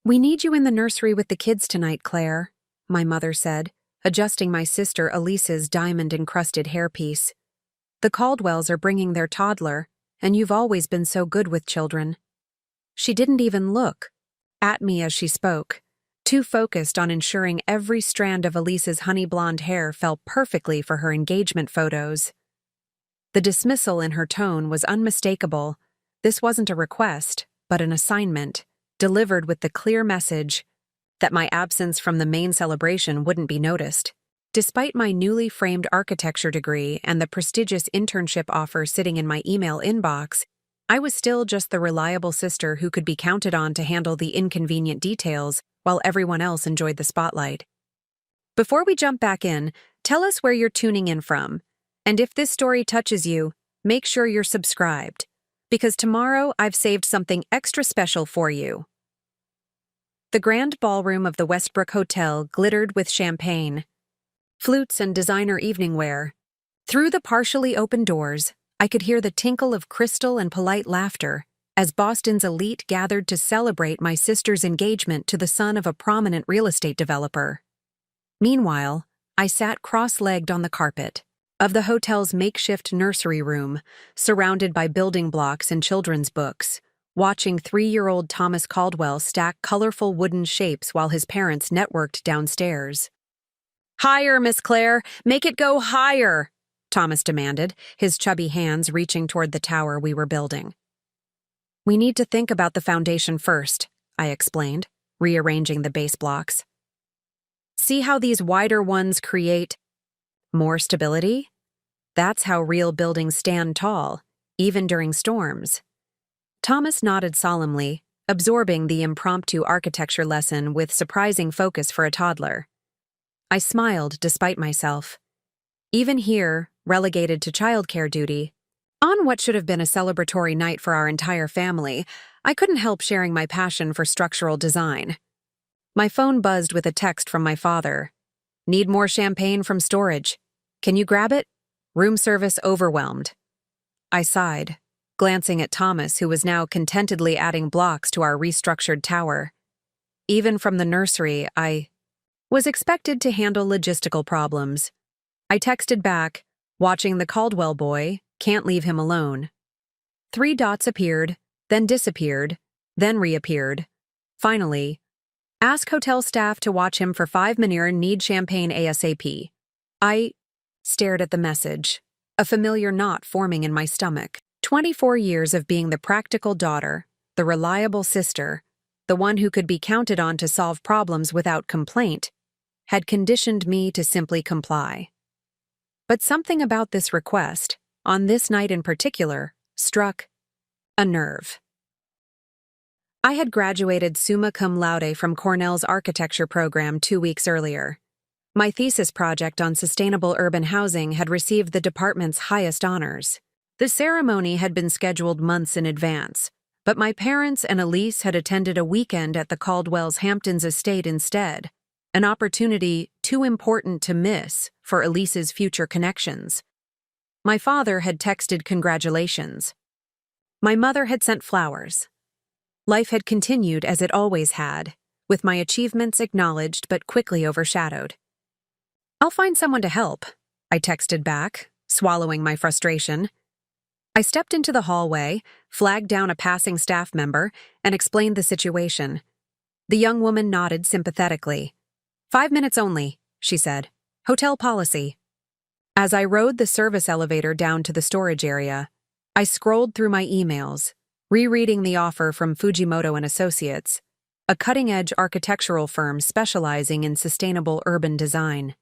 "We need you in the nursery with the kids tonight, Claire," my mother said, adjusting my sister Elise's diamond-encrusted hairpiece. "The Caldwells are bringing their toddler, and you've always been so good with children." She didn't even look at me as she spoke, too focused on ensuring every strand of Elise's honey blonde hair fell perfectly for her engagement photos. The dismissal in her tone was unmistakable. This wasn't a request, but an assignment, delivered with the clear message that my absence from the main celebration wouldn't be noticed. Despite my newly framed architecture degree and the prestigious internship offer sitting in my email inbox, I was still just the reliable sister who could be counted on to handle the inconvenient details while everyone else enjoyed the spotlight. Before we jump back in, tell us where you're tuning in from. And if this story touches you, make sure you're subscribed, because tomorrow I've saved something extra special for you. The grand ballroom of the Westbrook Hotel glittered with champagne, flutes, and designer evening wear. Through the partially open doors, I could hear the tinkle of crystal and polite laughter as Boston's elite gathered to celebrate my sister's engagement to the son of a prominent real estate developer. Meanwhile, I sat cross-legged on the carpet of the hotel's makeshift nursery room, surrounded by building blocks and children's books, watching 3-year-old Thomas Caldwell stack colorful wooden shapes while his parents networked downstairs. "Higher, Miss Claire! Make it go higher!" Thomas demanded, his chubby hands reaching toward the tower we were building. "We need to think about the foundation first," I explained, rearranging the base blocks. "See how these wider ones create more stability? That's how real buildings stand tall, even during storms." Thomas nodded solemnly, absorbing the impromptu architecture lesson with surprising focus for a toddler. I smiled despite myself. Even here, relegated to childcare duty, on what should have been a celebratory night for our entire family, I couldn't help sharing my passion for structural design. My phone buzzed with a text from my father. "Need more champagne from storage. Can you grab it? Room service overwhelmed." I sighed, glancing at Thomas, who was now contentedly adding blocks to our restructured tower. Even from the nursery, I was expected to handle logistical problems. I texted back, "Watching the Caldwell boy, can't leave him alone." 3 dots appeared, then disappeared, then reappeared. Finally, "Ask hotel staff to watch him for 5 minutes, need champagne ASAP." I stared at the message, a familiar knot forming in my stomach. 24 years of being the practical daughter, the reliable sister, the one who could be counted on to solve problems without complaint, had conditioned me to simply comply. But something about this request, on this night in particular, struck a nerve. I had graduated summa cum laude from Cornell's architecture program 2 weeks earlier. My thesis project on sustainable urban housing had received the department's highest honors. The ceremony had been scheduled months in advance, but my parents and Elise had attended a weekend at the Caldwell's Hamptons estate instead, an opportunity too important to miss for Elise's future connections. My father had texted congratulations. My mother had sent flowers. Life had continued as it always had, with my achievements acknowledged but quickly overshadowed. "I'll find someone to help," I texted back, swallowing my frustration. I stepped into the hallway, flagged down a passing staff member, and explained the situation. The young woman nodded sympathetically. "5 minutes only," she said. "Hotel policy." As I rode the service elevator down to the storage area, I scrolled through my emails, rereading the offer from Fujimoto and Associates, a cutting-edge architectural firm specializing in sustainable urban design.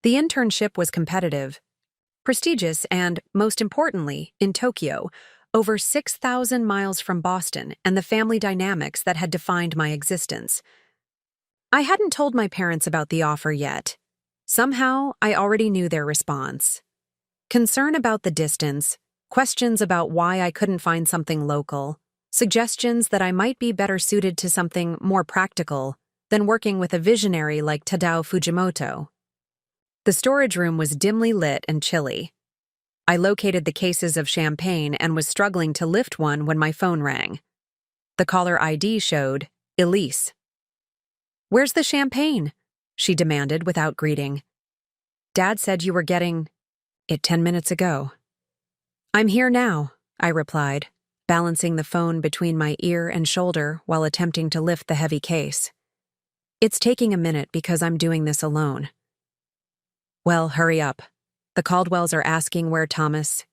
The internship was competitive, prestigious, and, most importantly, in Tokyo, over 6,000 miles from Boston and the family dynamics that had defined my existence. I hadn't told my parents about the offer yet. Somehow, I already knew their response. Concern about the distance, questions about why I couldn't find something local, suggestions that I might be better suited to something more practical than working with a visionary like Tadao Fujimoto. The storage room was dimly lit and chilly. I located the cases of champagne and was struggling to lift one when my phone rang. The caller ID showed Elise, Where's the champagne? She demanded without greeting. Dad said you were getting it 10 minutes ago. I'm here now, I replied, balancing the phone between my ear and shoulder while attempting to lift the heavy case. It's taking a minute because I'm doing this alone. Well, hurry up. The Caldwells are asking where Thomas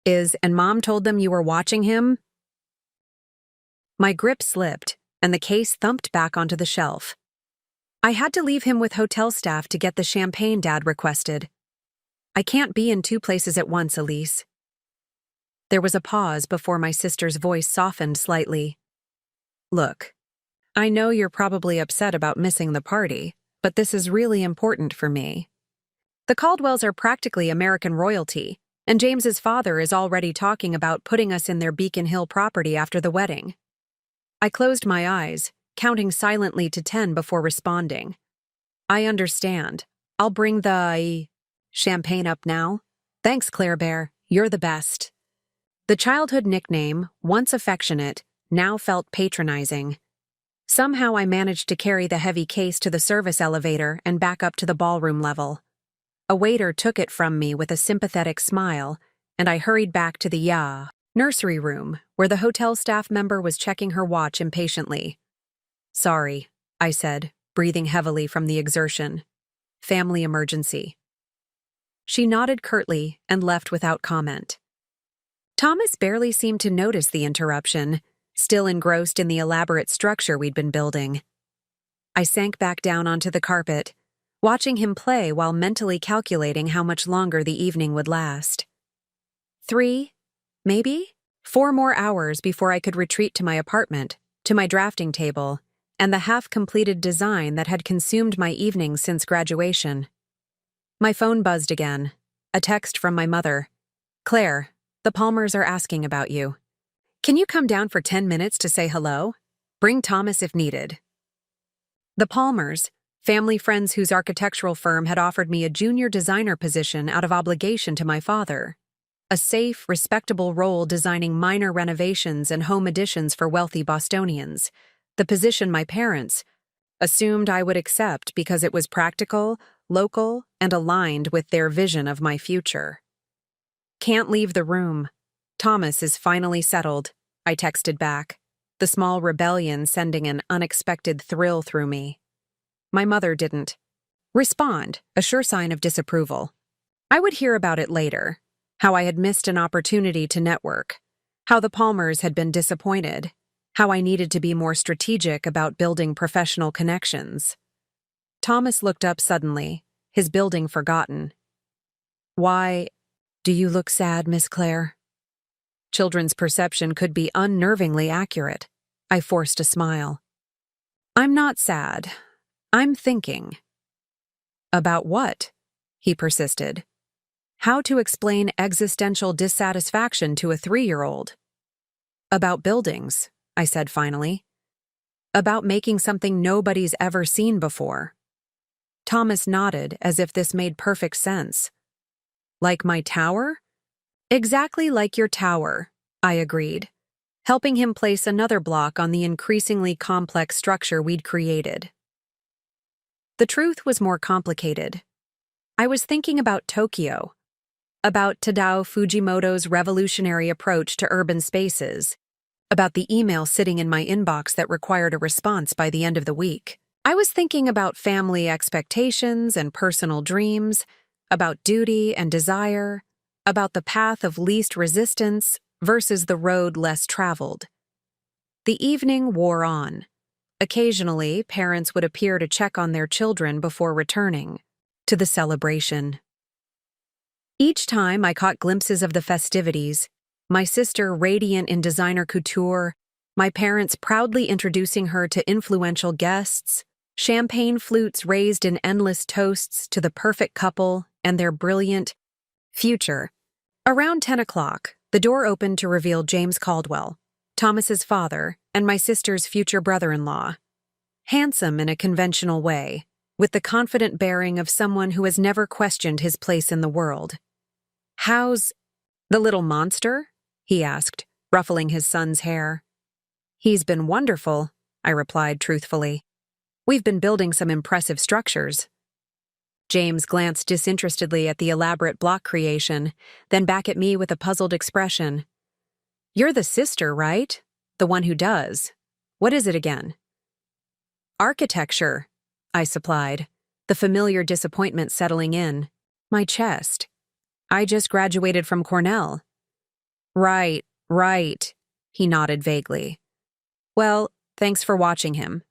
is, and Mom told them you were watching him? My grip slipped, and the case thumped back onto the shelf. I had to leave him with hotel staff to get the champagne Dad requested. I can't be in two places at once, Elise. There was a pause before my sister's voice softened slightly. Look, I know you're probably upset about missing the party, but this is really important for me. The Caldwells are practically American royalty, and James's father is already talking about putting us in their Beacon Hill property after the wedding. I closed my eyes, counting silently to 10 before responding. I understand. I'll bring the champagne up now. Thanks, Claire Bear. You're the best. The childhood nickname, once affectionate, now felt patronizing. Somehow I managed to carry the heavy case to the service elevator and back up to the ballroom level. A waiter took it from me with a sympathetic smile, and I hurried back to the nursery room, where the hotel staff member was checking her watch impatiently. Sorry, I said, breathing heavily from the exertion. Family emergency. She nodded curtly and left without comment. Thomas barely seemed to notice the interruption, still engrossed in the elaborate structure we'd been building. I sank back down onto the carpet, watching him play while mentally calculating how much longer the evening would last. 3, maybe 4 more hours before I could retreat to my apartment, to my drafting table, and the half-completed design that had consumed my evenings since graduation. My phone buzzed again. A text from my mother. Claire, the Palmers are asking about you. Can you come down for 10 minutes to say hello? Bring Thomas if needed. The Palmers, family friends whose architectural firm had offered me a junior designer position out of obligation to my father. A safe, respectable role designing minor renovations and home additions for wealthy Bostonians. The position my parents assumed I would accept because it was practical, local, and aligned with their vision of my future. Can't leave the room. Thomas is finally settled, I texted back, the small rebellion sending an unexpected thrill through me. My mother didn't respond, a sure sign of disapproval. I would hear about it later, how I had missed an opportunity to network, how the Palmers had been disappointed, how I needed to be more strategic about building professional connections. Thomas looked up suddenly, his building forgotten. Why do you look sad, Miss Claire? Children's perception could be unnervingly accurate. I forced a smile. I'm not sad. I'm thinking. About what? He persisted. How to explain existential dissatisfaction to a 3-year-old? About buildings, I said finally. About making something nobody's ever seen before. Thomas nodded as if this made perfect sense. Like my tower? Exactly like your tower, I agreed, helping him place another block on the increasingly complex structure we'd created. The truth was more complicated. I was thinking about Tokyo, about Tadao Fujimoto's revolutionary approach to urban spaces, about the email sitting in my inbox that required a response by the end of the week. I was thinking about family expectations and personal dreams, about duty and desire, about the path of least resistance versus the road less traveled. The evening wore on. Occasionally, parents would appear to check on their children before returning to the celebration. Each time I caught glimpses of the festivities, my sister radiant in designer couture, my parents proudly introducing her to influential guests, champagne flutes raised in endless toasts to the perfect couple and their brilliant future. Around 10 o'clock, the door opened to reveal James Caldwell, Thomas's father, and my sister's future brother-in-law. Handsome in a conventional way, with the confident bearing of someone who has never questioned his place in the world. How's the little monster? He asked, ruffling his son's hair. He's been wonderful, I replied truthfully. We've been building some impressive structures. James glanced disinterestedly at the elaborate block creation, then back at me with a puzzled expression. You're the sister, right? The one who does. What is it again? Architecture, I supplied, the familiar disappointment settling in. My chest. I just graduated from Cornell. Right, he nodded vaguely. Well, thanks for watching him.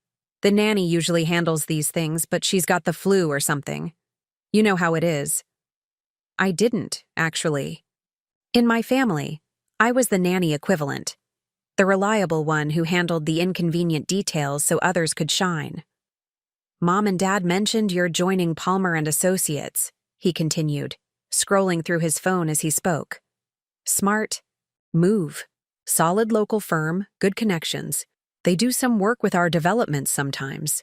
The nanny usually handles these things, but she's got the flu or something. You know how it is. I didn't, actually. In my family, I was the nanny equivalent, the reliable one who handled the inconvenient details so others could shine. Mom and Dad mentioned you're joining Palmer and Associates, he continued, scrolling through his phone as he spoke. Smart. Move. Solid local firm, good connections. They do some work with our developments sometimes.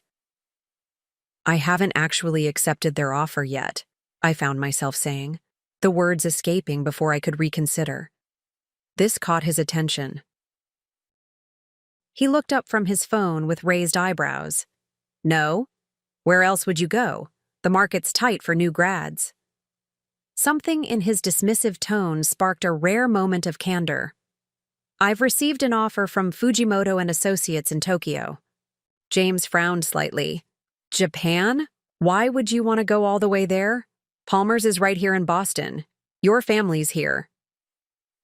I haven't actually accepted their offer yet, I found myself saying, the words escaping before I could reconsider. This caught his attention. He looked up from his phone with raised eyebrows. No? Where else would you go? The market's tight for new grads. Something in his dismissive tone sparked a rare moment of candor. I've received an offer from Fujimoto and Associates in Tokyo. James frowned slightly. Japan? Why would you want to go all the way there? Palmer's is right here in Boston. Your family's here.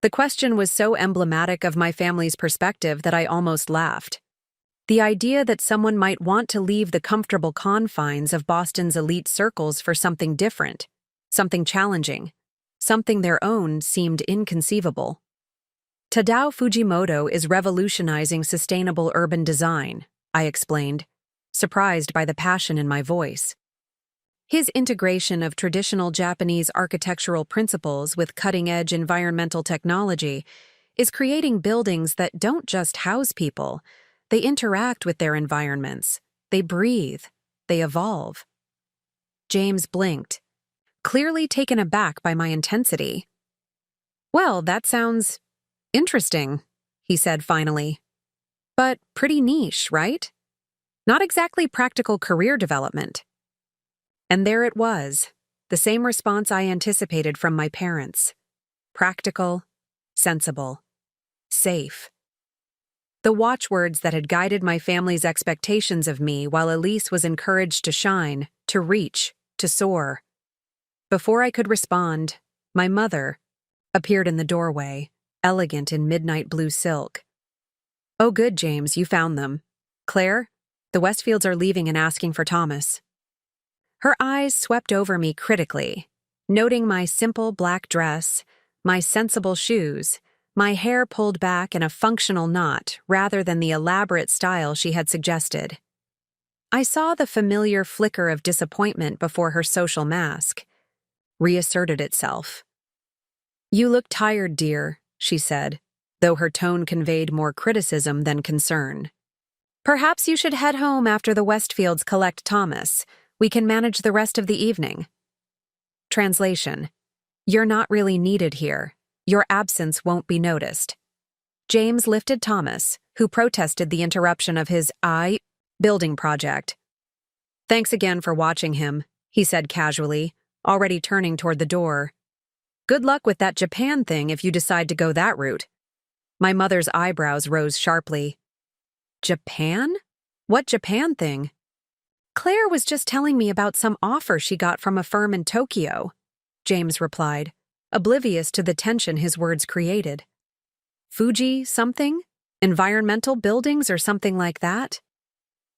The question was so emblematic of my family's perspective that I almost laughed. The idea that someone might want to leave the comfortable confines of Boston's elite circles for something different, something challenging, something their own seemed inconceivable. Tadao Fujimoto is revolutionizing sustainable urban design, I explained, surprised by the passion in my voice. His integration of traditional Japanese architectural principles with cutting-edge environmental technology is creating buildings that don't just house people, they interact with their environments, they breathe, they evolve. James blinked, clearly taken aback by my intensity. Well, that sounds interesting, he said finally. But pretty niche, right? Not exactly practical career development. And there it was, the same response I anticipated from my parents. Practical, sensible, safe. The watchwords that had guided my family's expectations of me while Elise was encouraged to shine, to reach, to soar. Before I could respond, my mother appeared in the doorway, elegant in midnight blue silk. Oh good, James, you found them. Claire, the Westfields are leaving and asking for Thomas. Her eyes swept over me critically, noting my simple black dress, my sensible shoes, my hair pulled back in a functional knot rather than the elaborate style she had suggested. I saw the familiar flicker of disappointment before her social mask reasserted itself. You look tired, dear, she said, though her tone conveyed more criticism than concern. Perhaps you should head home after the Westfields collect Thomas. We can manage the rest of the evening. Translation. You're not really needed here. Your absence won't be noticed. James lifted Thomas, who protested the interruption of his building project. Thanks again for watching him, he said casually, already turning toward the door. Good luck with that Japan thing if you decide to go that route. My mother's eyebrows rose sharply. Japan? What Japan thing? Claire was just telling me about some offer she got from a firm in Tokyo, James replied, oblivious to the tension his words created. Fuji something? Environmental buildings or something like that?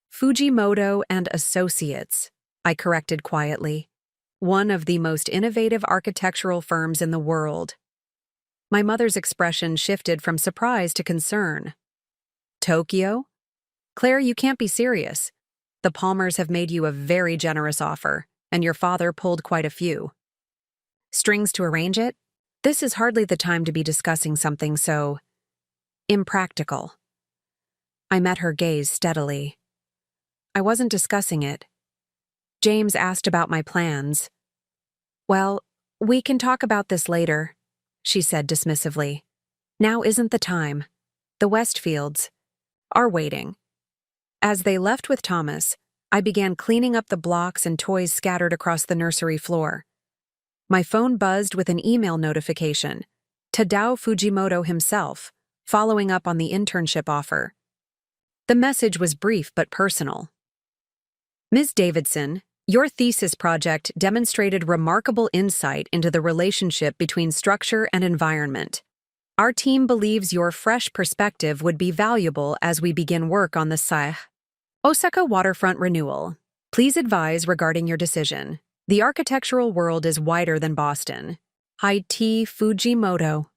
Fujimoto and Associates, I corrected quietly. One of the most innovative architectural firms in the world. My mother's expression shifted from surprise to concern. Tokyo? Claire, you can't be serious. The Palmers have made you a very generous offer, and your father pulled quite a few. Strings to arrange it? This is hardly the time to be discussing something so impractical. I met her gaze steadily. I wasn't discussing it. James asked about my plans. Well, we can talk about this later, she said dismissively. Now isn't the time. The Westfields are waiting. As they left with Thomas, I began cleaning up the blocks and toys scattered across the nursery floor. My phone buzzed with an email notification. Tadao Fujimoto himself, following up on the internship offer. The message was brief but personal. Ms. Davidson, your thesis project demonstrated remarkable insight into the relationship between structure and environment. Our team believes your fresh perspective would be valuable as we begin work on the Osaka waterfront renewal. Please advise regarding your decision. The architectural world is wider than Boston. Hi-T Fujimoto.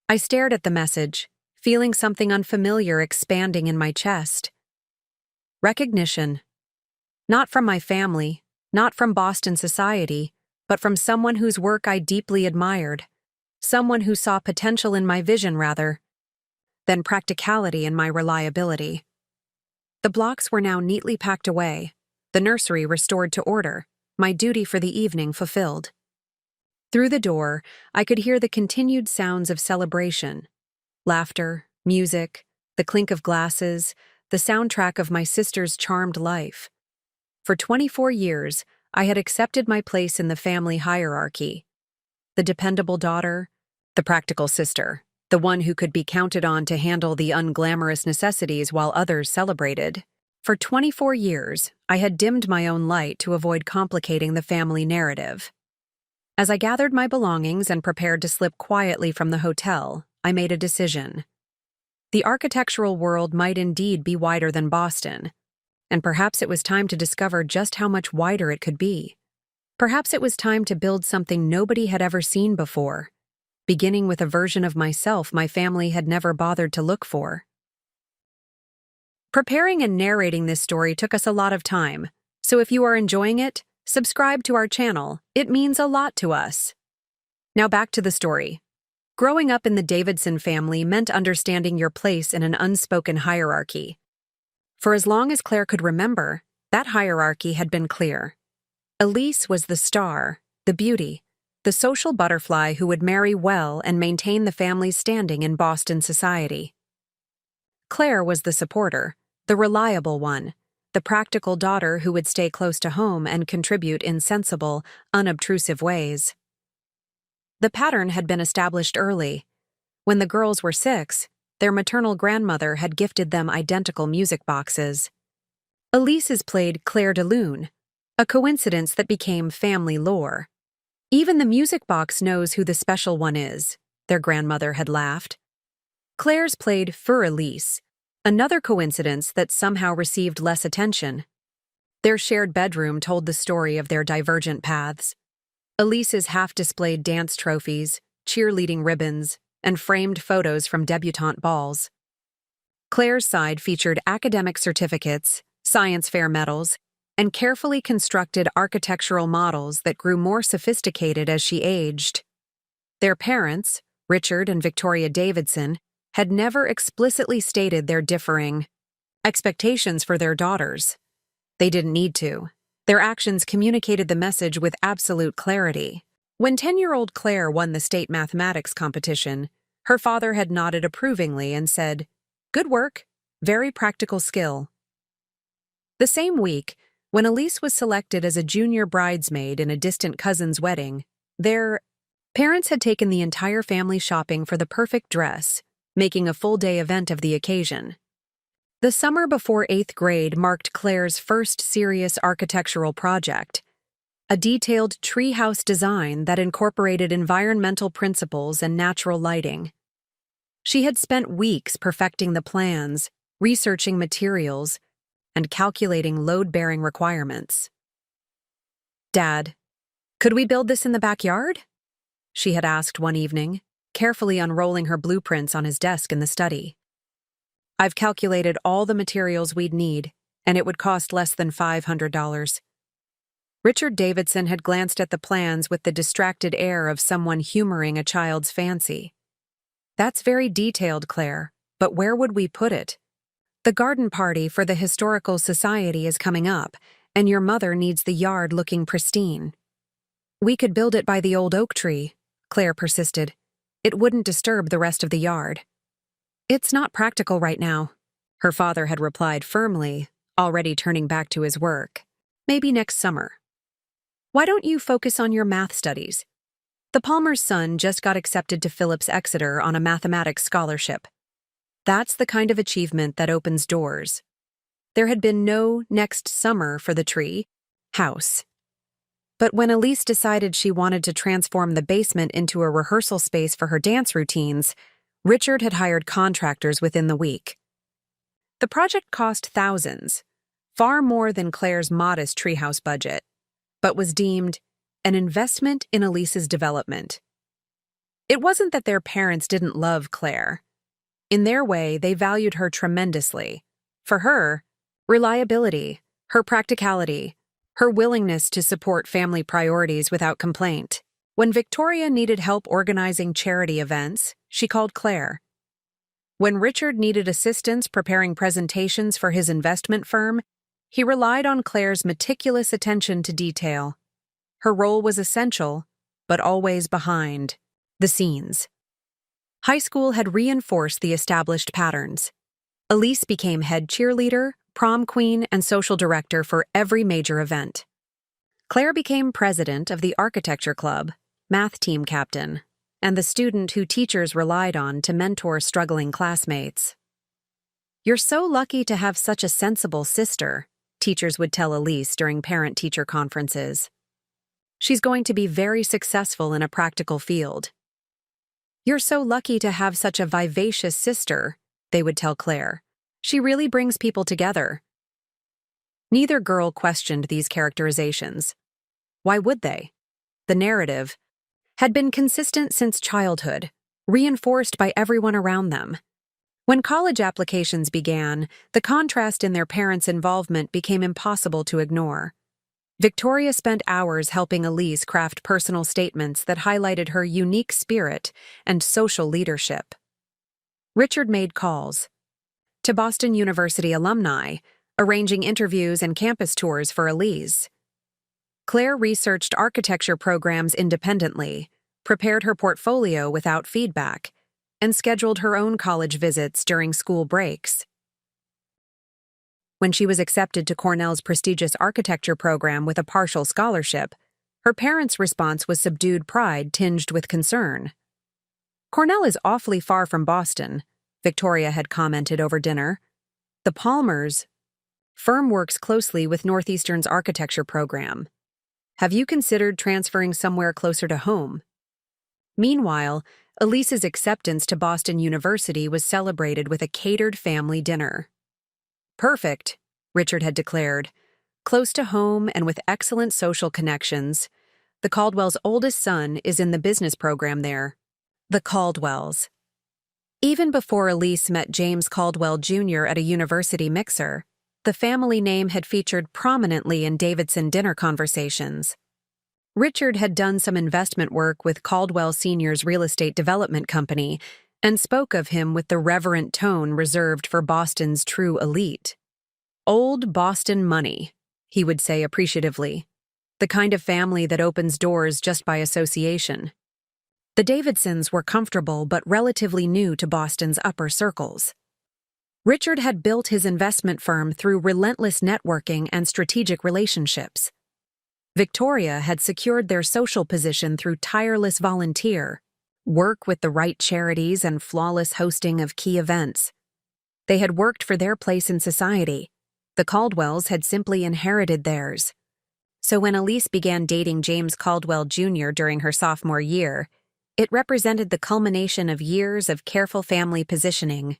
I stared at the message, feeling something unfamiliar expanding in my chest. Recognition. Not from my family, not from Boston society, but from someone whose work I deeply admired. Someone who saw potential in my vision rather than practicality in my reliability. The blocks were now neatly packed away, the nursery restored to order, my duty for the evening fulfilled. Through the door, I could hear the continued sounds of celebration. Laughter, music, the clink of glasses, the soundtrack of my sister's charmed life. For 24 years, I had accepted my place in the family hierarchy. The dependable daughter, the practical sister, the one who could be counted on to handle the unglamorous necessities while others celebrated. For 24 years, I had dimmed my own light to avoid complicating the family narrative. As I gathered my belongings and prepared to slip quietly from the hotel, I made a decision. The architectural world might indeed be wider than Boston, and perhaps it was time to discover just how much wider it could be. Perhaps it was time to build something nobody had ever seen before, beginning with a version of myself my family had never bothered to look for. Preparing and narrating this story took us a lot of time, so if you are enjoying it, subscribe to our channel. It means a lot to us. Now back to the story. Growing up in the Davidson family meant understanding your place in an unspoken hierarchy. For as long as Claire could remember, that hierarchy had been clear. Elise was the star, the beauty, the social butterfly who would marry well and maintain the family's standing in Boston society. Claire was the supporter, the reliable one, the practical daughter who would stay close to home and contribute in sensible, unobtrusive ways. The pattern had been established early. When the girls were 6, their maternal grandmother had gifted them identical music boxes. Elise's played Claire de Lune, a coincidence that became family lore. Even the music box knows who the special one is, their grandmother had laughed. Claire's played Fur Elise, another coincidence that somehow received less attention. Their shared bedroom told the story of their divergent paths. Elise's half-displayed dance trophies, cheerleading ribbons, and framed photos from debutante balls. Claire's side featured academic certificates, science fair medals, and carefully constructed architectural models that grew more sophisticated as she aged. Their parents, Richard and Victoria Davidson, had never explicitly stated their differing expectations for their daughters. They didn't need to. Their actions communicated the message with absolute clarity. When 10-year-old Claire won the state mathematics competition, her father had nodded approvingly and said, "Good work, very practical skill." The same week, when Elise was selected as a junior bridesmaid in a distant cousin's wedding, their parents had taken the entire family shopping for the perfect dress, making a full-day event of the occasion. The summer before 8th grade marked Claire's first serious architectural project, a detailed treehouse design that incorporated environmental principles and natural lighting. She had spent weeks perfecting the plans, researching materials, and calculating load-bearing requirements. "Dad, could we build this in the backyard?" she had asked one evening, carefully unrolling her blueprints on his desk in the study. "I've calculated all the materials we'd need, and it would cost less than $500. Richard Davidson had glanced at the plans with the distracted air of someone humoring a child's fancy. "That's very detailed, Claire, but where would we put it? The garden party for the Historical Society is coming up, and your mother needs the yard looking pristine." "We could build it by the old oak tree," Claire persisted. "It wouldn't disturb the rest of the yard." "It's not practical right now," her father had replied firmly, already turning back to his work. Maybe next summer. Why don't you focus on your math studies? The Palmer's son just got accepted to Phillips Exeter on a mathematics scholarship. That's the kind of achievement that opens doors. There had been no next summer for the tree house. But when Elise decided she wanted to transform the basement into a rehearsal space for her dance routines, Richard had hired contractors within the week. The project cost thousands, far more than Claire's modest treehouse budget, but was deemed an investment in Elise's development. It wasn't that their parents didn't love Claire. In their way, they valued her tremendously. For her, reliability, her practicality, her willingness to support family priorities without complaint. When Victoria needed help organizing charity events, she called Claire. When Richard needed assistance preparing presentations for his investment firm, he relied on Claire's meticulous attention to detail. Her role was essential, but always behind the scenes. High school had reinforced the established patterns. Elise became head cheerleader, prom queen, and social director for every major event. Claire became president of the architecture club, math team captain, and the student who teachers relied on to mentor struggling classmates. "You're so lucky to have such a sensible sister," teachers would tell Elise during parent-teacher conferences. "She's going to be very successful in a practical field." "You're so lucky to have such a vivacious sister," they would tell Claire. "She really brings people together." Neither girl questioned these characterizations. Why would they? The narrative had been consistent since childhood, reinforced by everyone around them. When college applications began, the contrast in their parents' involvement became impossible to ignore. Victoria spent hours helping Elise craft personal statements that highlighted her unique spirit and social leadership. Richard made calls to Boston University alumni, arranging interviews and campus tours for Elise. Claire researched architecture programs independently, prepared her portfolio without feedback, and scheduled her own college visits during school breaks. When she was accepted to Cornell's prestigious architecture program with a partial scholarship, her parents' response was subdued pride tinged with concern. "Cornell is awfully far from Boston," Victoria had commented over dinner. "The Palmers' firm works closely with Northeastern's architecture program. Have you considered transferring somewhere closer to home?" Meanwhile, Elise's acceptance to Boston University was celebrated with a catered family dinner. "Perfect," Richard had declared. "Close to home and with excellent social connections. The Caldwells' oldest son is in the business program there." The Caldwells. Even before Elise met James Caldwell Jr. at a university mixer, the family name had featured prominently in Davidson dinner conversations. Richard had done some investment work with Caldwell Sr.'s real estate development company and spoke of him with the reverent tone reserved for Boston's true elite. "Old Boston money," he would say appreciatively. "The kind of family that opens doors just by association." The Davidsons were comfortable but relatively new to Boston's upper circles. Richard had built his investment firm through relentless networking and strategic relationships. Victoria had secured their social position through tireless volunteer work with the right charities and flawless hosting of key events. They had worked for their place in society. The Caldwells had simply inherited theirs. So when Elise began dating James Caldwell Jr. during her sophomore year, it represented the culmination of years of careful family positioning.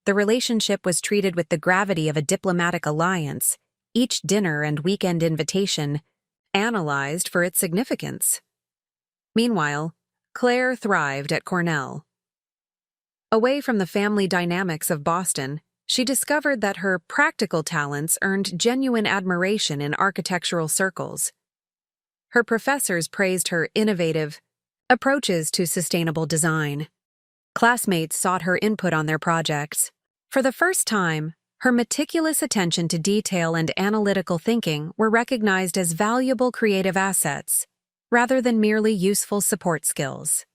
The relationship was treated with the gravity of a diplomatic alliance, each dinner and weekend invitation analyzed for its significance. Meanwhile, Claire thrived at Cornell. Away from the family dynamics of Boston, she discovered that her practical talents earned genuine admiration in architectural circles. Her professors praised her innovative approaches to sustainable design. Classmates sought her input on their projects. For the first time, her meticulous attention to detail and analytical thinking were recognized as valuable creative assets, rather than merely useful support skills.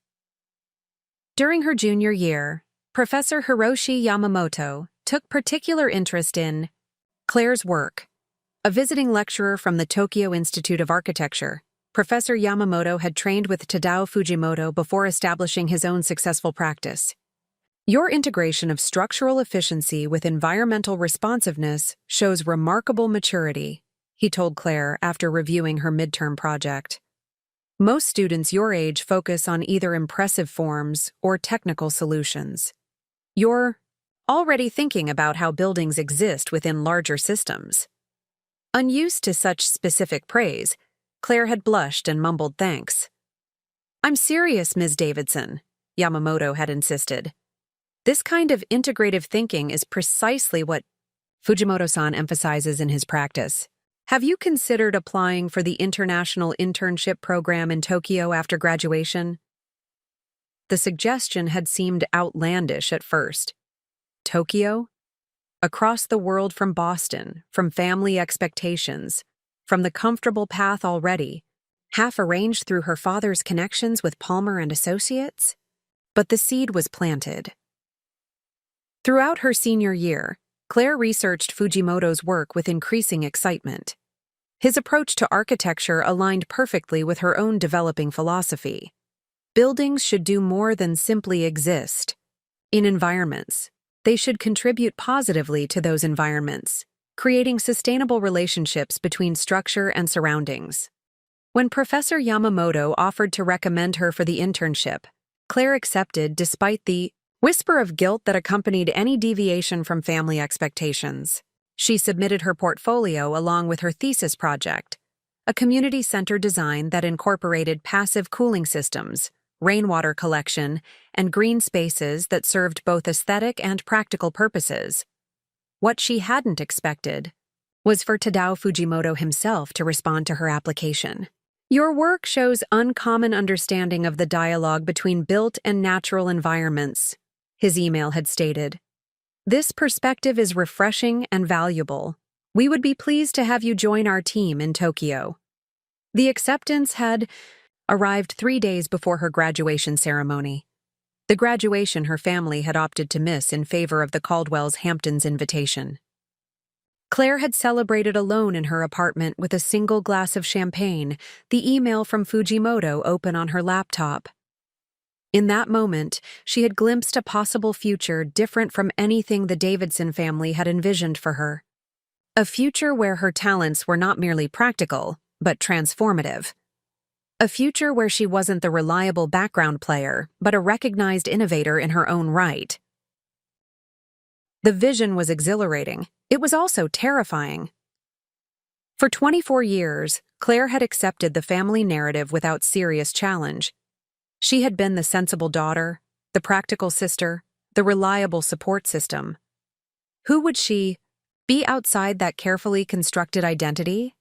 During her junior year, Professor Hiroshi Yamamoto took particular interest in Claire's work. A visiting lecturer from the Tokyo Institute of Architecture, Professor Yamamoto had trained with Tadao Fujimoto before establishing his own successful practice. Your integration of structural efficiency with environmental responsiveness shows remarkable maturity, he told Claire after reviewing her midterm project. Most students your age focus on either impressive forms or technical solutions. You're already thinking about how buildings exist within larger systems. Unused to such specific praise, Claire had blushed and mumbled thanks. I'm serious, Ms. Davidson, Yamamoto had insisted. This kind of integrative thinking is precisely what Fujimoto-san emphasizes in his practice. Have you considered applying for the international internship program in Tokyo after graduation? The suggestion had seemed outlandish at first. Tokyo? Across the world from Boston, from family expectations, from the comfortable path already, half arranged through her father's connections with Palmer and Associates? But the seed was planted. Throughout her senior year, Claire researched Fujimoto's work with increasing excitement. His approach to architecture aligned perfectly with her own developing philosophy. Buildings should do more than simply exist. In environments, they should contribute positively to those environments, creating sustainable relationships between structure and surroundings. When Professor Yamamoto offered to recommend her for the internship, Claire accepted despite the whisper of guilt that accompanied any deviation from family expectations. She submitted her portfolio along with her thesis project, a community-centered design that incorporated passive cooling systems, rainwater collection, and green spaces that served both aesthetic and practical purposes. What she hadn't expected was for Tadao Fujimoto himself to respond to her application. Your work shows uncommon understanding of the dialogue between built and natural environments, his email had stated. This perspective is refreshing and valuable. We would be pleased to have you join our team in Tokyo. The acceptance had arrived 3 days before her graduation ceremony. The graduation her family had opted to miss in favor of the Caldwell's Hamptons invitation. Claire had celebrated alone in her apartment with a single glass of champagne, the email from Fujimoto open on her laptop. In that moment, she had glimpsed a possible future different from anything the Davidson family had envisioned for her. A future where her talents were not merely practical, but transformative. A future where she wasn't the reliable background player, but a recognized innovator in her own right. The vision was exhilarating. It was also terrifying. For 24 years, Claire had accepted the family narrative without serious challenge. She had been the sensible daughter, the practical sister, the reliable support system. Who would she be outside that carefully constructed identity?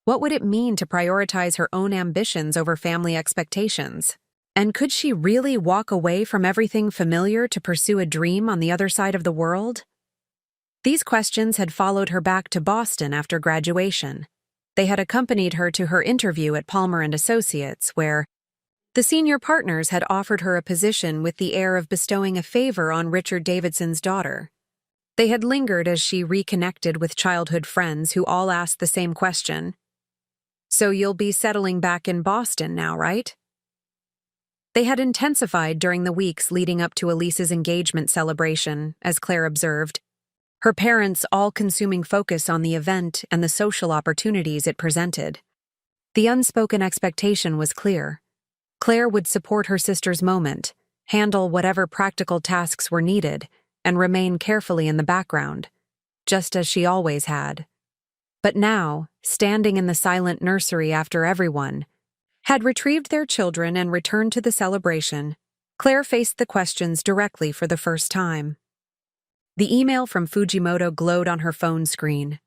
What would it mean to prioritize her own ambitions over family expectations? And could she really walk away from everything familiar to pursue a dream on the other side of the world? These questions had followed her back to Boston after graduation. They had accompanied her to her interview at Palmer and Associates, where the senior partners had offered her a position with the air of bestowing a favor on Richard Davidson's daughter. They had lingered as she reconnected with childhood friends who all asked the same question. So you'll be settling back in Boston now, right? They had intensified during the weeks leading up to Elise's engagement celebration, as Claire observed. Her parents' all-consuming focus on the event and the social opportunities it presented. The unspoken expectation was clear. Claire would support her sister's moment, handle whatever practical tasks were needed, and remain carefully in the background, just as she always had. But now, standing in the silent nursery after everyone had retrieved their children and returned to the celebration, Claire faced the questions directly for the first time. The email from Fujimoto glowed on her phone screen.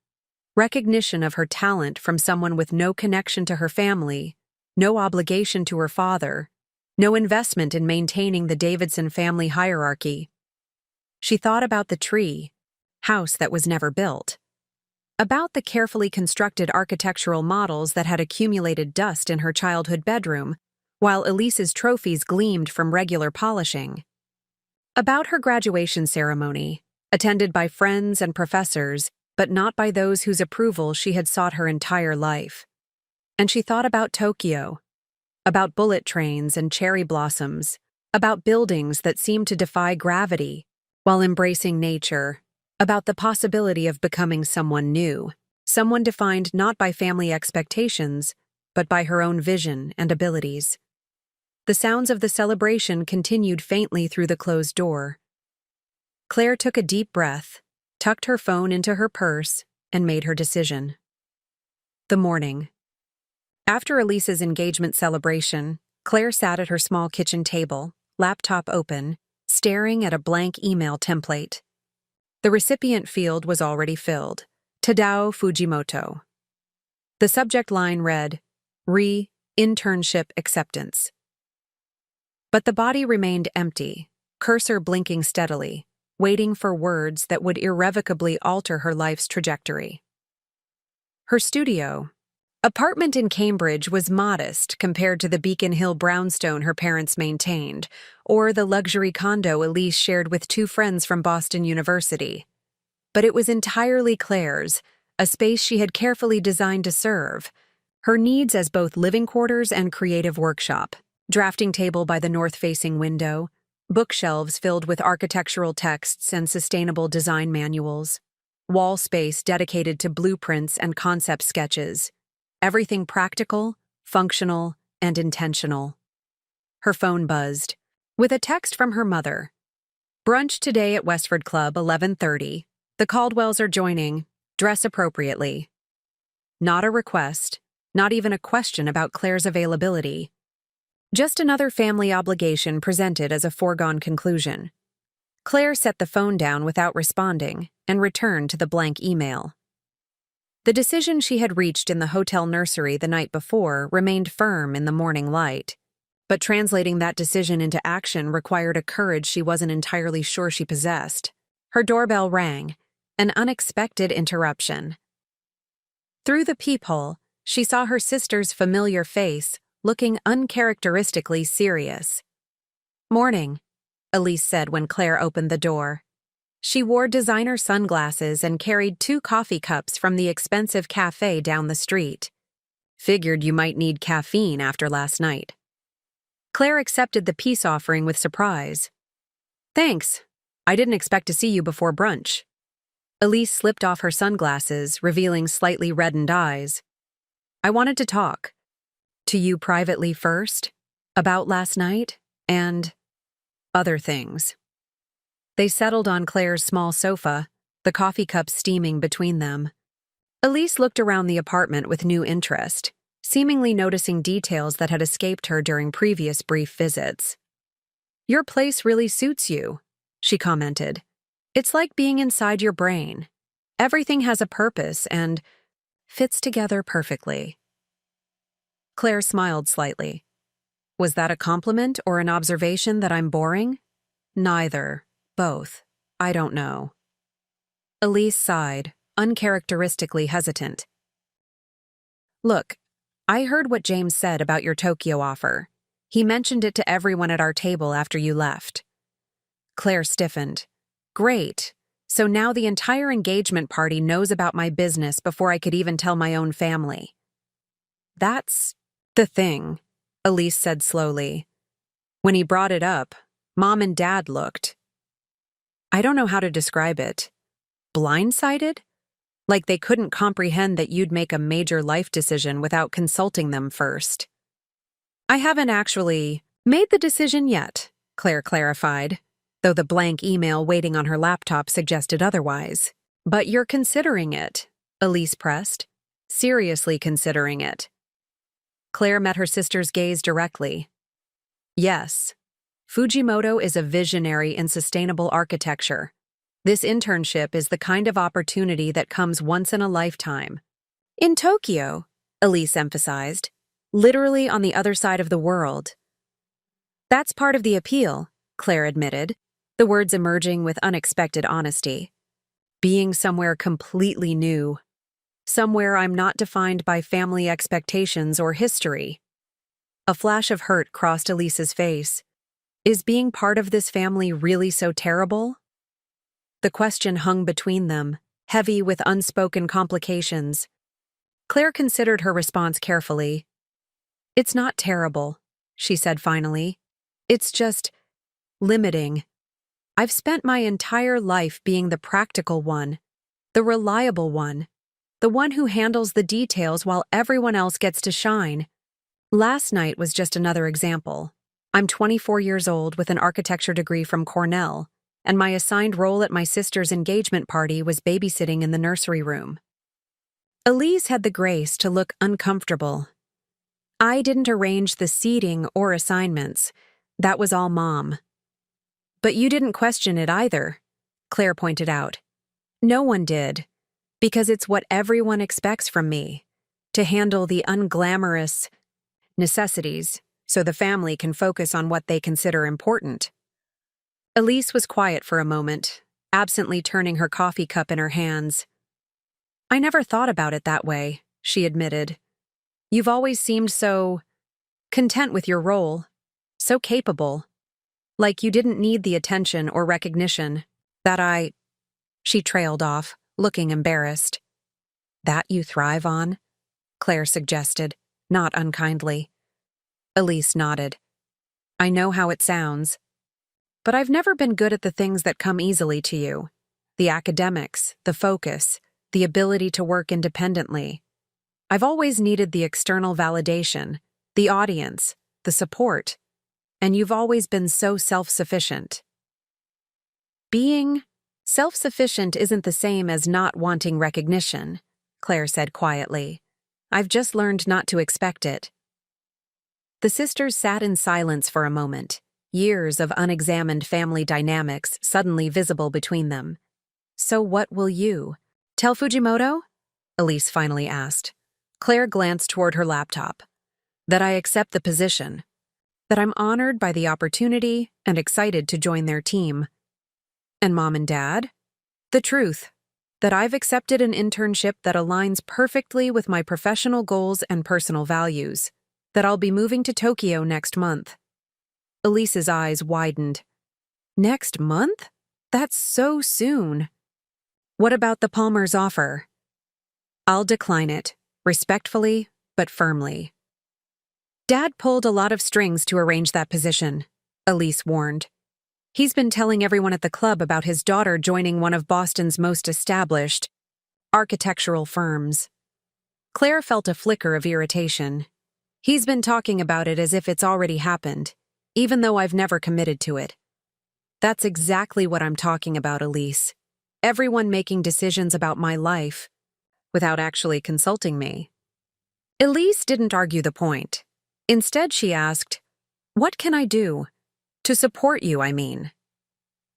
Recognition of her talent from someone with no connection to her family, no obligation to her father, no investment in maintaining the Davidson family hierarchy. She thought about the house that was never built. About the carefully constructed architectural models that had accumulated dust in her childhood bedroom, while Elise's trophies gleamed from regular polishing. About her graduation ceremony, attended by friends and professors, but not by those whose approval she had sought her entire life. And she thought about Tokyo, about bullet trains and cherry blossoms, about buildings that seemed to defy gravity, while embracing nature, about the possibility of becoming someone new, someone defined not by family expectations, but by her own vision and abilities. The sounds of the celebration continued faintly through the closed door. Claire took a deep breath, tucked her phone into her purse, and made her decision. The morning. After Elise's engagement celebration, Claire sat at her small kitchen table, laptop open, staring at a blank email template. The recipient field was already filled. Tadao Fujimoto. The subject line read, Internship Acceptance. But the body remained empty, cursor blinking steadily, waiting for words that would irrevocably alter her life's trajectory. Her apartment in Cambridge was modest compared to the Beacon Hill brownstone her parents maintained, or the luxury condo Elise shared with two friends from Boston University. But it was entirely Claire's, a space she had carefully designed to serve her needs as both living quarters and creative workshop. Drafting table by the north-facing window, bookshelves filled with architectural texts and sustainable design manuals, wall space dedicated to blueprints and concept sketches, everything practical, functional, and intentional. Her phone buzzed, with a text from her mother. Brunch today at Westford Club, 11:30. The Caldwells are joining. Dress appropriately. Not a request, not even a question about Claire's availability. Just another family obligation presented as a foregone conclusion. Claire set the phone down without responding and returned to the blank email. The decision she had reached in the hotel nursery the night before remained firm in the morning light, but translating that decision into action required a courage she wasn't entirely sure she possessed. Her doorbell rang, an unexpected interruption. Through the peephole, she saw her sister's familiar face, looking uncharacteristically serious. "Morning," Elise said when Claire opened the door. She wore designer sunglasses and carried 2 coffee cups from the expensive cafe down the street. "Figured you might need caffeine after last night." Claire accepted the peace offering with surprise. "Thanks. I didn't expect to see you before brunch." Elise slipped off her sunglasses, revealing slightly reddened eyes. "I wanted to talk. To you privately first, about last night, and other things." They settled on Claire's small sofa, the coffee cups steaming between them. Elise looked around the apartment with new interest, seemingly noticing details that had escaped her during previous brief visits. "Your place really suits you," she commented. "It's like being inside your brain. Everything has a purpose and fits together perfectly." Claire smiled slightly. "Was that a compliment or an observation that I'm boring?" "Neither. Both. I don't know." Elise sighed, uncharacteristically hesitant. "Look, I heard what James said about your Tokyo offer. He mentioned it to everyone at our table after you left." Claire stiffened. "Great. So now the entire engagement party knows about my business before I could even tell my own family." "That's the thing," Elise said slowly. "When he brought it up, Mom and Dad looked, I don't know how to describe it, blindsided? Like they couldn't comprehend that you'd make a major life decision without consulting them first." "I haven't actually made the decision yet," Claire clarified, though the blank email waiting on her laptop suggested otherwise. "But you're considering it," Elise pressed. "Seriously considering it." Claire met her sister's gaze directly. "Yes. Fujimoto is a visionary in sustainable architecture. This internship is the kind of opportunity that comes once in a lifetime." "In Tokyo," Elise emphasized, "literally on the other side of the world." "That's part of the appeal," Claire admitted, the words emerging with unexpected honesty. "Being somewhere completely new. Somewhere I'm not defined by family expectations or history." A flash of hurt crossed Elise's face. Is being part of this family really so terrible? The question hung between them, heavy with unspoken complications. Claire considered her response carefully. "It's not terrible," she said finally. "It's just limiting. I've spent my entire life being the practical one, the reliable one, the one who handles the details while everyone else gets to shine. Last night was just another example. I'm 24 years old with an architecture degree from Cornell, and my assigned role at my sister's engagement party was babysitting in the nursery room." Elise had the grace to look uncomfortable. "I didn't arrange the seating or assignments. That was all Mom." "But you didn't question it either," Claire pointed out. "No one did, because it's what everyone expects from me, to handle the unglamorous necessities so the family can focus on what they consider important." Elise was quiet for a moment, absently turning her coffee cup in her hands. "I never thought about it that way," she admitted. "You've always seemed so content with your role, so capable, like you didn't need the attention or recognition that She trailed off, looking embarrassed. "That you thrive on?" Claire suggested, not unkindly. Elise nodded. "I know how it sounds. But I've never been good at the things that come easily to you. The academics, the focus, the ability to work independently. I've always needed the external validation, the audience, the support, and you've always been so self-sufficient." "Being self-sufficient isn't the same as not wanting recognition," Claire said quietly. "I've just learned not to expect it." The sisters sat in silence for a moment, years of unexamined family dynamics suddenly visible between them. "So what will you tell Fujimoto?" Elise finally asked. Claire glanced toward her laptop. "That I accept the position. That I'm honored by the opportunity and excited to join their team." "And Mom and Dad?" "The truth. That I've accepted an internship that aligns perfectly with my professional goals and personal values. That I'll be moving to Tokyo next month." Elise's eyes widened. "Next month? That's so soon." "What about the Palmer's offer?" "I'll decline it, respectfully but firmly." "Dad pulled a lot of strings to arrange that position," Elise warned. "He's been telling everyone at the club about his daughter joining one of Boston's most established architectural firms." Claire felt a flicker of irritation. "He's been talking about it as if it's already happened, even though I've never committed to it." "That's exactly what I'm talking about, Elise. Everyone making decisions about my life without actually consulting me." Elise didn't argue the point. Instead, she asked, "What can I do? To support you, I mean."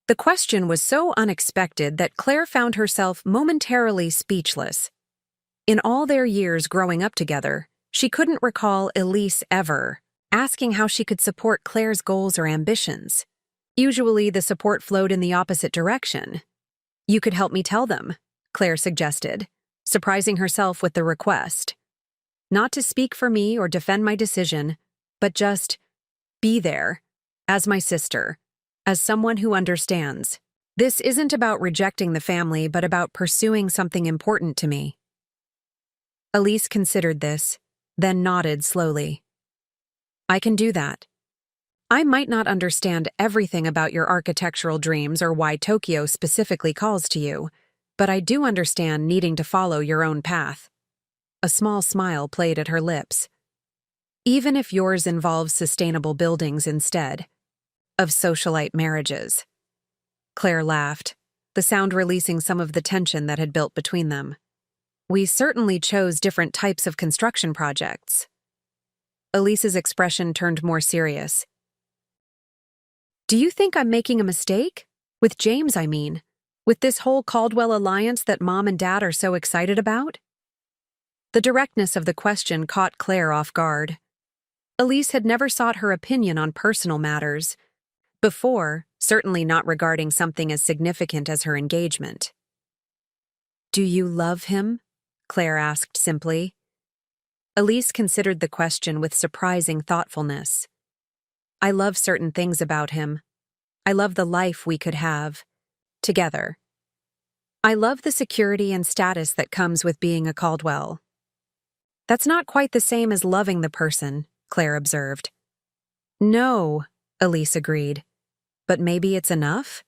The question was so unexpected that Claire found herself momentarily speechless. In all their years growing up together, she couldn't recall Elise ever asking how she could support Claire's goals or ambitions. Usually, the support flowed in the opposite direction. "You could help me tell them," Claire suggested, surprising herself with the request. "Not to speak for me or defend my decision, but just be there, as my sister, as someone who understands. This isn't about rejecting the family, but about pursuing something important to me." Elise considered this, then nodded slowly. "I can do that. I might not understand everything about your architectural dreams or why Tokyo specifically calls to you, but I do understand needing to follow your own path." A small smile played at her lips. "Even if yours involves sustainable buildings instead of socialite marriages." Claire laughed, the sound releasing some of the tension that had built between them. "We certainly chose different types of construction projects." Elise's expression turned more serious. "Do you think I'm making a mistake? With James, I mean. With this whole Caldwell alliance that Mom and Dad are so excited about?" The directness of the question caught Claire off guard. Elise had never sought her opinion on personal matters before, certainly not regarding something as significant as her engagement. "Do you love him?" Claire asked simply. Elise considered the question with surprising thoughtfulness. "I love certain things about him. I love the life we could have together." I love the security and status that comes with being a Caldwell. That's not quite the same as loving the person, Claire observed. No, Elise agreed. But maybe it's enough?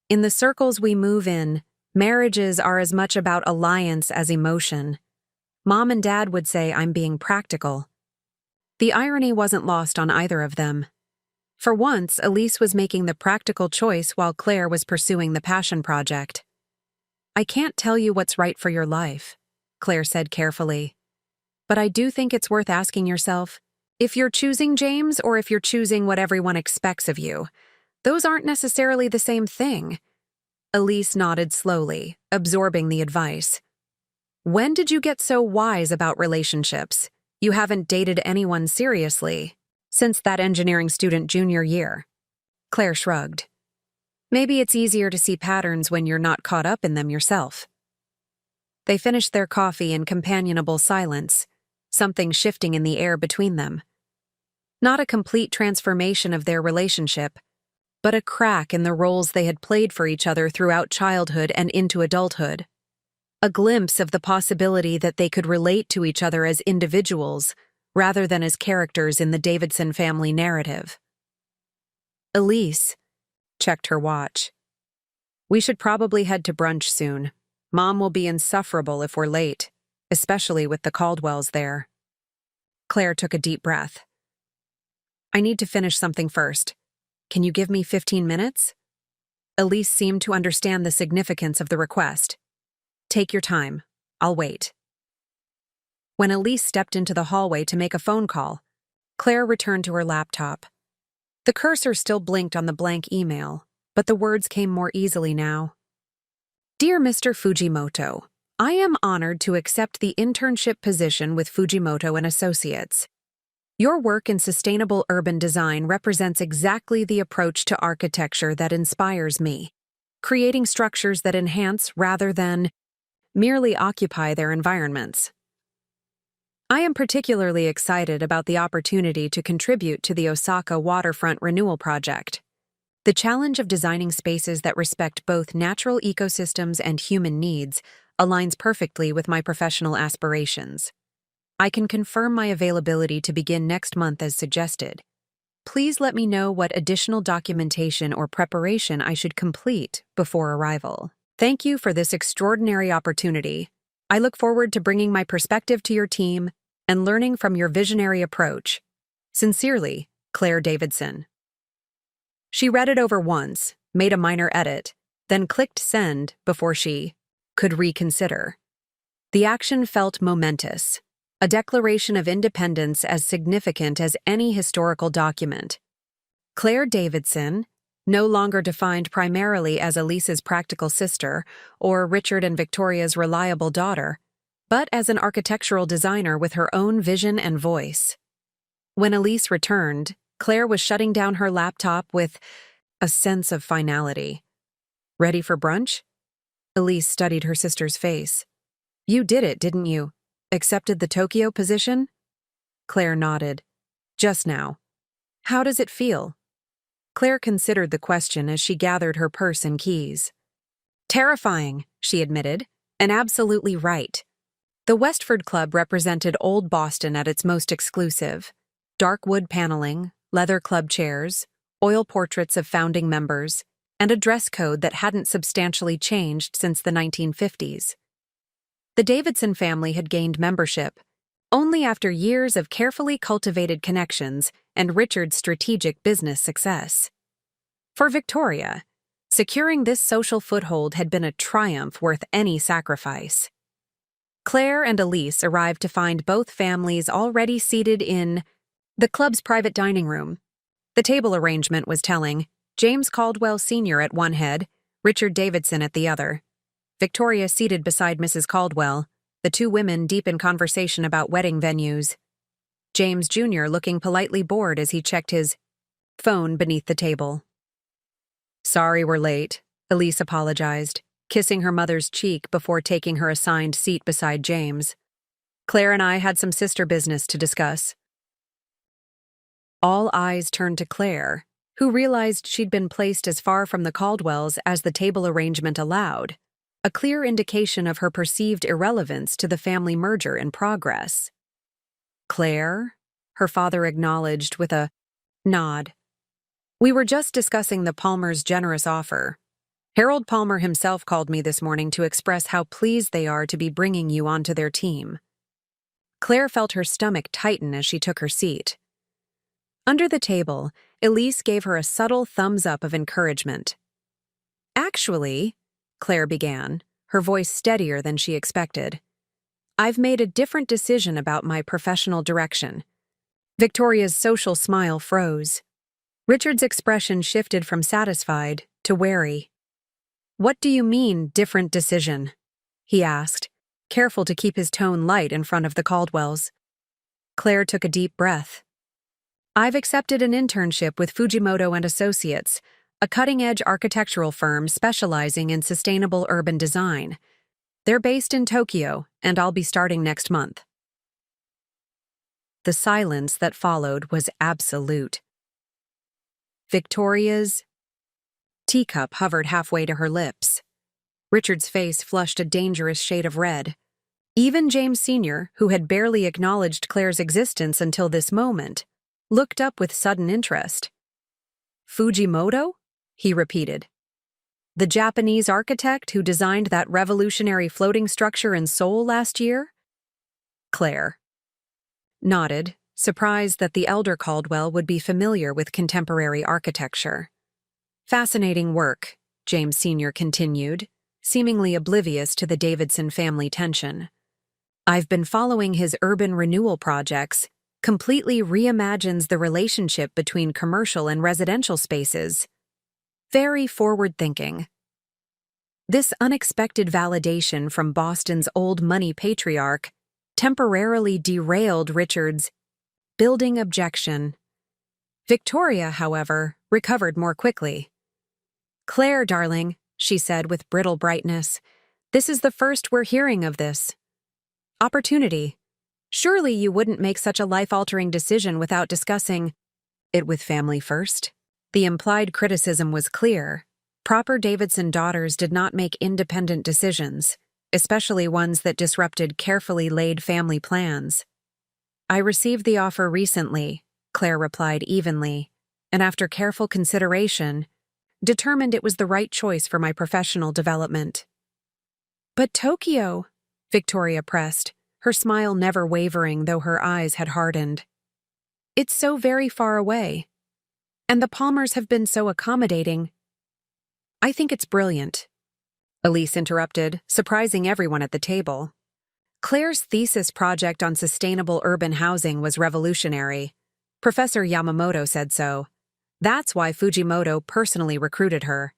In the circles we move in, marriages are as much about alliance as emotion. Mom and Dad would say I'm being practical. The irony wasn't lost on either of them. For once, Elise was making the practical choice while Claire was pursuing the passion project. I can't tell you what's right for your life, Claire said carefully. But I do think it's worth asking yourself, if you're choosing James or if you're choosing what everyone expects of you, those aren't necessarily the same thing. Elise nodded slowly, absorbing the advice. When did you get so wise about relationships? You haven't dated anyone seriously since that engineering student junior year. Claire shrugged. Maybe it's easier to see patterns when you're not caught up in them yourself. They finished their coffee in companionable silence, something shifting in the air between them. Not a complete transformation of their relationship, but a crack in the roles they had played for each other throughout childhood and into adulthood. A glimpse of the possibility that they could relate to each other as individuals rather than as characters in the Davidson family narrative. Elise checked her watch. We should probably head to brunch soon. Mom will be insufferable if we're late, especially with the Caldwells there. Claire took a deep breath. I need to finish something first. Can you give me 15 minutes? Elise seemed to understand the significance of the request. Take your time. I'll wait. When Elise stepped into the hallway to make a phone call, Claire returned to her laptop. The cursor still blinked on the blank email, but the words came more easily now. Dear Mr. Fujimoto, I am honored to accept the internship position with Fujimoto and Associates. Your work in sustainable urban design represents exactly the approach to architecture that inspires me, creating structures that enhance rather than merely occupy their environments. I am particularly excited about the opportunity to contribute to the Osaka waterfront renewal project. The challenge of designing spaces that respect both natural ecosystems and human needs aligns perfectly with my professional aspirations. I can confirm my availability to begin next month as suggested. Please let me know what additional documentation or preparation I should complete before arrival. Thank you for this extraordinary opportunity. I look forward to bringing my perspective to your team and learning from your visionary approach. Sincerely, Claire Davidson. She read it over once, made a minor edit, then clicked send before she could reconsider. The action felt momentous, a declaration of independence as significant as any historical document. Claire Davidson, no longer defined primarily as Elise's practical sister or Richard and Victoria's reliable daughter, but as an architectural designer with her own vision and voice. When Elise returned, Claire was shutting down her laptop with a sense of finality. Ready for brunch? Elise studied her sister's face. You did it, didn't you? Accepted the Tokyo position? Claire nodded. Just now. How does it feel? Claire considered the question as she gathered her purse and keys. Terrifying, she admitted, and absolutely right. The Westford Club represented old Boston at its most exclusive. Dark wood paneling, leather club chairs, oil portraits of founding members, and a dress code that hadn't substantially changed since the 1950s. The Davidson family had gained membership only after years of carefully cultivated connections and Richard's strategic business success. For Victoria, securing this social foothold had been a triumph worth any sacrifice. Claire and Elise arrived to find both families already seated in the club's private dining room. The table arrangement was telling: James Caldwell Sr. at one head, Richard Davidson at the other. Victoria seated beside Mrs. Caldwell, the two women deep in conversation about wedding venues. James Jr. looking politely bored as he checked his phone beneath the table. Sorry we're late, Elise apologized, kissing her mother's cheek before taking her assigned seat beside James. Claire and I had some sister business to discuss. All eyes turned to Claire, who realized she'd been placed as far from the Caldwells as the table arrangement allowed. a clear indication of her perceived irrelevance to the family merger in progress. "Claire?" her father acknowledged with a nod. "We were just discussing the Palmers' generous offer. Harold Palmer himself called me this morning to express how pleased they are to be bringing you onto their team." Claire felt her stomach tighten as she took her seat. Under the table, Elise gave her a subtle thumbs-up of encouragement. "Actually," Claire began, her voice steadier than she expected, "I've made a different decision about my professional direction." Victoria's social smile froze. Richard's expression shifted from satisfied to wary. "What do you mean, different decision?" he asked, careful to keep his tone light in front of the Caldwells. Claire took a deep breath. "I've accepted an internship with Fujimoto and Associates, a cutting-edge architectural firm specializing in sustainable urban design. They're based in Tokyo, and I'll be starting next month." The silence that followed was absolute. Victoria's teacup hovered halfway to her lips. Richard's face flushed a dangerous shade of red. Even James Sr., who had barely acknowledged Claire's existence until this moment, looked up with sudden interest. "Fujimoto?" he repeated. "The Japanese architect who designed that revolutionary floating structure in Seoul last year?" Claire nodded, surprised that the elder Caldwell would be familiar with contemporary architecture. "Fascinating work," James Sr. continued, seemingly oblivious to the Davidson family tension. "I've been following his urban renewal projects, completely reimagines the relationship between commercial and residential spaces. Very forward-thinking." This unexpected validation from Boston's old money patriarch temporarily derailed Richard's building objection. Victoria, however, recovered more quickly. "Claire, darling," she said with brittle brightness, "this is the first we're hearing of this opportunity. Surely you wouldn't make such a life-altering decision without discussing it with family first?" The implied criticism was clear. Proper Davidson daughters did not make independent decisions, especially ones that disrupted carefully laid family plans. "I received the offer recently," Claire replied evenly, "and after careful consideration, determined it was the right choice for my professional development." "But Tokyo," Victoria pressed, her smile never wavering though her eyes had hardened. "It's so very far away. And the Palmers have been so accommodating." "I think it's brilliant," Elise interrupted, surprising everyone at the table. Claire's thesis project on sustainable urban housing was revolutionary. Professor Yamamoto said so. That's why Fujimoto personally recruited her.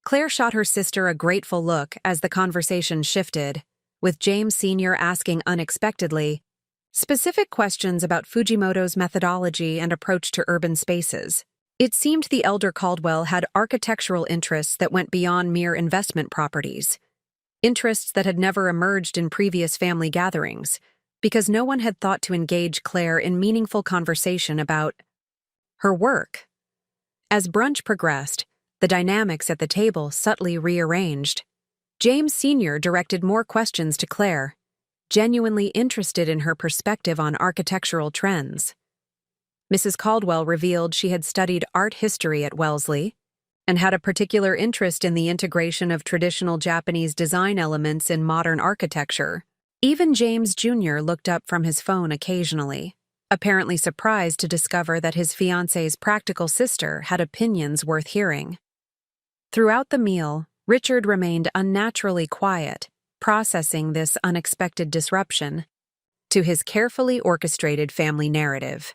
Claire shot her sister a grateful look as the conversation shifted, with James Sr. asking unexpectedly specific questions about Fujimoto's methodology and approach to urban spaces. It seemed the elder Caldwell had architectural interests that went beyond mere investment properties, interests that had never emerged in previous family gatherings, because no one had thought to engage Claire in meaningful conversation about her work. As brunch progressed, the dynamics at the table subtly rearranged. James Sr. directed more questions to Claire, genuinely interested in her perspective on architectural trends. Mrs. Caldwell revealed she had studied art history at Wellesley and had a particular interest in the integration of traditional Japanese design elements in modern architecture. Even James Jr. looked up from his phone occasionally, apparently surprised to discover that his fiancée's practical sister had opinions worth hearing. Throughout the meal, Richard remained unnaturally quiet, processing this unexpected disruption to his carefully orchestrated family narrative.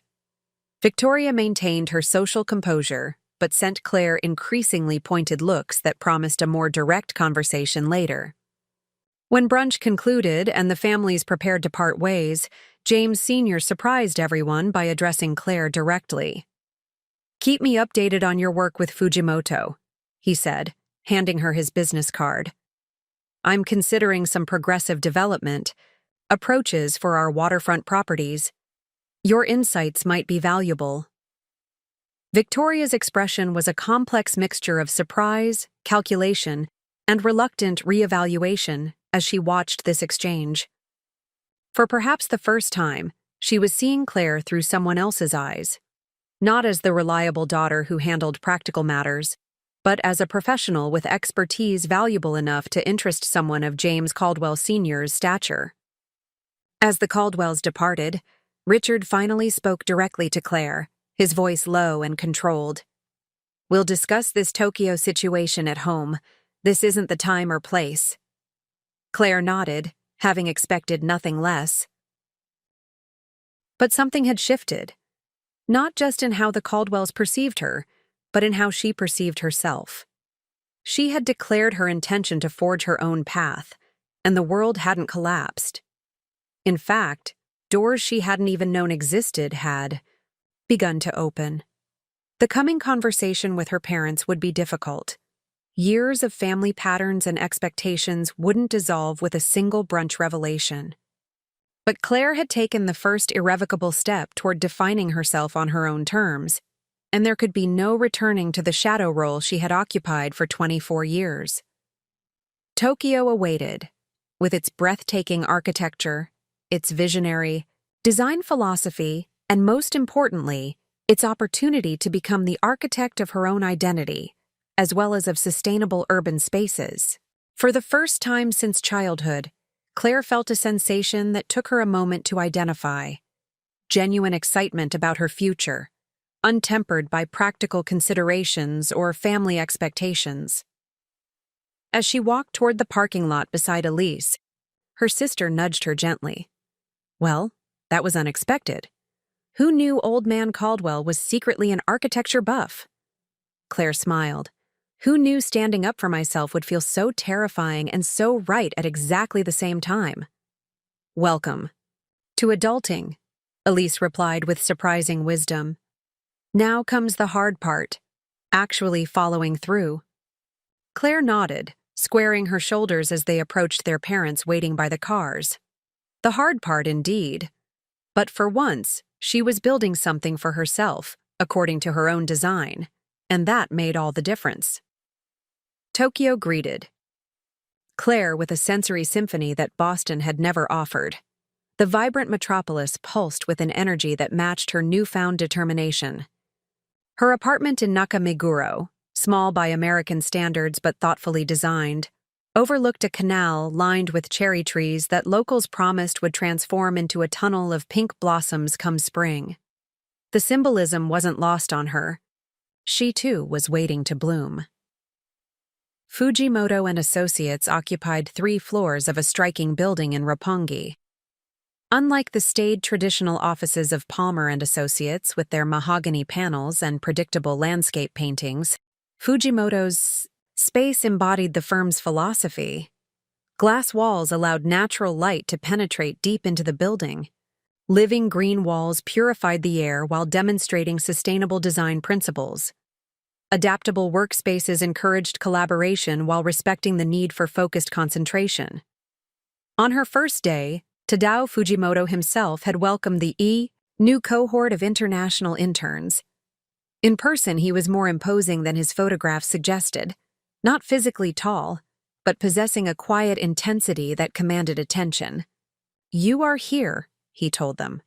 Victoria maintained her social composure, but sent Claire increasingly pointed looks that promised a more direct conversation later. When brunch concluded and the families prepared to part ways, James Sr. surprised everyone by addressing Claire directly. "Keep me updated on your work with Fujimoto," he said, handing her his business card. "I'm considering some progressive development approaches for our waterfront properties. Your insights might be valuable." Victoria's expression was a complex mixture of surprise, calculation, and reluctant reevaluation as she watched this exchange. For perhaps the first time, she was seeing Claire through someone else's eyes, not as the reliable daughter who handled practical matters, but as a professional with expertise valuable enough to interest someone of James Caldwell Sr.'s stature. As the Caldwells departed, Richard finally spoke directly to Claire, his voice low and controlled. "We'll discuss this Tokyo situation at home. This isn't the time or place." Claire nodded, having expected nothing less. But something had shifted, not just in how the Caldwells perceived her, but in how she perceived herself. She had declared her intention to forge her own path, and the world hadn't collapsed. In fact, doors she hadn't even known existed had begun to open. The coming conversation with her parents would be difficult. Years of family patterns and expectations wouldn't dissolve with a single brunch revelation. But Claire had taken the first irrevocable step toward defining herself on her own terms, and there could be no returning to the shadow role she had occupied for 24 years. Tokyo awaited, with its breathtaking architecture, its visionary design philosophy, and most importantly, its opportunity to become the architect of her own identity, as well as of sustainable urban spaces. For the first time since childhood, Claire felt a sensation that took her a moment to identify: genuine excitement about her future, untempered by practical considerations or family expectations. As she walked toward the parking lot beside Elise, her sister nudged her gently. "Well, that was unexpected. Who knew Old Man Caldwell was secretly an architecture buff?" Claire smiled. Who knew standing up for myself would feel so terrifying and so right at exactly the same time? "Welcome to adulting," Elise replied with surprising wisdom. "Now comes the hard part, actually following through." Claire nodded, squaring her shoulders as they approached their parents waiting by the cars. The hard part indeed. But for once, she was building something for herself, according to her own design, and that made all the difference. Tokyo greeted Claire with a sensory symphony that Boston had never offered. The vibrant metropolis pulsed with an energy that matched her newfound determination. Her apartment in Nakameguro, small by American standards but thoughtfully designed, overlooked a canal lined with cherry trees that locals promised would transform into a tunnel of pink blossoms come spring. The symbolism wasn't lost on her. She too was waiting to bloom. Fujimoto and Associates occupied 3 floors of a striking building in Roppongi. Unlike the staid traditional offices of Palmer and Associates with their mahogany panels and predictable landscape paintings, Fujimoto's space embodied the firm's philosophy. Glass walls allowed natural light to penetrate deep into the building. Living green walls purified the air while demonstrating sustainable design principles. Adaptable workspaces encouraged collaboration while respecting the need for focused concentration. On her first day, Tadao Fujimoto himself had welcomed the new cohort of international interns. In person, he was more imposing than his photographs suggested, not physically tall, but possessing a quiet intensity that commanded attention. "You are here," he told them,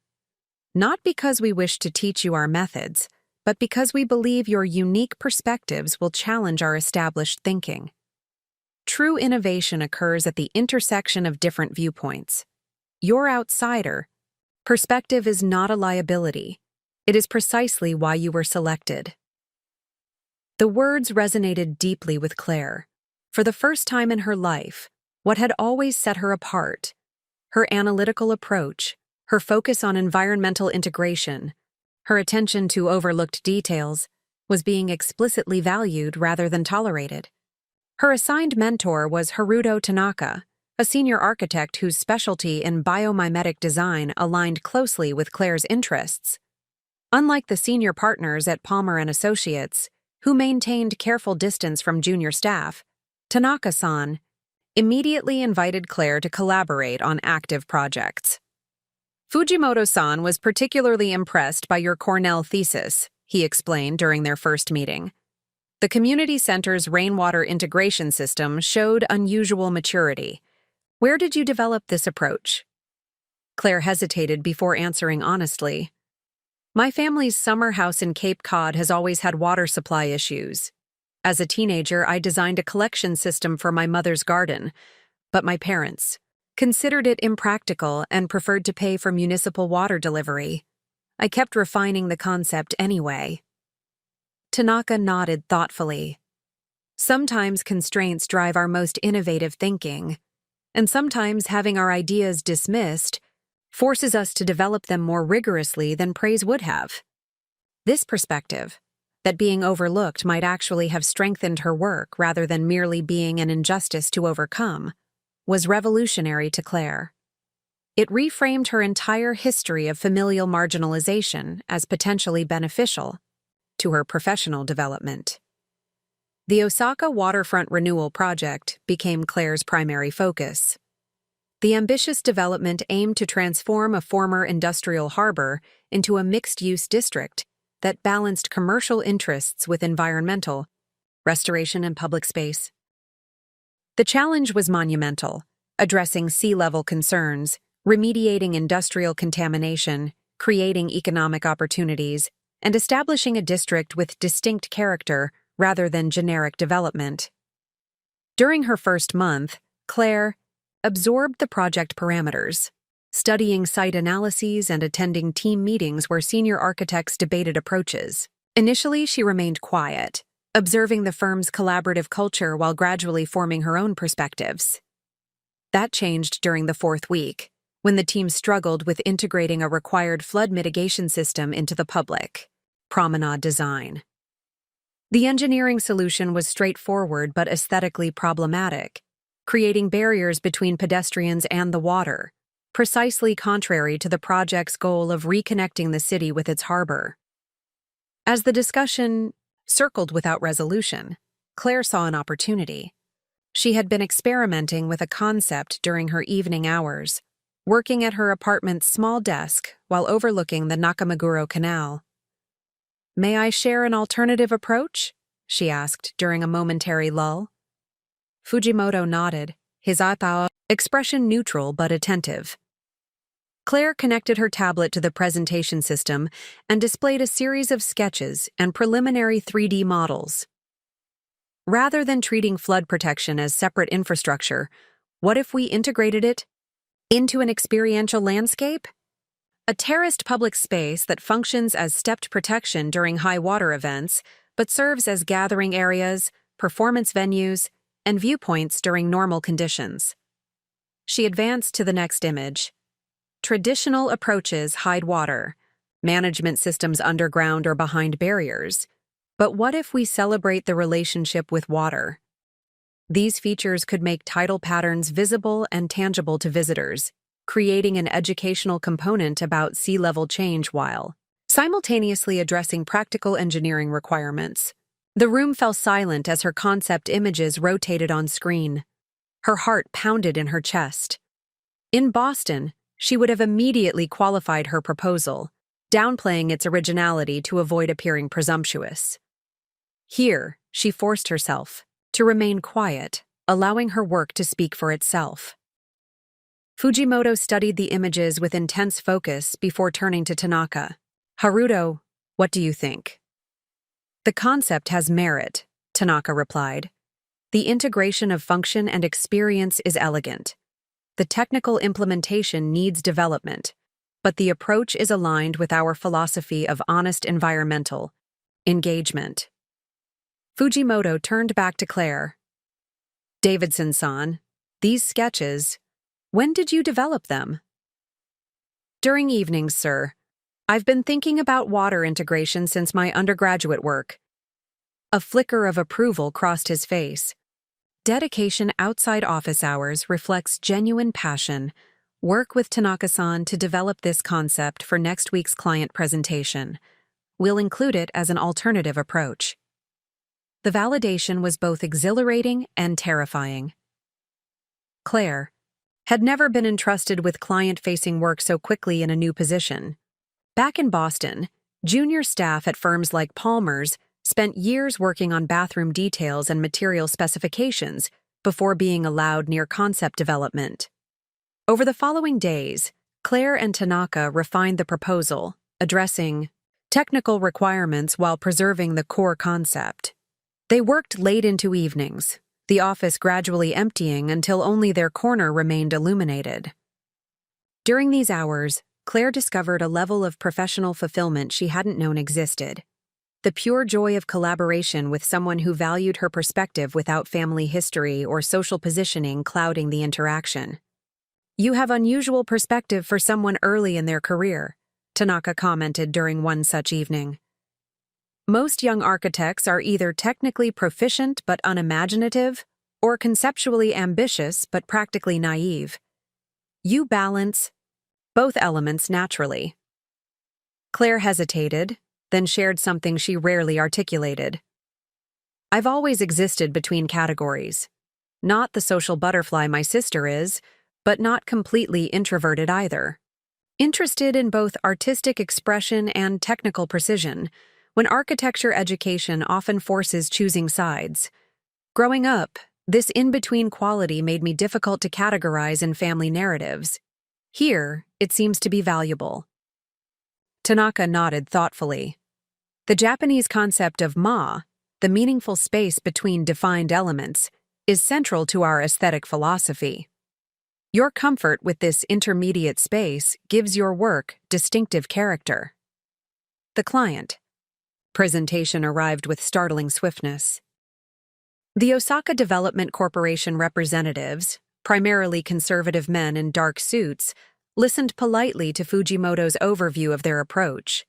"not because we wish to teach you our methods, but because we believe your unique perspectives will challenge our established thinking. True innovation occurs at the intersection of different viewpoints. You're outsider. Perspective is not a liability. It is precisely why you were selected." The words resonated deeply with Claire. For the first time in her life, what had always set her apart, her analytical approach, her focus on environmental integration, her attention to overlooked details, was being explicitly valued rather than tolerated. Her assigned mentor was Haruto Tanaka, a senior architect whose specialty in biomimetic design aligned closely with Claire's interests. Unlike the senior partners at Palmer and Associates, who maintained careful distance from junior staff, Tanaka-san immediately invited Claire to collaborate on active projects. "Fujimoto-san was particularly impressed by your Cornell thesis," he explained during their first meeting. The community center's rainwater integration system showed unusual maturity. Where did you develop this approach? Claire hesitated before answering honestly. My family's summer house in Cape Cod has always had water supply issues. As a teenager, I designed a collection system for my mother's garden, but my parents considered it impractical and preferred to pay for municipal water delivery. I kept refining the concept anyway. Tanaka nodded thoughtfully. Sometimes constraints drive our most innovative thinking, and sometimes having our ideas dismissed forces us to develop them more rigorously than praise would have. This perspective, that being overlooked might actually have strengthened her work rather than merely being an injustice to overcome, was revolutionary to Claire. It reframed her entire history of familial marginalization as potentially beneficial to her professional development. The Osaka Waterfront Renewal Project became Claire's primary focus. The ambitious development aimed to transform a former industrial harbor into a mixed-use district that balanced commercial interests with environmental restoration and public space. The challenge was monumental, addressing sea level concerns, remediating industrial contamination, creating economic opportunities, and establishing a district with distinct character rather than generic development. During her first month, Claire absorbed the project parameters, studying site analyses and attending team meetings where senior architects debated approaches. Initially, she remained quiet, observing the firm's collaborative culture while gradually forming her own perspectives. That changed during the fourth week, when the team struggled with integrating a required flood mitigation system into the public promenade design. The engineering solution was straightforward but aesthetically problematic, creating barriers between pedestrians and the water, precisely contrary to the project's goal of reconnecting the city with its harbor. As the discussion circled without resolution, Claire saw an opportunity. She had been experimenting with a concept during her evening hours, working at her apartment's small desk while overlooking the Nakameguro Canal. "May I share an alternative approach?" she asked during a momentary lull. Fujimoto nodded, his eyebrow expression neutral but attentive. Claire connected her tablet to the presentation system and displayed a series of sketches and preliminary 3D models. Rather than treating flood protection as separate infrastructure, what if we integrated it into an experiential landscape? A terraced public space that functions as stepped protection during high water events, but serves as gathering areas, performance venues, and viewpoints during normal conditions. She advanced to the next image. Traditional approaches hide water, management systems underground or behind barriers. But what if we celebrate the relationship with water? These features could make tidal patterns visible and tangible to visitors, creating an educational component about sea level change while simultaneously addressing practical engineering requirements. The room fell silent as her concept images rotated on screen. Her heart pounded in her chest. In Boston, she would have immediately qualified her proposal, downplaying its originality to avoid appearing presumptuous. Here, she forced herself to remain quiet, allowing her work to speak for itself. Fujimoto studied the images with intense focus before turning to Tanaka. "Haruto, what do you think?" "The concept has merit," Tanaka replied. "The integration of function and experience is elegant. The technical implementation needs development, but the approach is aligned with our philosophy of honest environmental engagement." Fujimoto turned back to Claire. "Davidson-san, these sketches, when did you develop them?" "During evenings, sir. I've been thinking about water integration since my undergraduate work." A flicker of approval crossed his face. Dedication outside office hours reflects genuine passion. Work with Tanaka-san to develop this concept for next week's client presentation. We'll include it as an alternative approach. The validation was both exhilarating and terrifying. Claire had never been entrusted with client-facing work so quickly in a new position. Back in Boston, junior staff at firms like Palmer's spent years working on bathroom details and material specifications before being allowed near concept development. Over the following days, Claire and Tanaka refined the proposal, addressing technical requirements while preserving the core concept. They worked late into evenings, the office gradually emptying until only their corner remained illuminated. During these hours, Claire discovered a level of professional fulfillment she hadn't known existed. The pure joy of collaboration with someone who valued her perspective without family history or social positioning clouding the interaction. "You have unusual perspective for someone early in their career," Tanaka commented during one such evening. "Most young architects are either technically proficient but unimaginative, or conceptually ambitious but practically naive. You balance both elements naturally." Claire hesitated, then shared something she rarely articulated. "I've always existed between categories. Not the social butterfly my sister is, but not completely introverted either. Interested in both artistic expression and technical precision, when architecture education often forces choosing sides. Growing up, this in-between quality made me difficult to categorize in family narratives. Here, it seems to be valuable." Tanaka nodded thoughtfully. "The Japanese concept of ma, the meaningful space between defined elements, is central to our aesthetic philosophy. Your comfort with this intermediate space gives your work distinctive character." The client presentation arrived with startling swiftness. The Osaka Development Corporation representatives, primarily conservative men in dark suits, listened politely to Fujimoto's overview of their approach.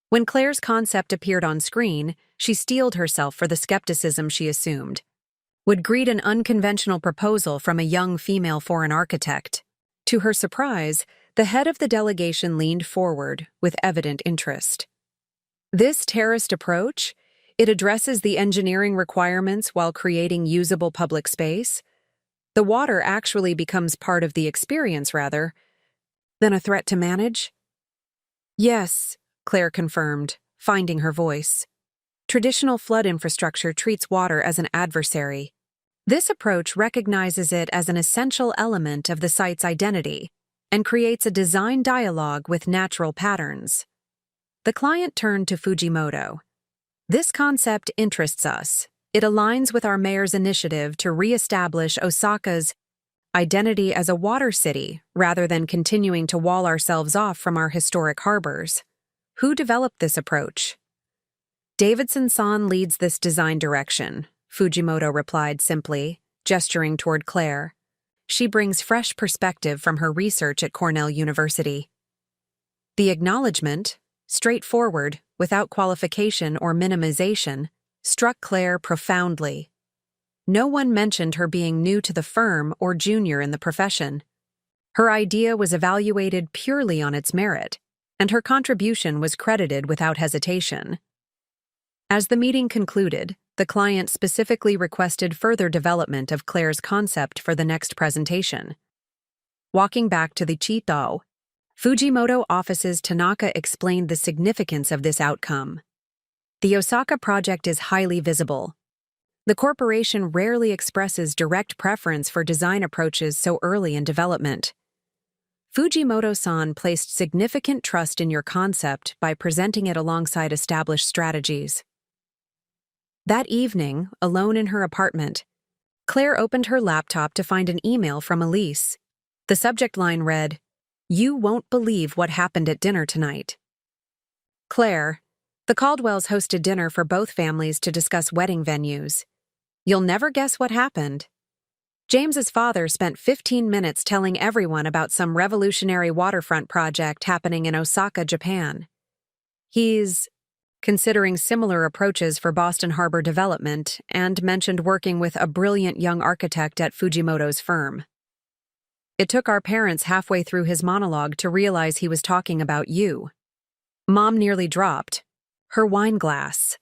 When Claire's concept appeared on screen, she steeled herself for the skepticism she assumed would greet an unconventional proposal from a young female foreign architect. To her surprise, the head of the delegation leaned forward with evident interest. "This terraced approach? It addresses the engineering requirements while creating usable public space? The water actually becomes part of the experience rather than a threat to manage?" "Yes," Claire confirmed, finding her voice. "Traditional flood infrastructure treats water as an adversary. This approach recognizes it as an essential element of the site's identity and creates a design dialogue with natural patterns." The client turned to Fujimoto. "This concept interests us. It aligns with our mayor's initiative to re-establish Osaka's identity as a water city rather than continuing to wall ourselves off from our historic harbors. Who developed this approach?" "Davidson-san leads this design direction," Fujimoto replied simply, gesturing toward Claire. "She brings fresh perspective from her research at Cornell University." The acknowledgement, straightforward, without qualification or minimization, struck Claire profoundly. No one mentioned her being new to the firm or junior in the profession. Her idea was evaluated purely on its merit, and her contribution was credited without hesitation. As the meeting concluded, the client specifically requested further development of Claire's concept for the next presentation. Walking back to the Chitao, Fujimoto office's Tanaka explained the significance of this outcome. "The Osaka project is highly visible. The corporation rarely expresses direct preference for design approaches so early in development. Fujimoto-san placed significant trust in your concept by presenting it alongside established strategies." That evening, alone in her apartment, Claire opened her laptop to find an email from Elise. The subject line read, "You won't believe what happened at dinner tonight." "Claire, the Caldwells hosted dinner for both families to discuss wedding venues. You'll never guess what happened. James's father spent 15 minutes telling everyone about some revolutionary waterfront project happening in Osaka, Japan. He's considering similar approaches for Boston Harbor development and mentioned working with a brilliant young architect at Fujimoto's firm. It took our parents halfway through his monologue to realize he was talking about you." Mom nearly dropped her wine glass.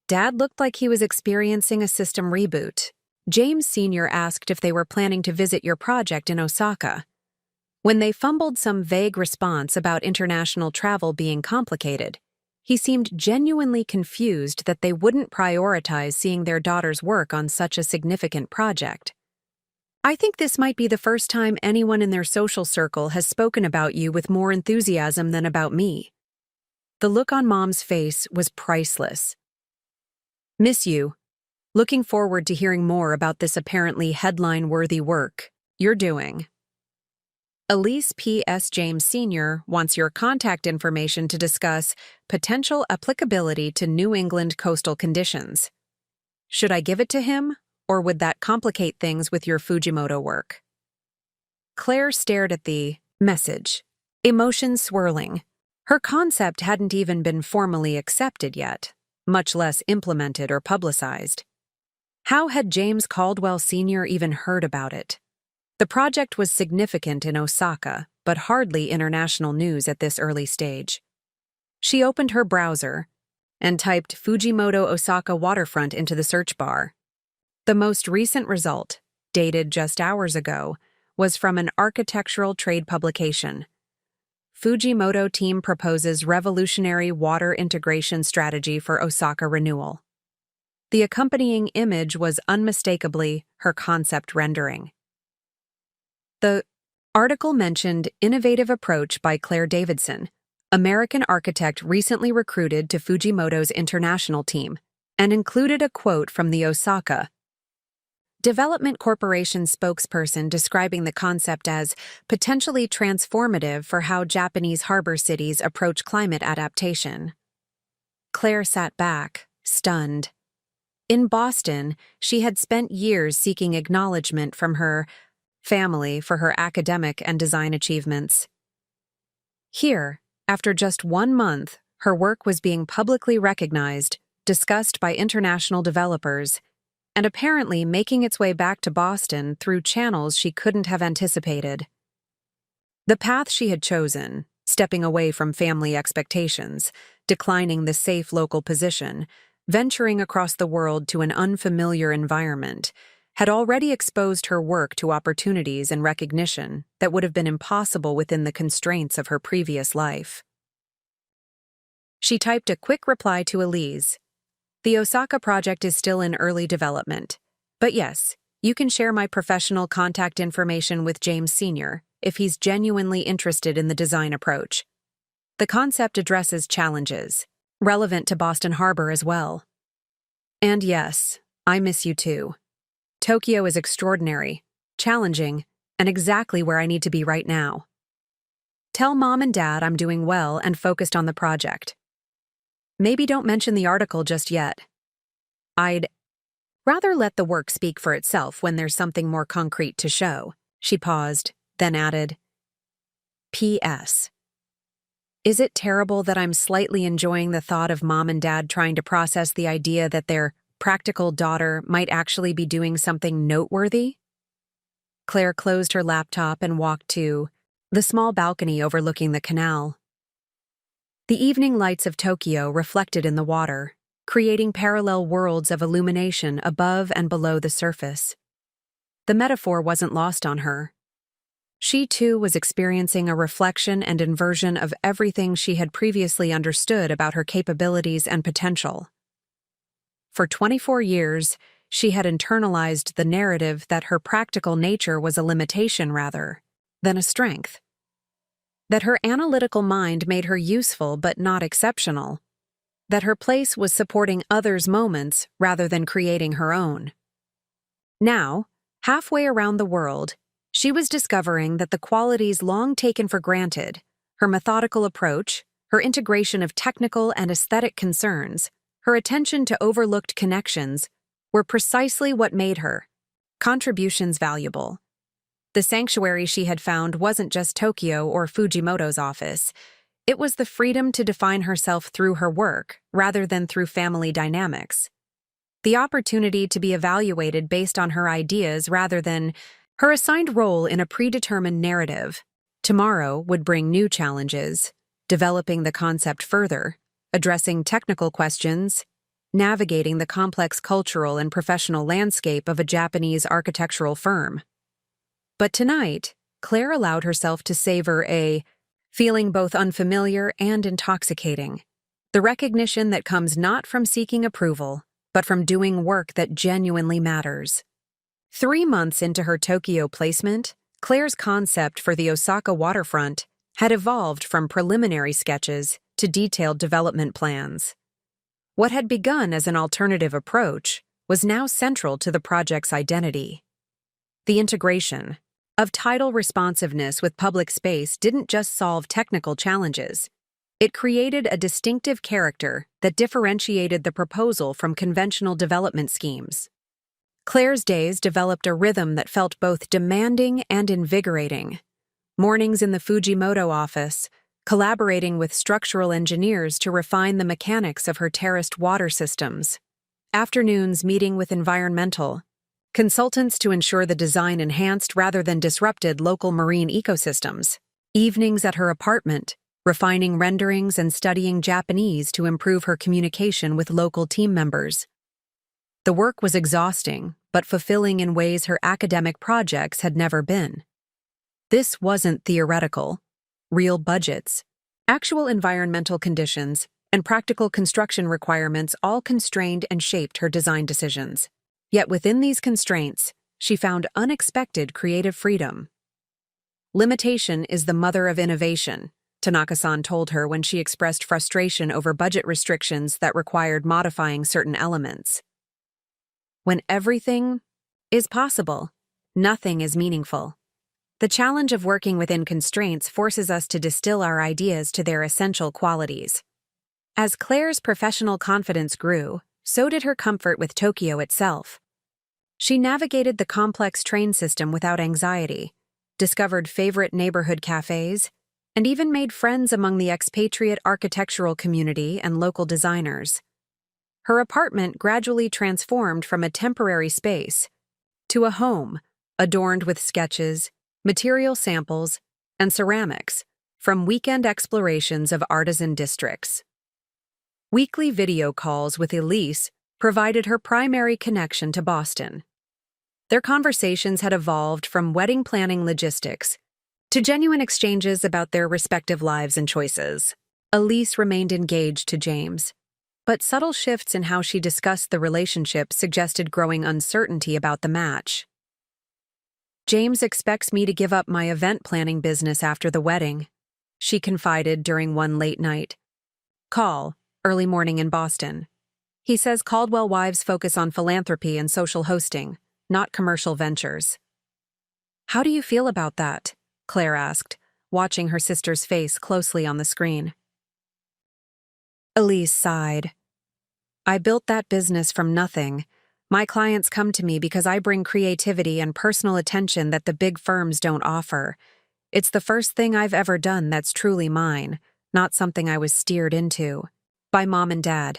Dad looked like he was experiencing a system reboot. James Sr. asked if they were planning to visit your project in Osaka. When they fumbled some vague response about international travel being complicated, He seemed genuinely confused that they wouldn't prioritize seeing their daughter's work on such a significant project. I think this might be the first time anyone in their social circle has spoken about you with more enthusiasm than about me. The look on Mom's face was priceless. Miss you. Looking forward to hearing more about this apparently headline-worthy work you're doing. Elise P.S. James Sr. wants your contact information to discuss potential applicability to New England coastal conditions. Should I give it to him, or would that complicate things with your Fujimoto work? Claire stared at the message, emotions swirling. Her concept hadn't even been formally accepted yet, much less implemented or publicized. How had James Caldwell Sr. even heard about it? The project was significant in Osaka, but hardly international news at this early stage. She opened her browser and typed Fujimoto Osaka waterfront into the search bar. The most recent result, dated just hours ago, was from an architectural trade publication. Fujimoto team proposes revolutionary water integration strategy for Osaka renewal. The accompanying image was unmistakably her concept rendering. The article mentioned innovative approach by Claire Davidson, American architect recently recruited to Fujimoto's international team, and included a quote from the Osaka Development Corporation spokesperson describing the concept as potentially transformative for how Japanese harbor cities approach climate adaptation. Claire sat back, stunned. In Boston, she had spent years seeking acknowledgement from her family for her academic and design achievements. Here, after just 1 month, her work was being publicly recognized, discussed by international developers, and apparently making its way back to Boston through channels she couldn't have anticipated. The path she had chosen, stepping away from family expectations, declining the safe local position, venturing across the world to an unfamiliar environment, had already exposed her work to opportunities and recognition that would have been impossible within the constraints of her previous life. She typed a quick reply to Elise. The Osaka project is still in early development, but yes, you can share my professional contact information with James Sr. if he's genuinely interested in the design approach. The concept addresses challenges, relevant to Boston Harbor as well. And yes, I miss you too. Tokyo is extraordinary, challenging, and exactly where I need to be right now. Tell Mom and Dad I'm doing well and focused on the project. Maybe don't mention the article just yet. I'd rather let the work speak for itself when there's something more concrete to show. She paused, then added, P.S. Is it terrible that I'm slightly enjoying the thought of Mom and Dad trying to process the idea that their practical daughter might actually be doing something noteworthy? Claire closed her laptop and walked to the small balcony overlooking the canal. The evening lights of Tokyo reflected in the water, creating parallel worlds of illumination above and below the surface. The metaphor wasn't lost on her. She too was experiencing a reflection and inversion of everything she had previously understood about her capabilities and potential. For 24 years, she had internalized the narrative that her practical nature was a limitation rather than a strength. That her analytical mind made her useful but not exceptional. That her place was supporting others' moments rather than creating her own. Now, halfway around the world, she was discovering that the qualities long taken for granted, her methodical approach, her integration of technical and aesthetic concerns, her attention to overlooked connections, were precisely what made her contributions valuable. The sanctuary she had found wasn't just Tokyo or Fujimoto's office. It was the freedom to define herself through her work, rather than through family dynamics. The opportunity to be evaluated based on her ideas rather than her assigned role in a predetermined narrative. Tomorrow would bring new challenges, developing the concept further, addressing technical questions, navigating the complex cultural and professional landscape of a Japanese architectural firm. But tonight, Claire allowed herself to savor a feeling both unfamiliar and intoxicating. The recognition that comes not from seeking approval, but from doing work that genuinely matters. 3 months into her Tokyo placement, Claire's concept for the Osaka waterfront had evolved from preliminary sketches to detailed development plans. What had begun as an alternative approach was now central to the project's identity. The integration of tidal responsiveness with public space didn't just solve technical challenges. It created a distinctive character that differentiated the proposal from conventional development schemes. Claire's days developed a rhythm that felt both demanding and invigorating. Mornings in the Fujimoto office, collaborating with structural engineers to refine the mechanics of her terraced water systems. Afternoons meeting with environmental consultants to ensure the design enhanced rather than disrupted local marine ecosystems. Evenings at her apartment, refining renderings and studying Japanese to improve her communication with local team members. The work was exhausting, but fulfilling in ways her academic projects had never been. This wasn't theoretical. Real budgets, actual environmental conditions, and practical construction requirements all constrained and shaped her design decisions. Yet within these constraints, she found unexpected creative freedom. Limitation is the mother of innovation, Tanaka-san told her when she expressed frustration over budget restrictions that required modifying certain elements. When everything is possible, nothing is meaningful. The challenge of working within constraints forces us to distill our ideas to their essential qualities. As Claire's professional confidence grew, so did her comfort with Tokyo itself. She navigated the complex train system without anxiety, discovered favorite neighborhood cafes, and even made friends among the expatriate architectural community and local designers. Her apartment gradually transformed from a temporary space to a home adorned with sketches, material samples, and ceramics from weekend explorations of artisan districts. Weekly video calls with Elise provided her primary connection to Boston. Their conversations had evolved from wedding planning logistics to genuine exchanges about their respective lives and choices. Elise remained engaged to James, but subtle shifts in how she discussed the relationship suggested growing uncertainty about the match. "James expects me to give up my event planning business after the wedding," she confided during one late night call, early morning in Boston. "He says Caldwell wives focus on philanthropy and social hosting, not commercial ventures." "How do you feel about that?" Claire asked, watching her sister's face closely on the screen. Elise sighed. "I built that business from nothing. My clients come to me because I bring creativity and personal attention that the big firms don't offer. It's the first thing I've ever done that's truly mine, not something I was steered into by mom and dad."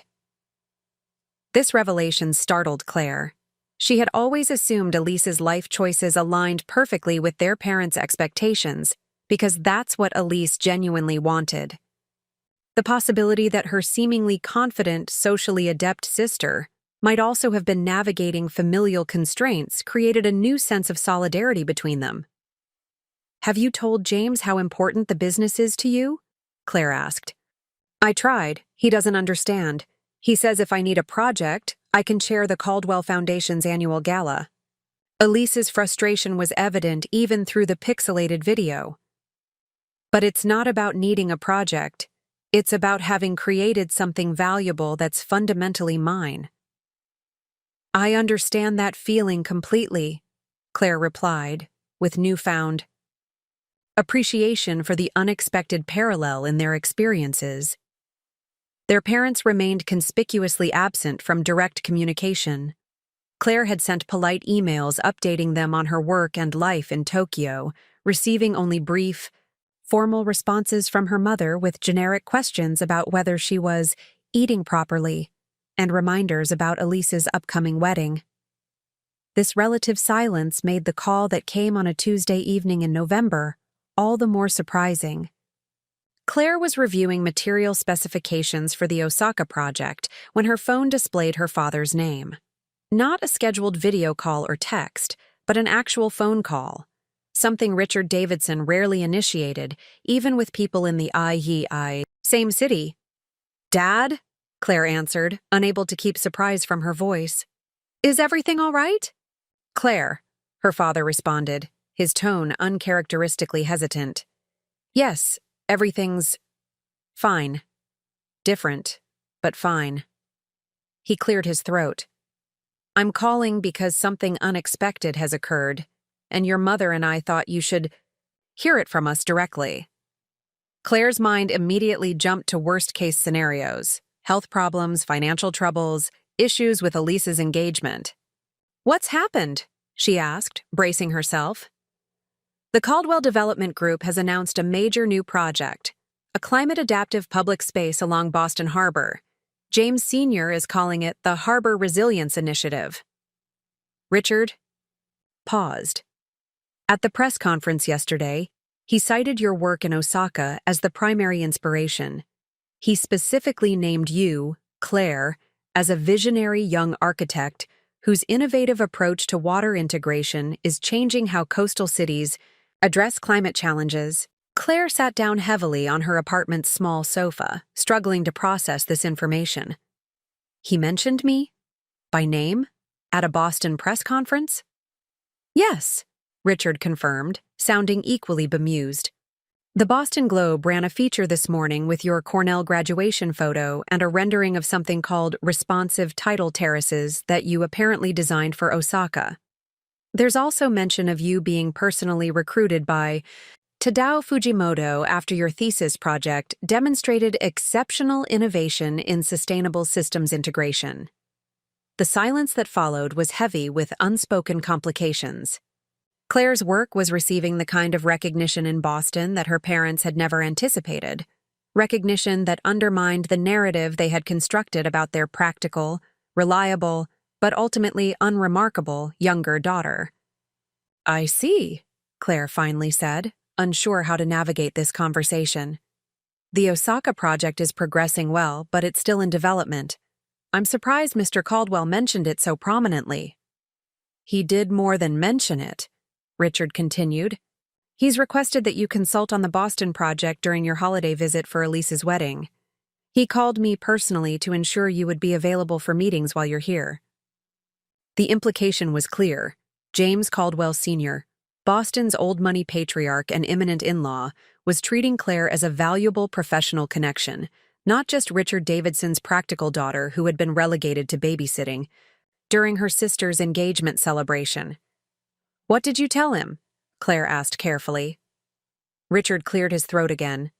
This revelation startled Claire. She had always assumed Elise's life choices aligned perfectly with their parents' expectations because that's what Elise genuinely wanted. The possibility that her seemingly confident, socially adept sister might also have been navigating familial constraints created a new sense of solidarity between them. "Have you told James how important the business is to you?" Claire asked. "I tried. He doesn't understand. He says if I need a project, I can chair the Caldwell Foundation's annual gala." Elise's frustration was evident even through the pixelated video. "But it's not about needing a project. It's about having created something valuable that's fundamentally mine." "I understand that feeling completely," Claire replied, with newfound appreciation for the unexpected parallel in their experiences. Their parents remained conspicuously absent from direct communication. Claire had sent polite emails updating them on her work and life in Tokyo, receiving only brief, formal responses from her mother with generic questions about whether she was eating properly and reminders about Elise's upcoming wedding. This relative silence made the call that came on a Tuesday evening in November all the more surprising. Claire was reviewing material specifications for the Osaka project when her phone displayed her father's name. Not a scheduled video call or text, but an actual phone call, something Richard Davidson rarely initiated, even with people in the same city. Dad? Claire answered, unable to keep surprise from her voice. Is everything all right? Claire, her father responded, his tone uncharacteristically hesitant. Yes, everything's fine. Different, but fine. He cleared his throat. I'm calling because something unexpected has occurred, and your mother and I thought you should hear it from us directly. Claire's mind immediately jumped to worst-case scenarios: health problems, financial troubles, issues with Elise's engagement. What's happened? She asked, bracing herself. The Caldwell Development Group has announced a major new project, a climate-adaptive public space along Boston Harbor. James Sr. is calling it the Harbor Resilience Initiative. Richard paused. At the press conference yesterday, he cited your work in Osaka as the primary inspiration. He specifically named you, Claire, as a visionary young architect whose innovative approach to water integration is changing how coastal cities address climate challenges. Claire sat down heavily on her apartment's small sofa, struggling to process this information. He mentioned me? By name? At a Boston press conference? Yes, Richard confirmed, sounding equally bemused. The Boston Globe ran a feature this morning with your Cornell graduation photo and a rendering of something called responsive tidal terraces that you apparently designed for Osaka. There's also mention of you being personally recruited by Tadao Fujimoto after your thesis project demonstrated exceptional innovation in sustainable systems integration. The silence that followed was heavy with unspoken complications. Claire's work was receiving the kind of recognition in Boston that her parents had never anticipated, recognition that undermined the narrative they had constructed about their practical, reliable, but ultimately unremarkable younger daughter. I see, Claire finally said, unsure how to navigate this conversation. The Osaka project is progressing well, but it's still in development. I'm surprised Mr. Caldwell mentioned it so prominently. He did more than mention it, Richard continued. He's requested that you consult on the Boston project during your holiday visit for Elise's wedding. He called me personally to ensure you would be available for meetings while you're here. The implication was clear. James Caldwell Sr., Boston's old-money patriarch and imminent in-law, was treating Claire as a valuable professional connection, not just Richard Davidson's practical daughter who had been relegated to babysitting during her sister's engagement celebration. What did you tell him? Claire asked carefully. Richard cleared his throat again.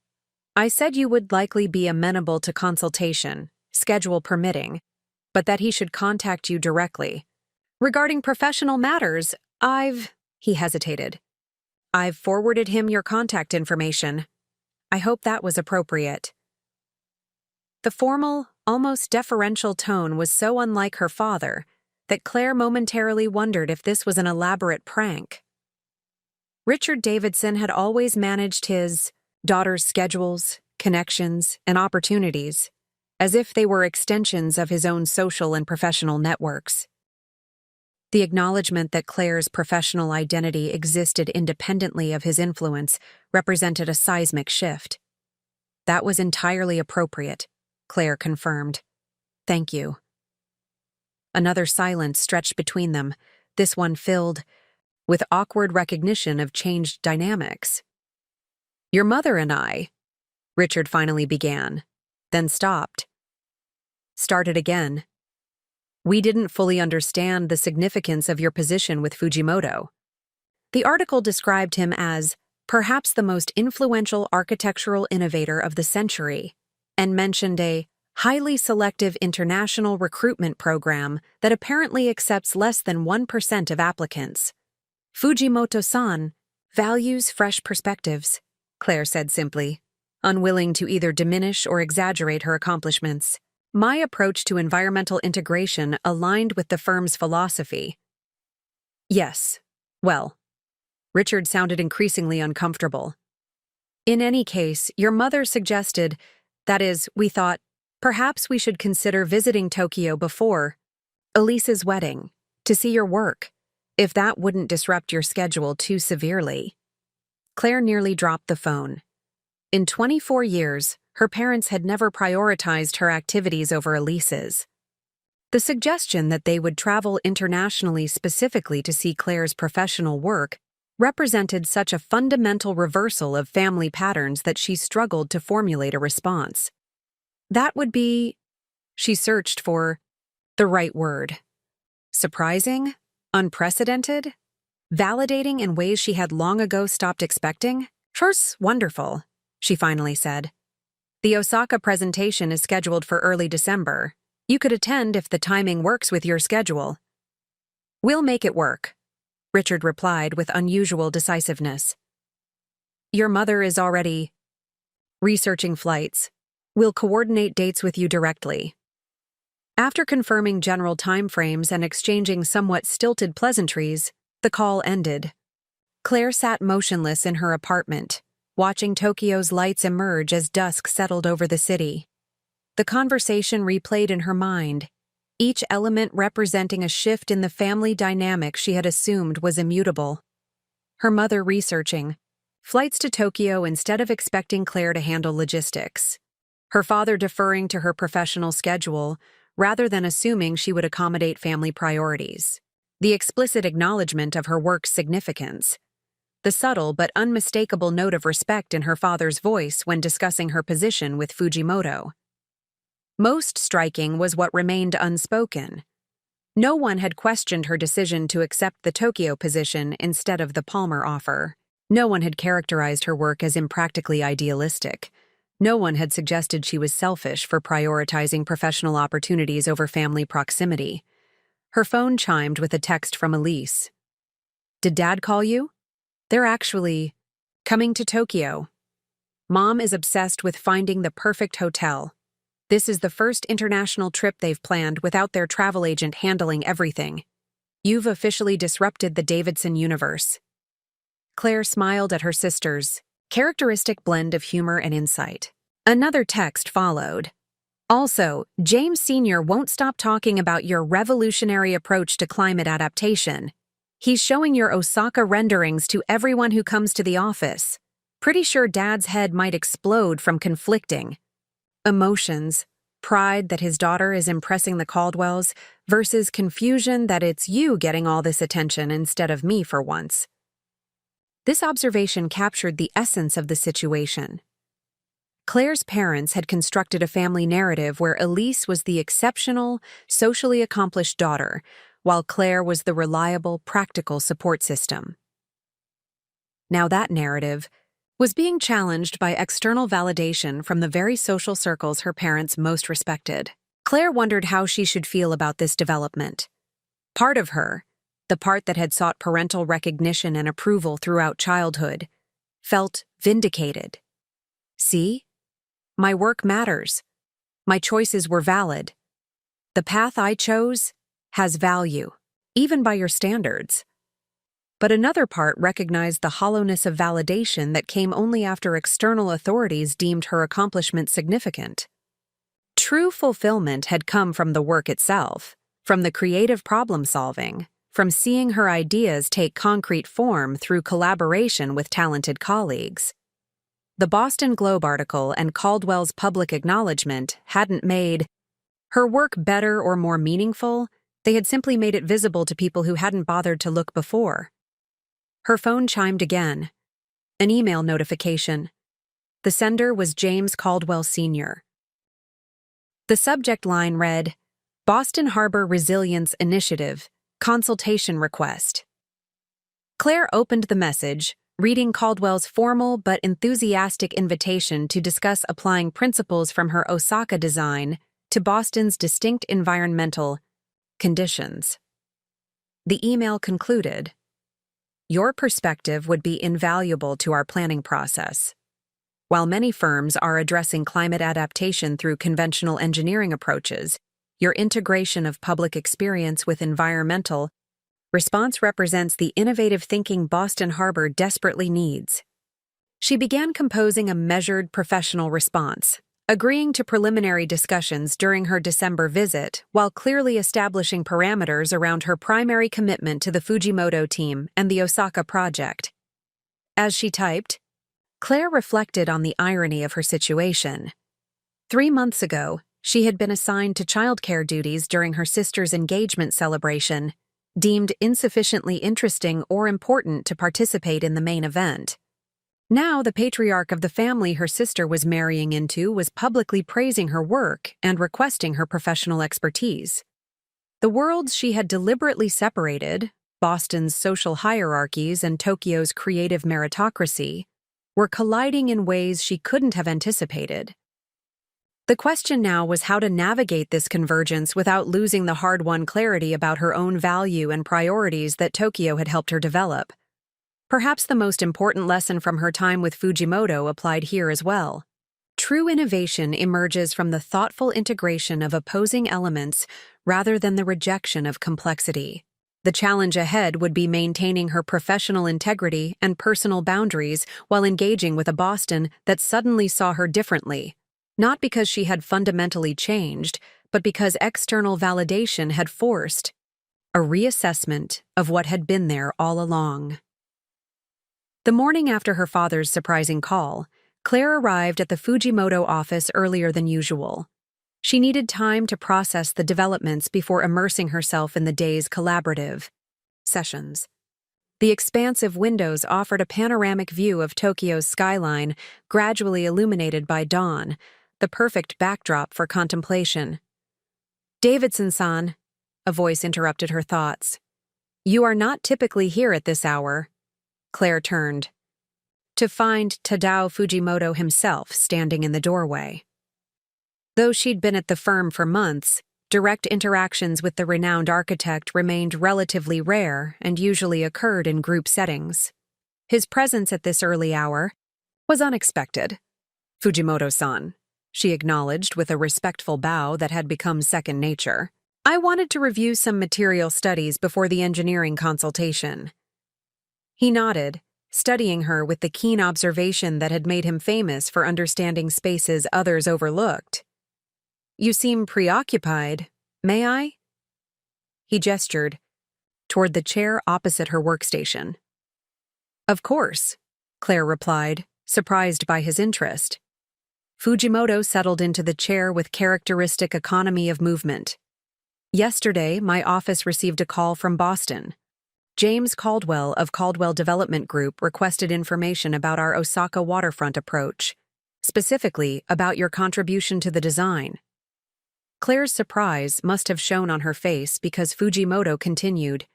I said you would likely be amenable to consultation, schedule permitting, but that he should contact you directly. Regarding professional matters, He hesitated. I've forwarded him your contact information. I hope that was appropriate. The formal, almost deferential tone was so unlike her father that Claire momentarily wondered if this was an elaborate prank. Richard Davidson had always managed his daughter's schedules, connections, and opportunities as if they were extensions of his own social and professional networks. The acknowledgement that Claire's professional identity existed independently of his influence represented a seismic shift. That was entirely appropriate, Claire confirmed. Thank you. Another silence stretched between them, this one filled with awkward recognition of changed dynamics. Your mother and I, Richard finally began, then stopped. Started again. We didn't fully understand the significance of your position with Fujimoto. The article described him as perhaps the most influential architectural innovator of the century, and mentioned a highly selective international recruitment program that apparently accepts less than 1% of applicants. Fujimoto-san values fresh perspectives, Claire said simply, unwilling to either diminish or exaggerate her accomplishments. My approach to environmental integration aligned with the firm's philosophy. Yes, well, Richard sounded increasingly uncomfortable. In any case, your mother suggested, that is, we thought, perhaps we should consider visiting Tokyo before Elise's wedding, to see your work, if that wouldn't disrupt your schedule too severely. Claire nearly dropped the phone. In 24 years, her parents had never prioritized her activities over Elise's. The suggestion that they would travel internationally specifically to see Claire's professional work represented such a fundamental reversal of family patterns that she struggled to formulate a response. That would be, she searched for the right word. Surprising? Unprecedented? Validating in ways she had long ago stopped expecting? First, wonderful, she finally said. The Osaka presentation is scheduled for early December. You could attend if the timing works with your schedule. We'll make it work, Richard replied with unusual decisiveness. Your mother is already researching flights. We'll coordinate dates with you directly. After confirming general timeframes and exchanging somewhat stilted pleasantries, the call ended. Claire sat motionless in her apartment, watching Tokyo's lights emerge as dusk settled over the city. The conversation replayed in her mind, each element representing a shift in the family dynamic she had assumed was immutable. Her mother researching flights to Tokyo instead of expecting Claire to handle logistics. Her father deferring to her professional schedule rather than assuming she would accommodate family priorities. The explicit acknowledgement of her work's significance. The subtle but unmistakable note of respect in her father's voice when discussing her position with Fujimoto. Most striking was what remained unspoken. No one had questioned her decision to accept the Tokyo position instead of the Palmer offer. No one had characterized her work as impractically idealistic. No one had suggested she was selfish for prioritizing professional opportunities over family proximity. Her phone chimed with a text from Elise. Did Dad call you? They're actually coming to Tokyo. Mom is obsessed with finding the perfect hotel. This is the first international trip they've planned without their travel agent handling everything. You've officially disrupted the Davidson universe. Claire smiled at her sister's characteristic blend of humor and insight. Another text followed. Also, James Sr. won't stop talking about your revolutionary approach to climate adaptation. He's showing your Osaka renderings to everyone who comes to the office. Pretty sure Dad's head might explode from conflicting emotions, pride that his daughter is impressing the Caldwells versus confusion that it's you getting all this attention instead of me for once. This observation captured the essence of the situation. Claire's parents had constructed a family narrative where Elise was the exceptional, socially accomplished daughter, while Claire was the reliable, practical support system. Now that narrative was being challenged by external validation from the very social circles her parents most respected. Claire wondered how she should feel about this development. Part of her, the part that had sought parental recognition and approval throughout childhood, felt vindicated. See? My work matters. My choices were valid. The path I chose has value, even by your standards. But another part recognized the hollowness of validation that came only after external authorities deemed her accomplishment significant. True fulfillment had come from the work itself, from the creative problem-solving, from seeing her ideas take concrete form through collaboration with talented colleagues. The Boston Globe article and Caldwell's public acknowledgement hadn't made her work better or more meaningful, they had simply made it visible to people who hadn't bothered to look before. Her phone chimed again. An email notification. The sender was James Caldwell Sr. The subject line read, Boston Harbor Resilience Initiative, Consultation Request. Claire opened the message, reading Caldwell's formal but enthusiastic invitation to discuss applying principles from her Osaka design to Boston's distinct environmental conditions. The email concluded, Your perspective would be invaluable to our planning process. While many firms are addressing climate adaptation through conventional engineering approaches, your integration of public experience with environmental response represents the innovative thinking Boston Harbor desperately needs. She began composing a measured professional response, agreeing to preliminary discussions during her December visit while clearly establishing parameters around her primary commitment to the Fujimoto team and the Osaka project. As she typed, Claire reflected on the irony of her situation. 3 months ago, she had been assigned to childcare duties during her sister's engagement celebration, deemed insufficiently interesting or important to participate in the main event. Now, the patriarch of the family her sister was marrying into was publicly praising her work and requesting her professional expertise. The worlds she had deliberately separated, Boston's social hierarchies and Tokyo's creative meritocracy, were colliding in ways she couldn't have anticipated. The question now was how to navigate this convergence without losing the hard-won clarity about her own value and priorities that Tokyo had helped her develop. Perhaps the most important lesson from her time with Fujimoto applied here as well. True innovation emerges from the thoughtful integration of opposing elements rather than the rejection of complexity. The challenge ahead would be maintaining her professional integrity and personal boundaries while engaging with a Boston that suddenly saw her differently, not because she had fundamentally changed, but because external validation had forced a reassessment of what had been there all along. The morning after her father's surprising call, Claire arrived at the Fujimoto office earlier than usual. She needed time to process the developments before immersing herself in the day's collaborative sessions. The expansive windows offered a panoramic view of Tokyo's skyline, gradually illuminated by dawn, the perfect backdrop for contemplation. "Davidson-san," a voice interrupted her thoughts. "You are not typically here at this hour." Claire turned to find Tadao Fujimoto himself standing in the doorway. Though she'd been at the firm for months, direct interactions with the renowned architect remained relatively rare and usually occurred in group settings. His presence at this early hour was unexpected. "Fujimoto-san," she acknowledged with a respectful bow that had become second nature. "I wanted to review some material studies before the engineering consultation." He nodded, studying her with the keen observation that had made him famous for understanding spaces others overlooked. "You seem preoccupied. May I?" He gestured toward the chair opposite her workstation. "Of course," Claire replied, surprised by his interest. Fujimoto settled into the chair with characteristic economy of movement. "Yesterday, my office received a call from Boston. James Caldwell of Caldwell Development Group requested information about our Osaka waterfront approach, specifically about your contribution to the design." Claire's surprise must have shown on her face because Fujimoto continued,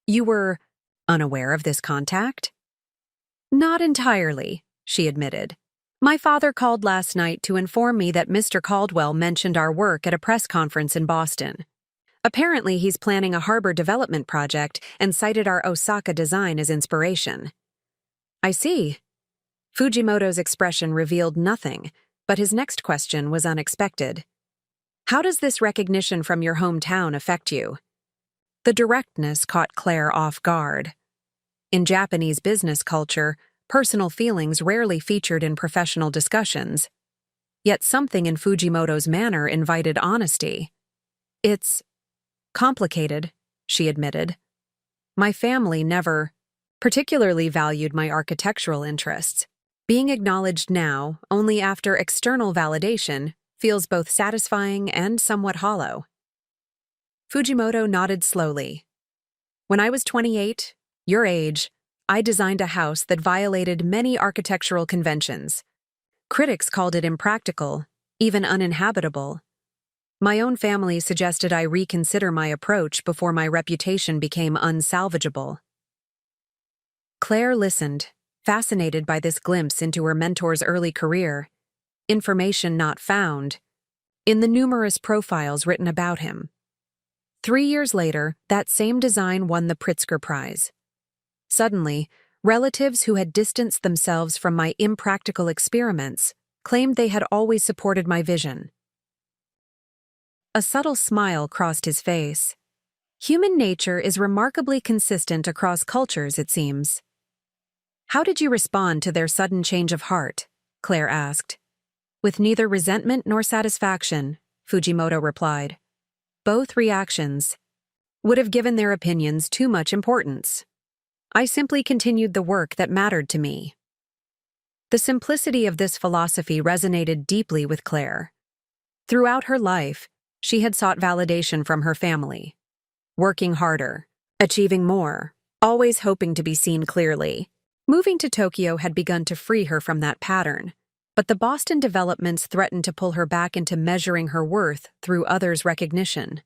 "You were unaware of this contact?" "Not entirely," she admitted. "My father called last night to inform me that Mr. Caldwell mentioned our work at a press conference in Boston. Apparently, he's planning a harbor development project and cited our Osaka design as inspiration." "I see." Fujimoto's expression revealed nothing, but his next question was unexpected. "How does this recognition from your hometown affect you?" The directness caught Claire off guard. In Japanese business culture, personal feelings rarely featured in professional discussions. Yet something in Fujimoto's manner invited honesty. "It's complicated," she admitted. "My family never particularly valued my architectural interests. Being acknowledged now, only after external validation, feels both satisfying and somewhat hollow." Fujimoto nodded slowly. "When I was 28, your age, I designed a house that violated many architectural conventions. Critics called it impractical, even uninhabitable. My own family suggested I reconsider my approach before my reputation became unsalvageable." Claire listened, fascinated by this glimpse into her mentor's early career, information not found in the numerous profiles written about him. 3 years later, that same design won the Pritzker Prize. Suddenly, relatives who had distanced themselves from my impractical experiments claimed they had always supported my vision. A subtle smile crossed his face. "Human nature is remarkably consistent across cultures, it seems." "How did you respond to their sudden change of heart?" Claire asked. "With neither resentment nor satisfaction," Fujimoto replied. "Both reactions would have given their opinions too much importance. I simply continued the work that mattered to me." The simplicity of this philosophy resonated deeply with Claire. Throughout her life, she had sought validation from her family, working harder, achieving more, always hoping to be seen clearly. Moving to Tokyo had begun to free her from that pattern, but the Boston developments threatened to pull her back into measuring her worth through others' recognition.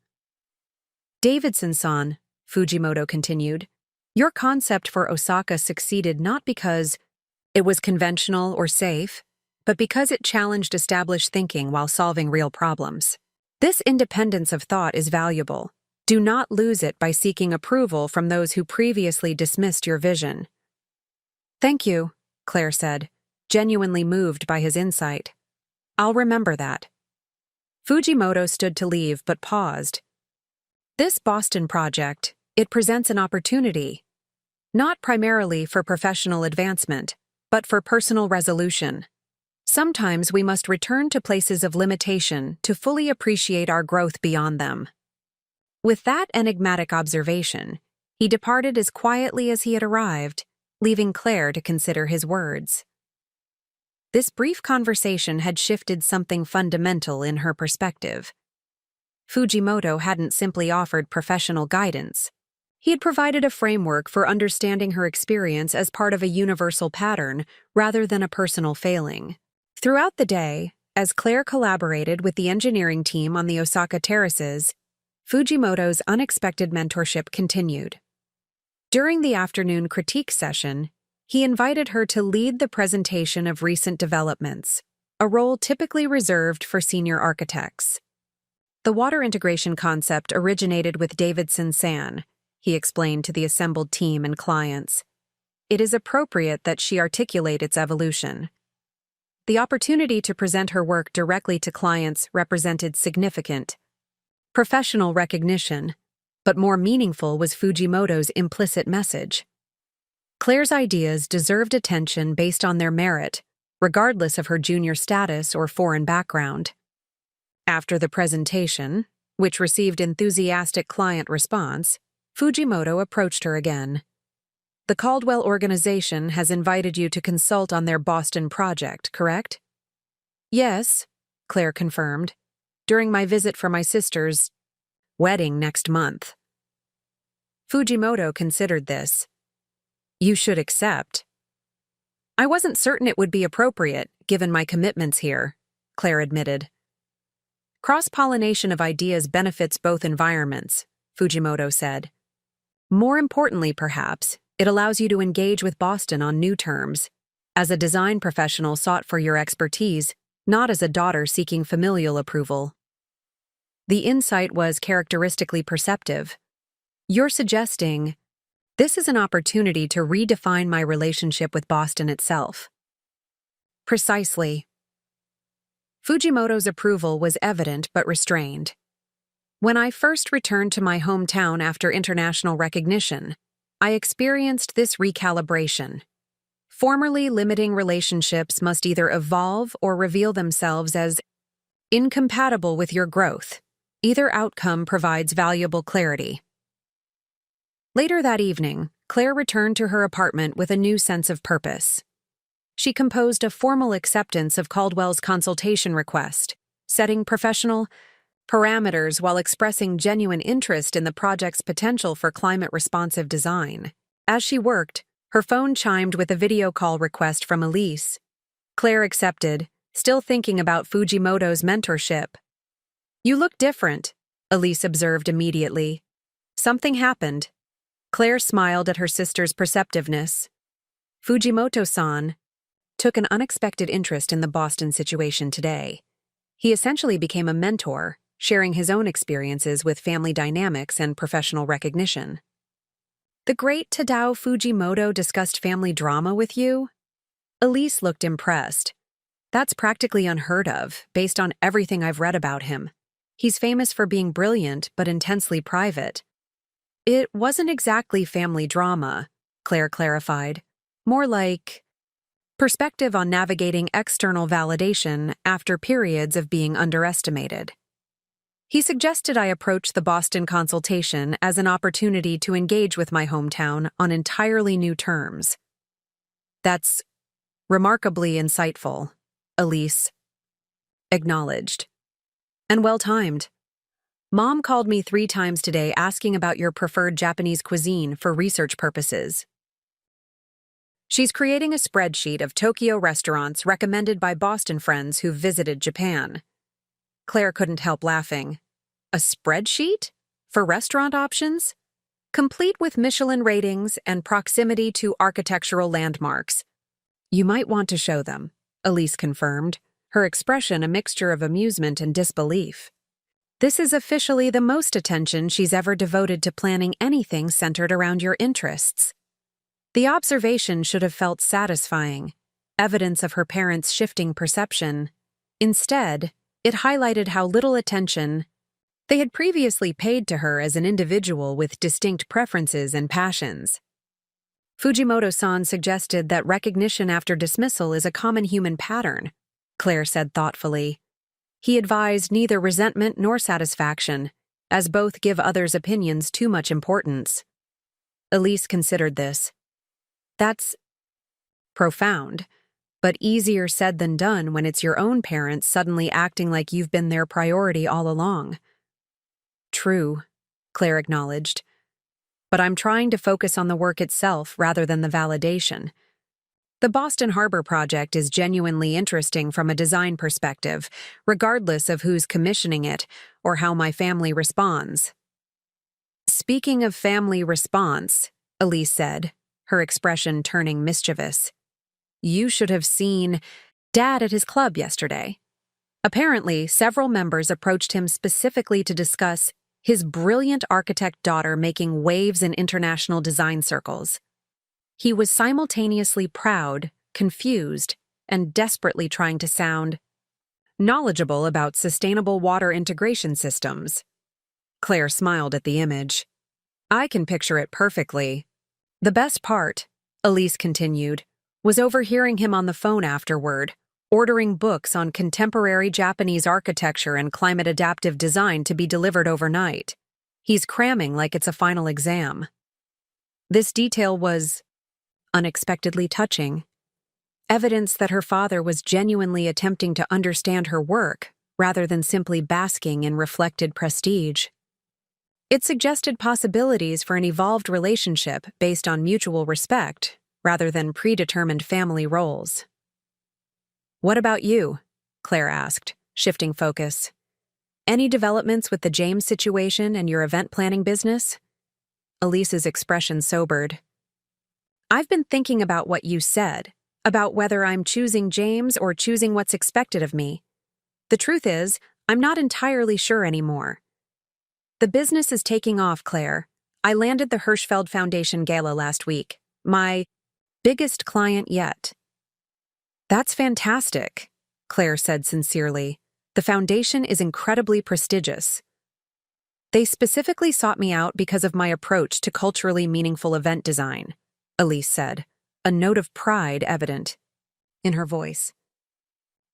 Davidson-san, Fujimoto continued, your concept for Osaka succeeded not because it was conventional or safe, but because it challenged established thinking while solving real problems. This independence of thought is valuable. Do not lose it by seeking approval from those who previously dismissed your vision. Thank you, Claire said, genuinely moved by his insight. I'll remember that. Fujimoto stood to leave but paused. This Boston project, it presents an opportunity, not primarily for professional advancement, but for personal resolution. Sometimes we must return to places of limitation to fully appreciate our growth beyond them. With that enigmatic observation, he departed as quietly as he had arrived, leaving Claire to consider his words. This brief conversation had shifted something fundamental in her perspective. Fujimoto hadn't simply offered professional guidance. He had provided a framework for understanding her experience as part of a universal pattern rather than a personal failing. Throughout the day, as Claire collaborated with the engineering team on the Osaka terraces, Fujimoto's unexpected mentorship continued. During the afternoon critique session, he invited her to lead the presentation of recent developments, a role typically reserved for senior architects. The water integration concept originated with Davidson-san, he explained to the assembled team and clients. It is appropriate that she articulate its evolution. The opportunity to present her work directly to clients represented significant professional recognition, but more meaningful was Fujimoto's implicit message. Claire's ideas deserved attention based on their merit, regardless of her junior status or foreign background. After the presentation, which received enthusiastic client response, Fujimoto approached her again. The Caldwell organization has invited you to consult on their Boston project, correct? Yes, Claire confirmed, during my visit for my sister's wedding next month. Fujimoto considered this. You should accept. I wasn't certain it would be appropriate, given my commitments here, Claire admitted. Cross-pollination of ideas benefits both environments, Fujimoto said. More importantly, perhaps, it allows you to engage with Boston on new terms, as a design professional sought for your expertise, not as a daughter seeking familial approval. The insight was characteristically perceptive. You're suggesting, this is an opportunity to redefine my relationship with Boston itself. Precisely. Fujimoto's approval was evident but restrained. When I first returned to my hometown after international recognition, I experienced this recalibration. Formerly limiting relationships must either evolve or reveal themselves as incompatible with your growth. Either outcome provides valuable clarity. Later that evening, Claire returned to her apartment with a new sense of purpose. She composed a formal acceptance of Caldwell's consultation request, setting professional parameters while expressing genuine interest in the project's potential for climate-responsive design. As she worked, her phone chimed with a video call request from Elise. Claire accepted, still thinking about Fujimoto's mentorship. You look different, Elise observed immediately. Something happened. Claire smiled at her sister's perceptiveness. Fujimoto-san took an unexpected interest in the Boston situation today. He essentially became a mentor, sharing his own experiences with family dynamics and professional recognition. The great Tadao Fujimoto discussed family drama with you? Elise looked impressed. That's practically unheard of, based on everything I've read about him. He's famous for being brilliant but intensely private. It wasn't exactly family drama, Claire clarified. More like perspective on navigating external validation after periods of being underestimated. He suggested I approach the Boston consultation as an opportunity to engage with my hometown on entirely new terms. That's remarkably insightful, Elise acknowledged. And well-timed. Mom called me 3 times today asking about your preferred Japanese cuisine for research purposes. She's creating a spreadsheet of Tokyo restaurants recommended by Boston friends who've visited Japan. Claire couldn't help laughing. A spreadsheet? For restaurant options? Complete with Michelin ratings and proximity to architectural landmarks. You might want to show them, Elise confirmed, her expression a mixture of amusement and disbelief. This is officially the most attention she's ever devoted to planning anything centered around your interests. The observation should have felt satisfying, evidence of her parents' shifting perception. Instead, it highlighted how little attention they had previously paid to her as an individual with distinct preferences and passions. Fujimoto-san suggested that recognition after dismissal is a common human pattern, Claire said thoughtfully. He advised neither resentment nor satisfaction, as both give others' opinions too much importance. Elise considered this. That's profound, but easier said than done when it's your own parents suddenly acting like you've been their priority all along. True, Claire acknowledged. But I'm trying to focus on the work itself rather than the validation. The Boston Harbor project is genuinely interesting from a design perspective, regardless of who's commissioning it or how my family responds. Speaking of family response, Elise said, her expression turning mischievous. You should have seen Dad at his club yesterday. Apparently, several members approached him specifically to discuss his brilliant architect daughter making waves in international design circles. He was simultaneously proud, confused, and desperately trying to sound knowledgeable about sustainable water integration systems. Claire smiled at the image. I can picture it perfectly. The best part, Elise continued, was overhearing him on the phone afterward, ordering books on contemporary Japanese architecture and climate-adaptive design to be delivered overnight. He's cramming like it's a final exam. This detail was unexpectedly touching. Evidence that her father was genuinely attempting to understand her work, rather than simply basking in reflected prestige. It suggested possibilities for an evolved relationship based on mutual respect, rather than predetermined family roles. What about you? Claire asked, shifting focus. Any developments with the James situation and your event planning business? Elise's expression sobered. I've been thinking about what you said, about whether I'm choosing James or choosing what's expected of me. The truth is, I'm not entirely sure anymore. The business is taking off, Claire. I landed the Hirschfeld Foundation Gala last week. My biggest client yet. That's fantastic, Claire said sincerely. The foundation is incredibly prestigious. They specifically sought me out because of my approach to culturally meaningful event design, Elise said, a note of pride evident in her voice.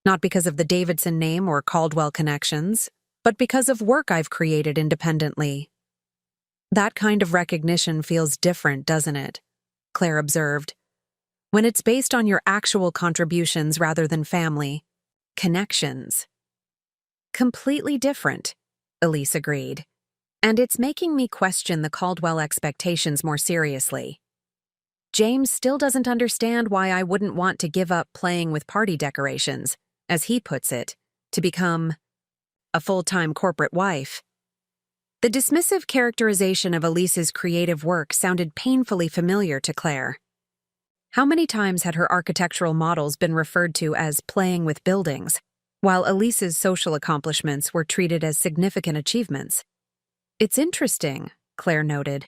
Not because of the Davidson name or Caldwell connections, but because of work I've created independently. That kind of recognition feels different, doesn't it? Claire observed. When it's based on your actual contributions rather than family connections. Completely different, Elise agreed. And it's making me question the Caldwell expectations more seriously. James still doesn't understand why I wouldn't want to give up playing with party decorations, as he puts it, to become a full-time corporate wife. The dismissive characterization of Elise's creative work sounded painfully familiar to Claire. How many times had her architectural models been referred to as playing with buildings, while Elise's social accomplishments were treated as significant achievements? It's interesting, Claire noted,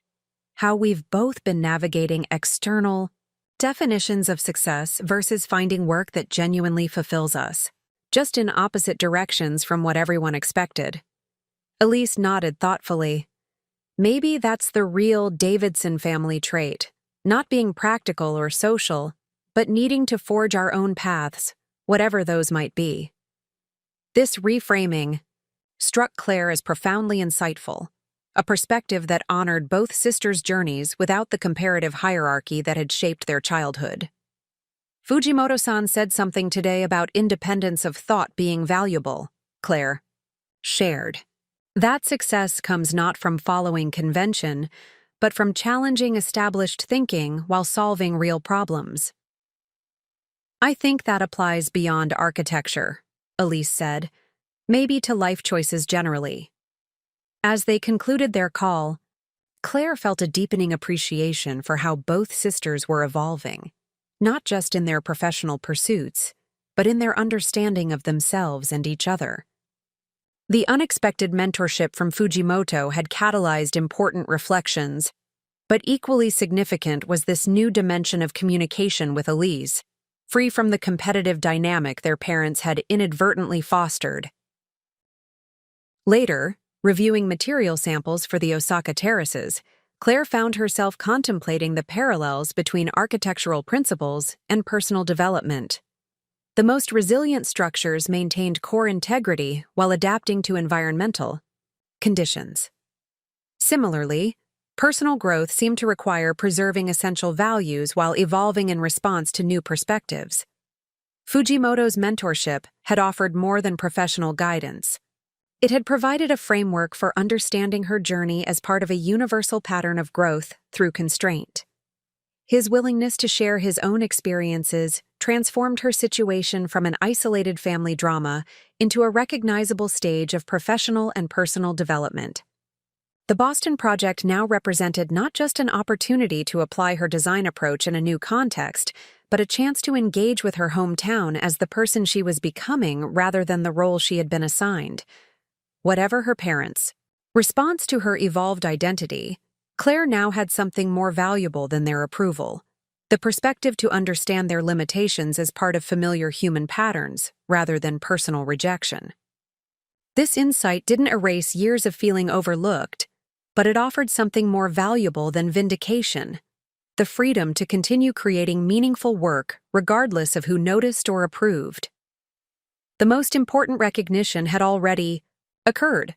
how we've both been navigating external definitions of success versus finding work that genuinely fulfills us, just in opposite directions from what everyone expected. Elise nodded thoughtfully. Maybe that's the real Davidson family trait, not being practical or social, but needing to forge our own paths, whatever those might be. This reframing struck Claire as profoundly insightful, a perspective that honored both sisters' journeys without the comparative hierarchy that had shaped their childhood. Fujimoto-san said something today about independence of thought being valuable, Claire. shared. That success comes not from following convention, but from challenging established thinking while solving real problems. I think that applies beyond architecture, Elise said, maybe to life choices generally. As they concluded their call, Claire felt a deepening appreciation for how both sisters were evolving, not just in their professional pursuits, but in their understanding of themselves and each other. The unexpected mentorship from Fujimoto had catalyzed important reflections, but equally significant was this new dimension of communication with Elise, free from the competitive dynamic their parents had inadvertently fostered. Later, reviewing material samples for the Osaka terraces, Claire found herself contemplating the parallels between architectural principles and personal development. The most resilient structures maintained core integrity while adapting to environmental conditions. Similarly, personal growth seemed to require preserving essential values while evolving in response to new perspectives. Fujimoto's mentorship had offered more than professional guidance. It had provided a framework for understanding her journey as part of a universal pattern of growth through constraint. His willingness to share his own experiences transformed her situation from an isolated family drama into a recognizable stage of professional and personal development. The Boston project now represented not just an opportunity to apply her design approach in a new context, but a chance to engage with her hometown as the person she was becoming rather than the role she had been assigned. Whatever her parents' response to her evolved identity, Claire now had something more valuable than their approval: the perspective to understand their limitations as part of familiar human patterns, rather than personal rejection. This insight didn't erase years of feeling overlooked, but it offered something more valuable than vindication: the freedom to continue creating meaningful work regardless of who noticed or approved. The most important recognition had already occurred.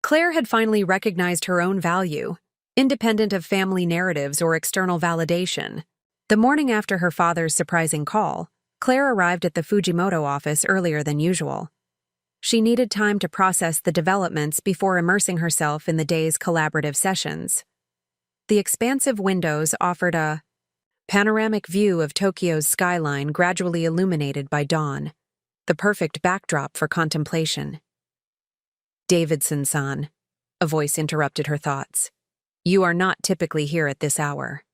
Claire had finally recognized her own value, independent of family narratives or external validation. The morning after her father's surprising call, Claire arrived at the Fujimoto office earlier than usual. She needed time to process the developments before immersing herself in the day's collaborative sessions. The expansive windows offered a panoramic view of Tokyo's skyline gradually illuminated by dawn, the perfect backdrop for contemplation. "Davidson-san," a voice interrupted her thoughts. "You are not typically here at this hour."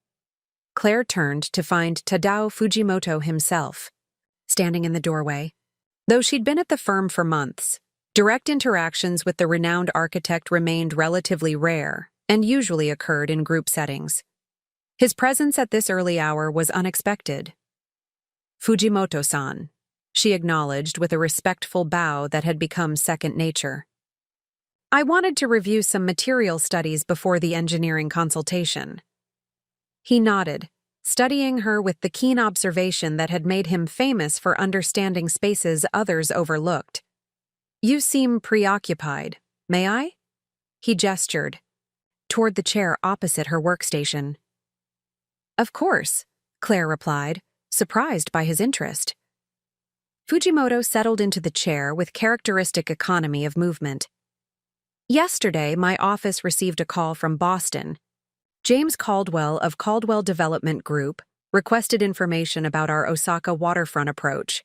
Claire turned to find Tadao Fujimoto himself, standing in the doorway. Though she'd been at the firm for months, direct interactions with the renowned architect remained relatively rare and usually occurred in group settings. His presence at this early hour was unexpected. "Fujimoto-san," she acknowledged with a respectful bow that had become second nature. "I wanted to review some material studies before the engineering consultation." He nodded, studying her with the keen observation that had made him famous for understanding spaces others overlooked. "You seem preoccupied. May I?" He gestured toward the chair opposite her workstation. "Of course," Claire replied, surprised by his interest. Fujimoto settled into the chair with characteristic economy of movement. "Yesterday, my office received a call from Boston. James Caldwell of Caldwell Development Group requested information about our Osaka waterfront approach,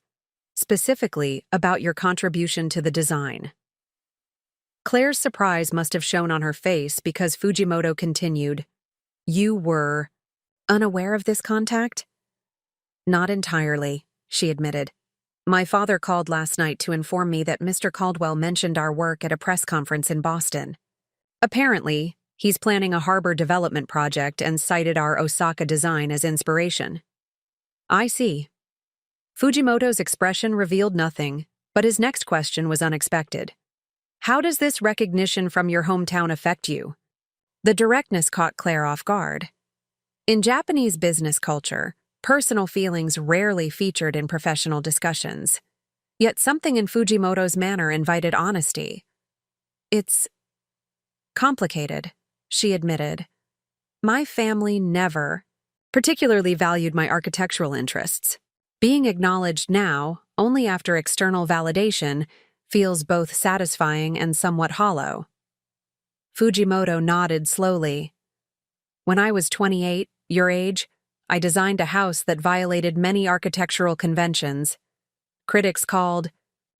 specifically about your contribution to the design." Claire's surprise must have shown on her face because Fujimoto continued, "You were unaware of this contact?" "Not entirely," she admitted. "My father called last night to inform me that Mr. Caldwell mentioned our work at a press conference in Boston. Apparently, he's planning a harbor development project and cited our Osaka design as inspiration." "I see." Fujimoto's expression revealed nothing, but his next question was unexpected. "How does this recognition from your hometown affect you?" The directness caught Claire off guard. In Japanese business culture, personal feelings rarely featured in professional discussions. Yet something in Fujimoto's manner invited honesty. "It's complicated," she admitted. "My family never particularly valued my architectural interests. Being acknowledged now, only after external validation, Feels both satisfying and somewhat hollow. Fujimoto nodded slowly. When I was 28, your age, I designed a house that violated many architectural conventions. Critics called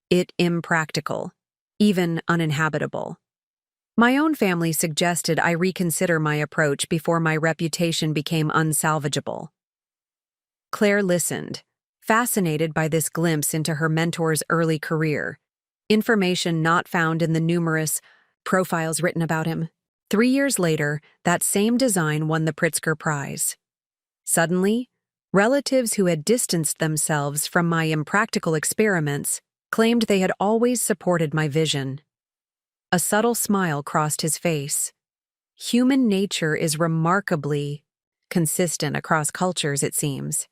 it impractical, even uninhabitable. My own family suggested I reconsider my approach before my reputation became unsalvageable. Claire listened, fascinated by this glimpse into her mentor's early career, information not found in the numerous profiles written about him. 3 years later, that same design won the Pritzker Prize. Suddenly, relatives who had distanced themselves from my impractical experiments claimed they had always supported my vision. A subtle smile crossed his face. Human nature is remarkably consistent across cultures, it seems.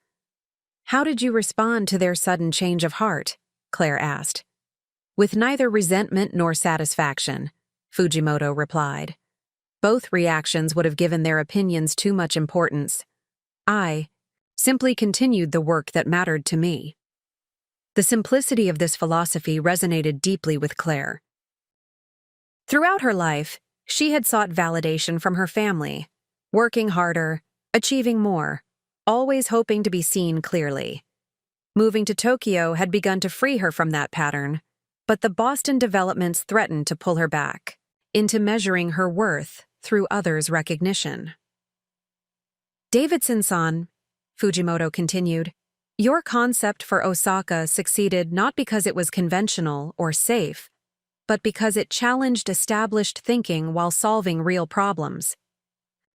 How did you respond to their sudden change of heart? Claire asked. With neither resentment nor satisfaction, Fujimoto replied. Both reactions would have given their opinions too much importance. I simply continued the work that mattered to me. The simplicity of this philosophy resonated deeply with Claire. Throughout her life, she had sought validation from her family, working harder, achieving more, always hoping to be seen clearly. Moving to Tokyo had begun to free her from that pattern, but the Boston developments threatened to pull her back into measuring her worth through others' recognition. Davidson-san, Fujimoto continued, your concept for Osaka succeeded not because it was conventional or safe, but because it challenged established thinking while solving real problems.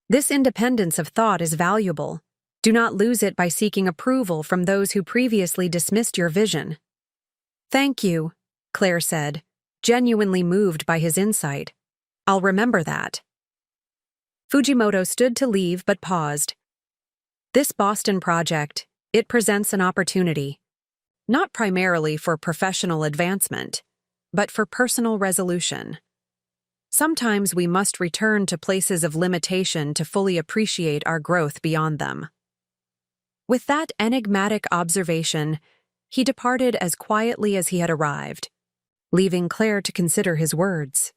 This independence of thought is valuable. Do not lose it by seeking approval from those who previously dismissed your vision. Thank you, Claire said, genuinely moved by his insight. I'll remember that. Fujimoto stood to leave but paused. This Boston project, it presents an opportunity, not primarily for professional advancement, but for personal resolution. Sometimes we must return to places of limitation to fully appreciate our growth beyond them. With that enigmatic observation, he departed as quietly as he had arrived, leaving Claire to consider his words.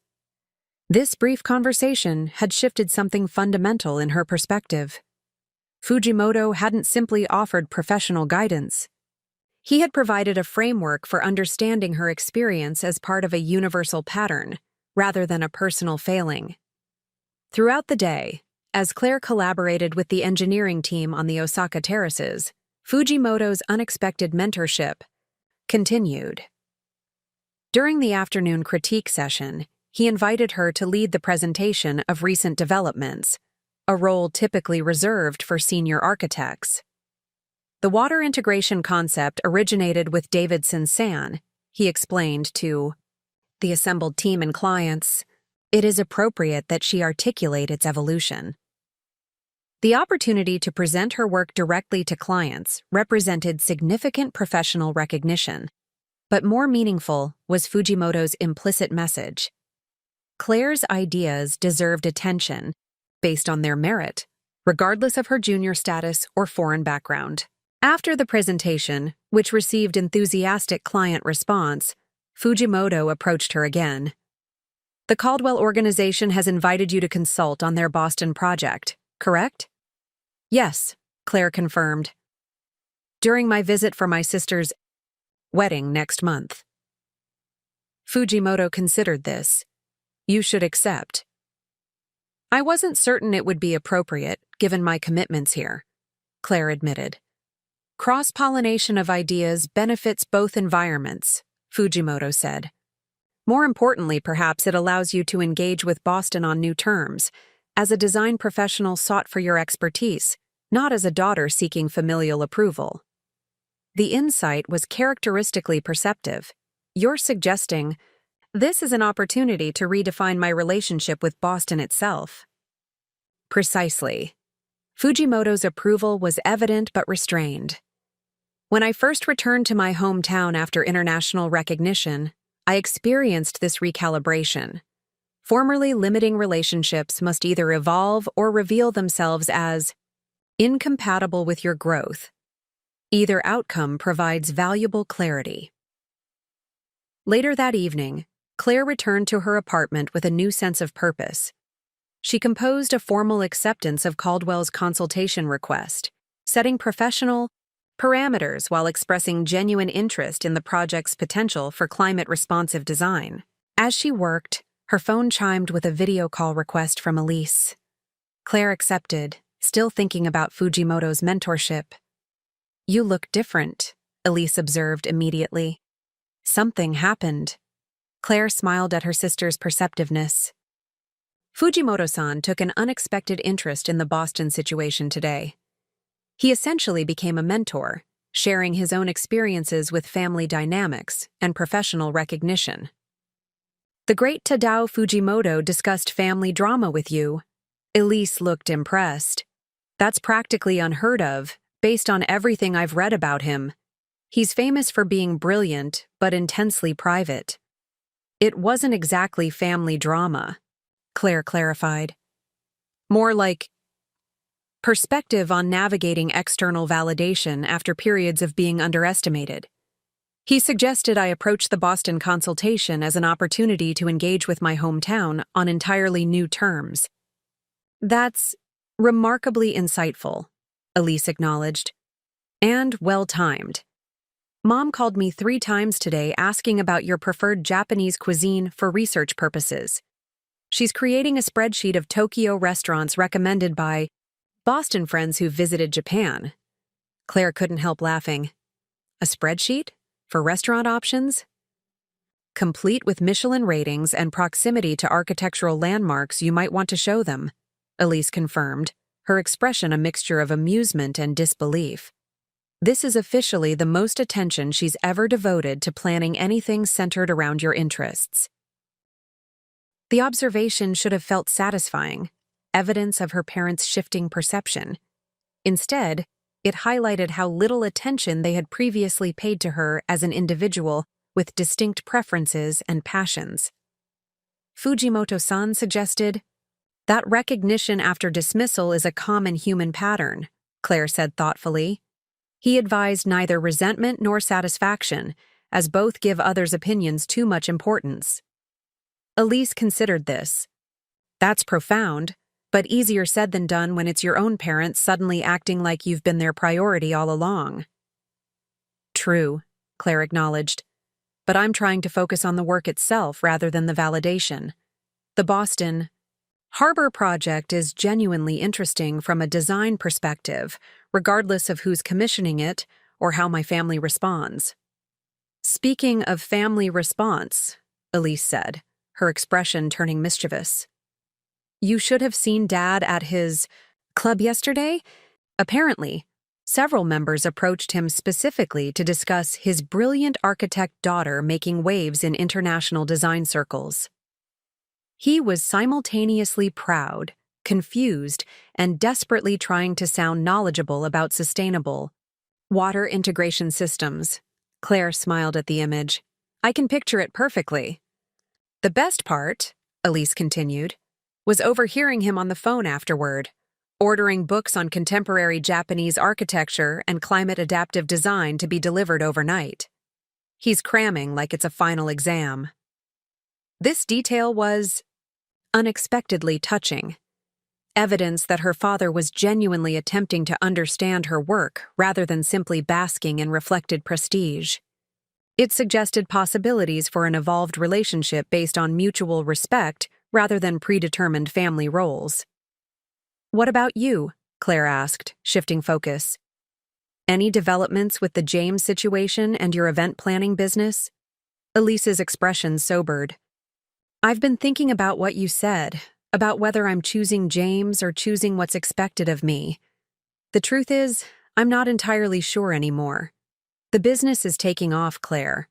This brief conversation had shifted something fundamental in her perspective. Fujimoto hadn't simply offered professional guidance. He had provided a framework for understanding her experience as part of a universal pattern, rather than a personal failing. Throughout the day, as Claire collaborated with the engineering team on the Osaka terraces, Fujimoto's unexpected mentorship continued. During the afternoon critique session, he invited her to lead the presentation of recent developments, a role typically reserved for senior architects. The water integration concept originated with Davidson-san, he explained to the assembled team and clients. It is appropriate that she articulate its evolution. The opportunity to present her work directly to clients represented significant professional recognition, but more meaningful was Fujimoto's implicit message. Claire's ideas deserved attention based on their merit, regardless of her junior status or foreign background. After the presentation, which received enthusiastic client response, Fujimoto approached her again. The Caldwell organization has invited you to consult on their Boston project, correct? Yes, Claire confirmed. During my visit for my sister's wedding next month. Fujimoto considered this. You should accept. I wasn't certain it would be appropriate, given my commitments here, Claire admitted. Cross-pollination of ideas benefits both environments, Fujimoto said. More importantly, perhaps it allows you to engage with Boston on new terms, as a design professional sought for your expertise, not as a daughter seeking familial approval. The insight was characteristically perceptive. You're suggesting, this is an opportunity to redefine my relationship with Boston itself. Precisely. Fujimoto's approval was evident but restrained. When I first returned to my hometown after international recognition, I experienced this recalibration. Formerly limiting relationships must either evolve or reveal themselves as incompatible with your growth. Either outcome provides valuable clarity. Later that evening, Claire returned to her apartment with a new sense of purpose. She composed a formal acceptance of Caldwell's consultation request, setting professional parameters while expressing genuine interest in the project's potential for climate-responsive design. As she worked, her phone chimed with a video call request from Elise. Claire accepted, still thinking about Fujimoto's mentorship. "You look different," Elise observed immediately. Something happened. Claire smiled at her sister's perceptiveness. Fujimoto-san took an unexpected interest in the Boston situation today. He essentially became a mentor, sharing his own experiences with family dynamics and professional recognition. "The great Tadao Fujimoto discussed family drama with you." Elise looked impressed. "That's practically unheard of, based on everything I've read about him. He's famous for being brilliant, but intensely private." "It wasn't exactly family drama," Claire clarified. "More like perspective on navigating external validation after periods of being underestimated. He suggested I approach the Boston consultation as an opportunity to engage with my hometown on entirely new terms." "That's remarkably insightful," Elise acknowledged. "And well-timed. Mom called me 3 times today asking about your preferred Japanese cuisine for research purposes. She's creating a spreadsheet of Tokyo restaurants recommended by Boston friends who visited Japan." Claire couldn't help laughing. "A spreadsheet? For restaurant options?" "Complete with Michelin ratings and proximity to architectural landmarks you might want to show them," Elise confirmed, her expression a mixture of amusement and disbelief. "This is officially the most attention she's ever devoted to planning anything centered around your interests." The observation should have felt satisfying, evidence of her parents' shifting perception. Instead, it highlighted how little attention they had previously paid to her as an individual with distinct preferences and passions. Fujimoto-san suggested, "That recognition after dismissal is a common human pattern," Claire said thoughtfully. "He advised neither resentment nor satisfaction, as both give others' opinions too much importance." Elise considered this. "That's profound, but easier said than done when it's your own parents suddenly acting like you've been their priority all along." "True," Claire acknowledged, "but I'm trying to focus on the work itself rather than the validation. The Boston Harbor project is genuinely interesting from a design perspective, regardless of who's commissioning it or how my family responds." "Speaking of family response," Elise said, her expression turning mischievous, "you should have seen Dad at his club yesterday. Apparently, several members approached him specifically to discuss his brilliant architect daughter making waves in international design circles. He was simultaneously proud, confused, and desperately trying to sound knowledgeable about sustainable water integration systems." Claire smiled at the image. "I can picture it perfectly." "The best part," Elise continued, "was overhearing him on the phone afterward, ordering books on contemporary Japanese architecture and climate-adaptive design to be delivered overnight. He's cramming like it's a final exam." This detail was unexpectedly touching, evidence that her father was genuinely attempting to understand her work rather than simply basking in reflected prestige. It suggested possibilities for an evolved relationship based on mutual respect rather than predetermined family roles. "What about you?" Claire asked, shifting focus. "Any developments with the James situation and your event planning business?" Elise's expression sobered. "I've been thinking about what you said, about whether I'm choosing James or choosing what's expected of me. The truth is, I'm not entirely sure anymore. The business is taking off, Claire.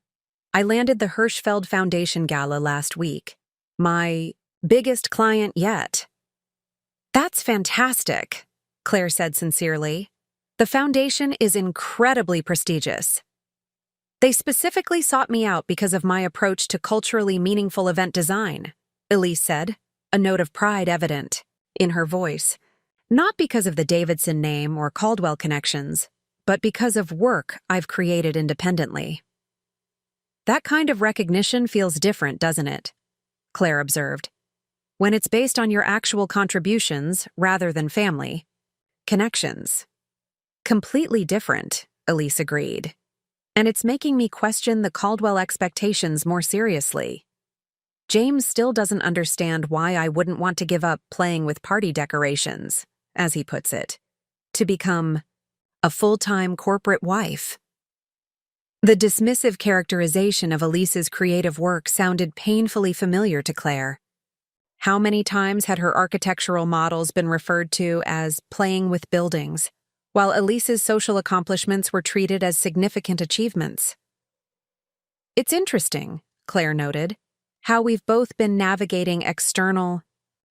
I landed the Hirschfeld Foundation Gala last week. My biggest client yet." "That's fantastic," Claire said sincerely. "The foundation is incredibly prestigious. They specifically sought me out because of my approach to culturally meaningful event design," Elise said, a note of pride evident in her voice. "Not because of the Davidson name or Caldwell connections, but because of work I've created independently." That kind of recognition feels different, doesn't it? Claire observed. When it's based on your actual contributions rather than family connections. Completely different, Elise agreed. And it's making me question the Caldwell expectations more seriously. James still doesn't understand why I wouldn't want to give up playing with party decorations, as he puts it, to become a full-time corporate wife. The dismissive characterization of Elise's creative work sounded painfully familiar to Claire. How many times had her architectural models been referred to as playing with buildings, while Elise's social accomplishments were treated as significant achievements? It's interesting, Claire noted, how we've both been navigating external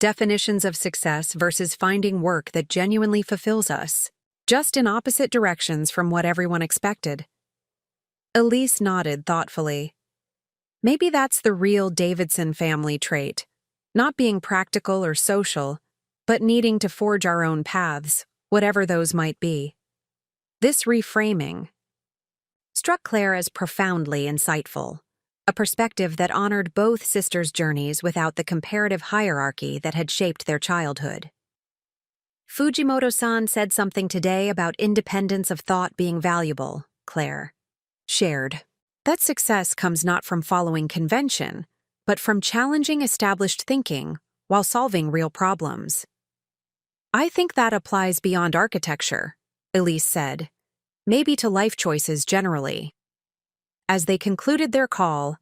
definitions of success versus finding work that genuinely fulfills us, just in opposite directions from what everyone expected. Elise nodded thoughtfully. Maybe that's the real Davidson family trait, not being practical or social, but needing to forge our own paths, whatever those might be. This reframing struck Claire as profoundly insightful, a perspective that honored both sisters' journeys without the comparative hierarchy that had shaped their childhood. Fujimoto-san said something today about independence of thought being valuable, Claire shared. That success comes not from following convention, but from challenging established thinking while solving real problems. I think that applies beyond architecture, Elise said, maybe to life choices generally. As they concluded their call,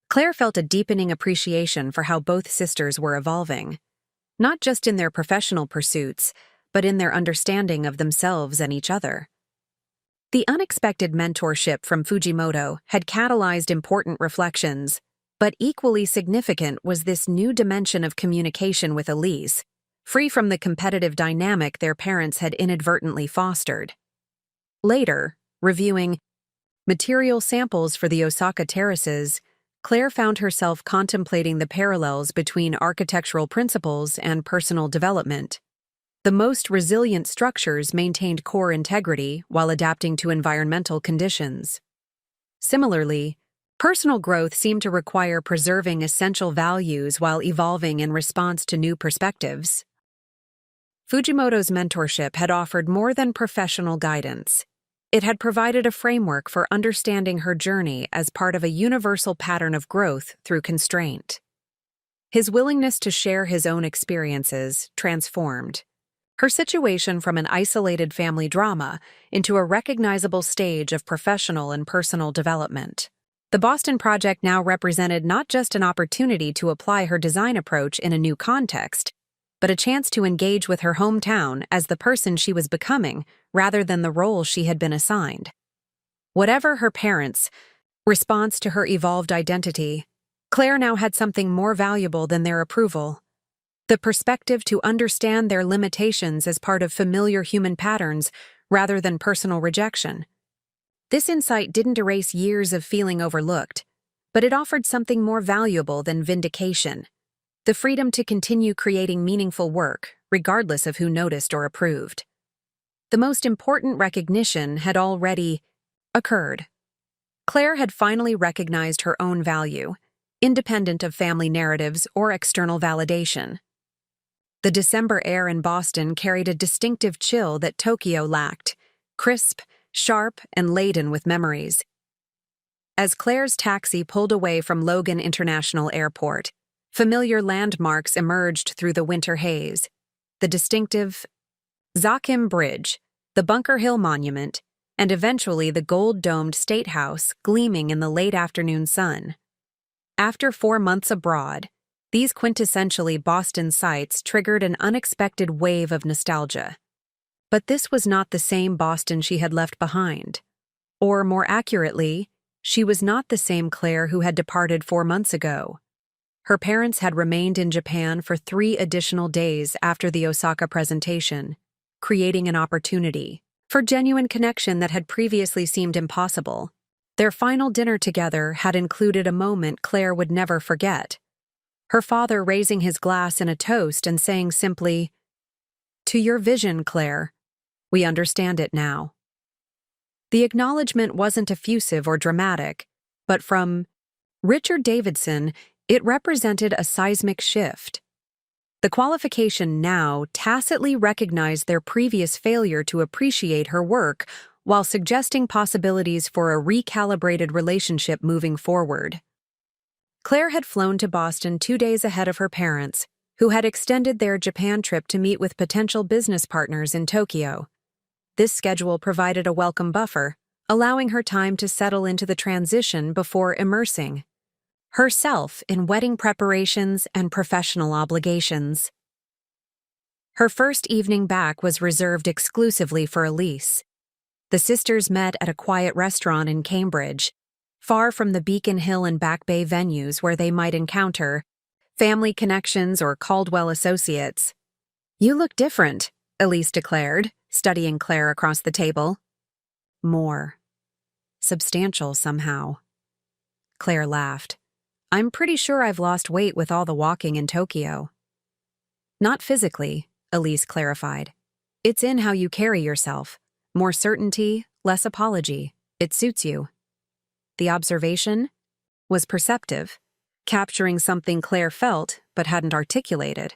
Claire felt a deepening appreciation for how both sisters were evolving, not just in their professional pursuits, but in their understanding of themselves and each other. The unexpected mentorship from Fujimoto had catalyzed important reflections, but equally significant was this new dimension of communication with Elise, free from the competitive dynamic their parents had inadvertently fostered. Later, reviewing material samples for the Osaka terraces, Claire found herself contemplating the parallels between architectural principles and personal development. The most resilient structures maintained core integrity while adapting to environmental conditions. Similarly, personal growth seemed to require preserving essential values while evolving in response to new perspectives. Fujimoto's mentorship had offered more than professional guidance. It had provided a framework for understanding her journey as part of a universal pattern of growth through constraint. His willingness to share his own experiences transformed her situation from an isolated family drama into a recognizable stage of professional and personal development. The Boston project now represented not just an opportunity to apply her design approach in a new context, but a chance to engage with her hometown as the person she was becoming rather than the role she had been assigned. Whatever her parents' response to her evolved identity, Claire now had something more valuable than their approval: the perspective to understand their limitations as part of familiar human patterns rather than personal rejection. This insight didn't erase years of feeling overlooked, but it offered something more valuable than vindication: the freedom to continue creating meaningful work, regardless of who noticed or approved. The most important recognition had already occurred. Claire had finally recognized her own value, independent of family narratives or external validation. The December air in Boston carried a distinctive chill that Tokyo lacked, crisp, sharp, and laden with memories. As Claire's taxi pulled away from Logan International Airport, familiar landmarks emerged through the winter haze: the distinctive Zakim Bridge, the Bunker Hill Monument, and eventually the gold-domed State House gleaming in the late afternoon sun. After 4 months abroad, these quintessentially Boston sights triggered an unexpected wave of nostalgia. But this was not the same Boston she had left behind. Or, more accurately, she was not the same Claire who had departed 4 months ago. Her parents had remained in Japan for 3 additional days after the Osaka presentation, creating an opportunity for genuine connection that had previously seemed impossible. Their final dinner together had included a moment Claire would never forget: her father raising his glass in a toast and saying simply, "To your vision, Claire. We understand it now." The acknowledgement wasn't effusive or dramatic, but from Richard Davidson, it represented a seismic shift. The qualification now tacitly recognized their previous failure to appreciate her work while suggesting possibilities for a recalibrated relationship moving forward. Claire had flown to Boston 2 days ahead of her parents, who had extended their Japan trip to meet with potential business partners in Tokyo. This schedule provided a welcome buffer, allowing her time to settle into the transition before immersing herself in wedding preparations and professional obligations. Her first evening back was reserved exclusively for Elise. The sisters met at a quiet restaurant in Cambridge, far from the Beacon Hill and Back Bay venues where they might encounter family connections or Caldwell associates. "You look different," Elise declared, studying Claire across the table. "More substantial somehow." Claire laughed. "I'm pretty sure I've lost weight with all the walking in Tokyo." "Not physically," Elise clarified. "It's in how you carry yourself. More certainty, less apology. It suits you." The observation was perceptive, capturing something Claire felt but hadn't articulated.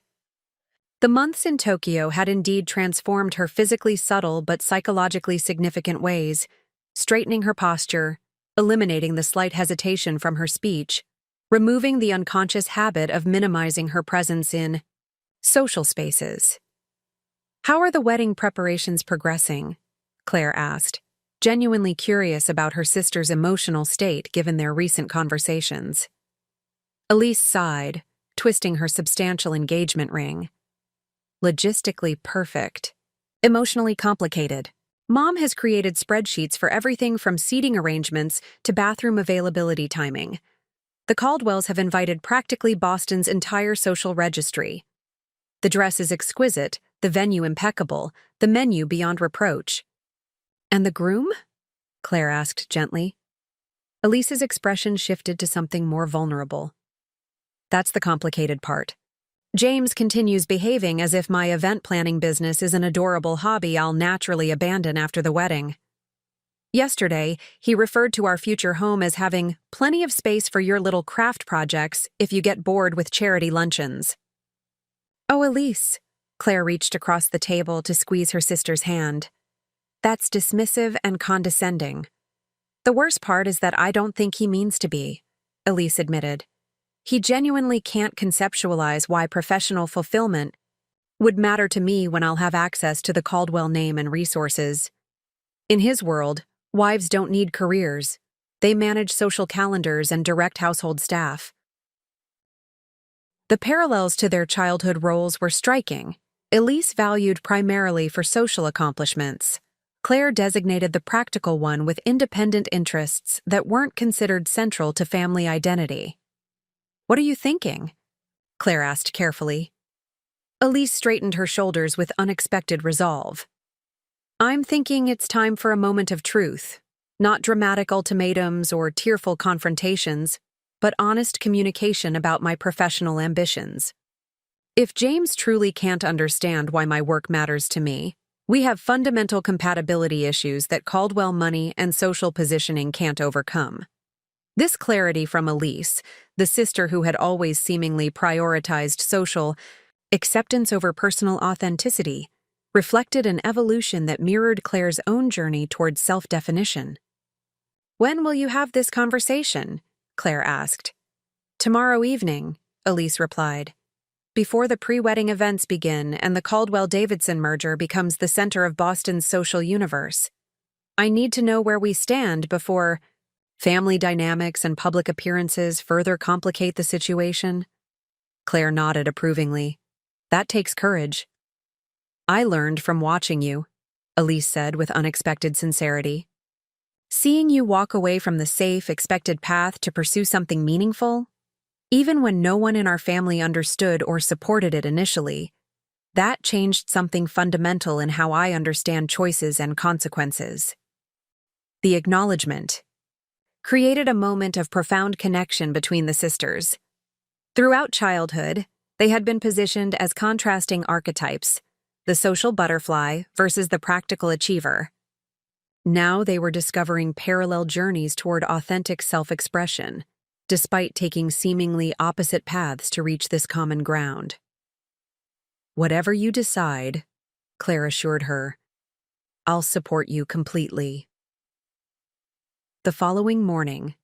The months in Tokyo had indeed transformed her physically subtle but psychologically significant ways, straightening her posture, eliminating the slight hesitation from her speech, removing the unconscious habit of minimizing her presence in social spaces. "How are the wedding preparations progressing?" Claire asked, genuinely curious about her sister's emotional state given their recent conversations. Elise sighed, twisting her substantial engagement ring. "Logistically perfect. Emotionally complicated. Mom has created spreadsheets for everything from seating arrangements to bathroom availability timing. The Caldwells have invited practically Boston's entire social registry. The dress is exquisite, the venue impeccable, the menu beyond reproach." "And the groom?" Claire asked gently. Elise's expression shifted to something more vulnerable. "That's the complicated part. James continues behaving as if my event planning business is an adorable hobby I'll naturally abandon after the wedding. Yesterday, he referred to our future home as having plenty of space for your little craft projects if you get bored with charity luncheons." "Oh, Elise," Claire reached across the table to squeeze her sister's hand. "That's dismissive and condescending." "The worst part is that I don't think he means to be," Elise admitted. "He genuinely can't conceptualize why professional fulfillment would matter to me when I'll have access to the Caldwell name and resources. In his world, wives don't need careers. They manage social calendars and direct household staff." The parallels to their childhood roles were striking. Elise valued primarily for social accomplishments. Claire designated the practical one with independent interests that weren't considered central to family identity. "What are you thinking?" Claire asked carefully. Elise straightened her shoulders with unexpected resolve. "I'm thinking it's time for a moment of truth. Not dramatic ultimatums or tearful confrontations, but honest communication about my professional ambitions. If James truly can't understand why my work matters to me, we have fundamental compatibility issues that Caldwell money and social positioning can't overcome." This clarity from Elise, the sister who had always seemingly prioritized social acceptance over personal authenticity, reflected an evolution that mirrored Claire's own journey towards self-definition. "When will you have this conversation?" Claire asked. "Tomorrow evening," Elise replied. "Before the pre-wedding events begin and the Caldwell-Davidson merger becomes the center of Boston's social universe. I need to know where we stand before family dynamics and public appearances further complicate the situation." Claire nodded approvingly. "That takes courage." "I learned from watching you," Elise said with unexpected sincerity. "Seeing you walk away from the safe, expected path to pursue something meaningful, even when no one in our family understood or supported it initially, that changed something fundamental in how I understand choices and consequences." The acknowledgement created a moment of profound connection between the sisters. Throughout childhood, they had been positioned as contrasting archetypes, the social butterfly versus the practical achiever. Now they were discovering parallel journeys toward authentic self-expression. despite taking seemingly opposite paths to reach this common ground. "Whatever you decide," Claire assured her, "I'll support you completely." The following morning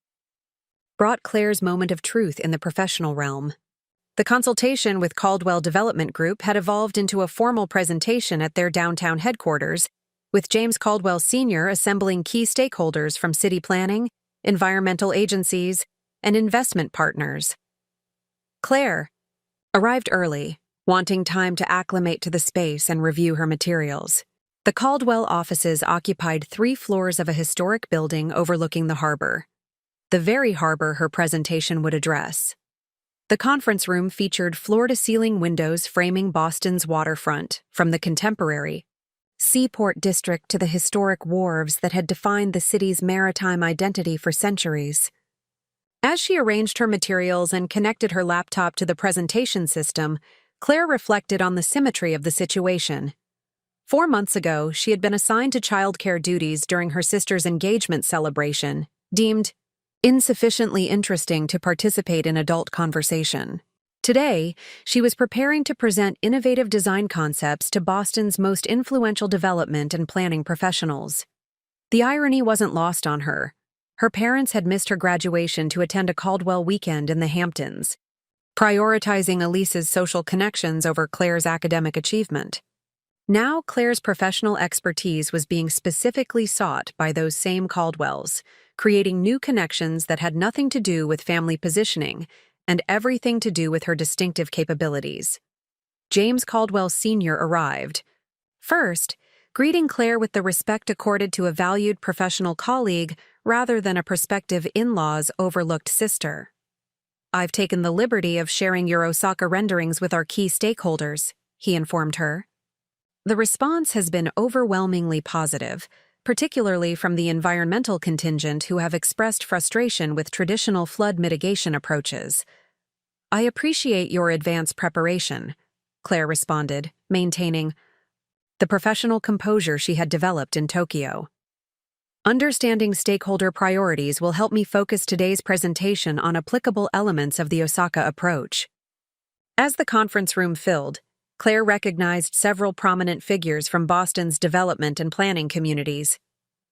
brought Claire's moment of truth in the professional realm. The consultation with Caldwell Development Group had evolved into a formal presentation at their downtown headquarters, with James Caldwell Sr. assembling key stakeholders from city planning, environmental agencies, and investment partners. Claire arrived early, wanting time to acclimate to the space and review her materials. The Caldwell offices occupied 3 floors of a historic building overlooking the harbor, the very harbor her presentation would address. The conference room featured floor-to-ceiling windows framing Boston's waterfront, from the contemporary seaport district to the historic wharves that had defined the city's maritime identity for centuries. As she arranged her materials and connected her laptop to the presentation system, Claire reflected on the symmetry of the situation. 4 months ago, she had been assigned to childcare duties during her sister's engagement celebration, deemed insufficiently interesting to participate in adult conversation. Today, she was preparing to present innovative design concepts to Boston's most influential development and planning professionals. The irony wasn't lost on her. Her parents had missed her graduation to attend a Caldwell weekend in the Hamptons, prioritizing Elise's social connections over Claire's academic achievement. Now, Claire's professional expertise was being specifically sought by those same Caldwells, creating new connections that had nothing to do with family positioning and everything to do with her distinctive capabilities. James Caldwell Sr. arrived, first, greeting Claire with the respect accorded to a valued professional colleague rather than a prospective in-law's overlooked sister. "I've taken the liberty of sharing your Osaka renderings with our key stakeholders," he informed her. The response has been overwhelmingly positive, particularly from the environmental contingent who have expressed frustration with traditional flood mitigation approaches. "I appreciate your advanced preparation," Claire responded, maintaining the professional composure she had developed in Tokyo. "Understanding stakeholder priorities will help me focus today's presentation on applicable elements of the Osaka approach." As the conference room filled, Claire recognized several prominent figures from Boston's development and planning communities.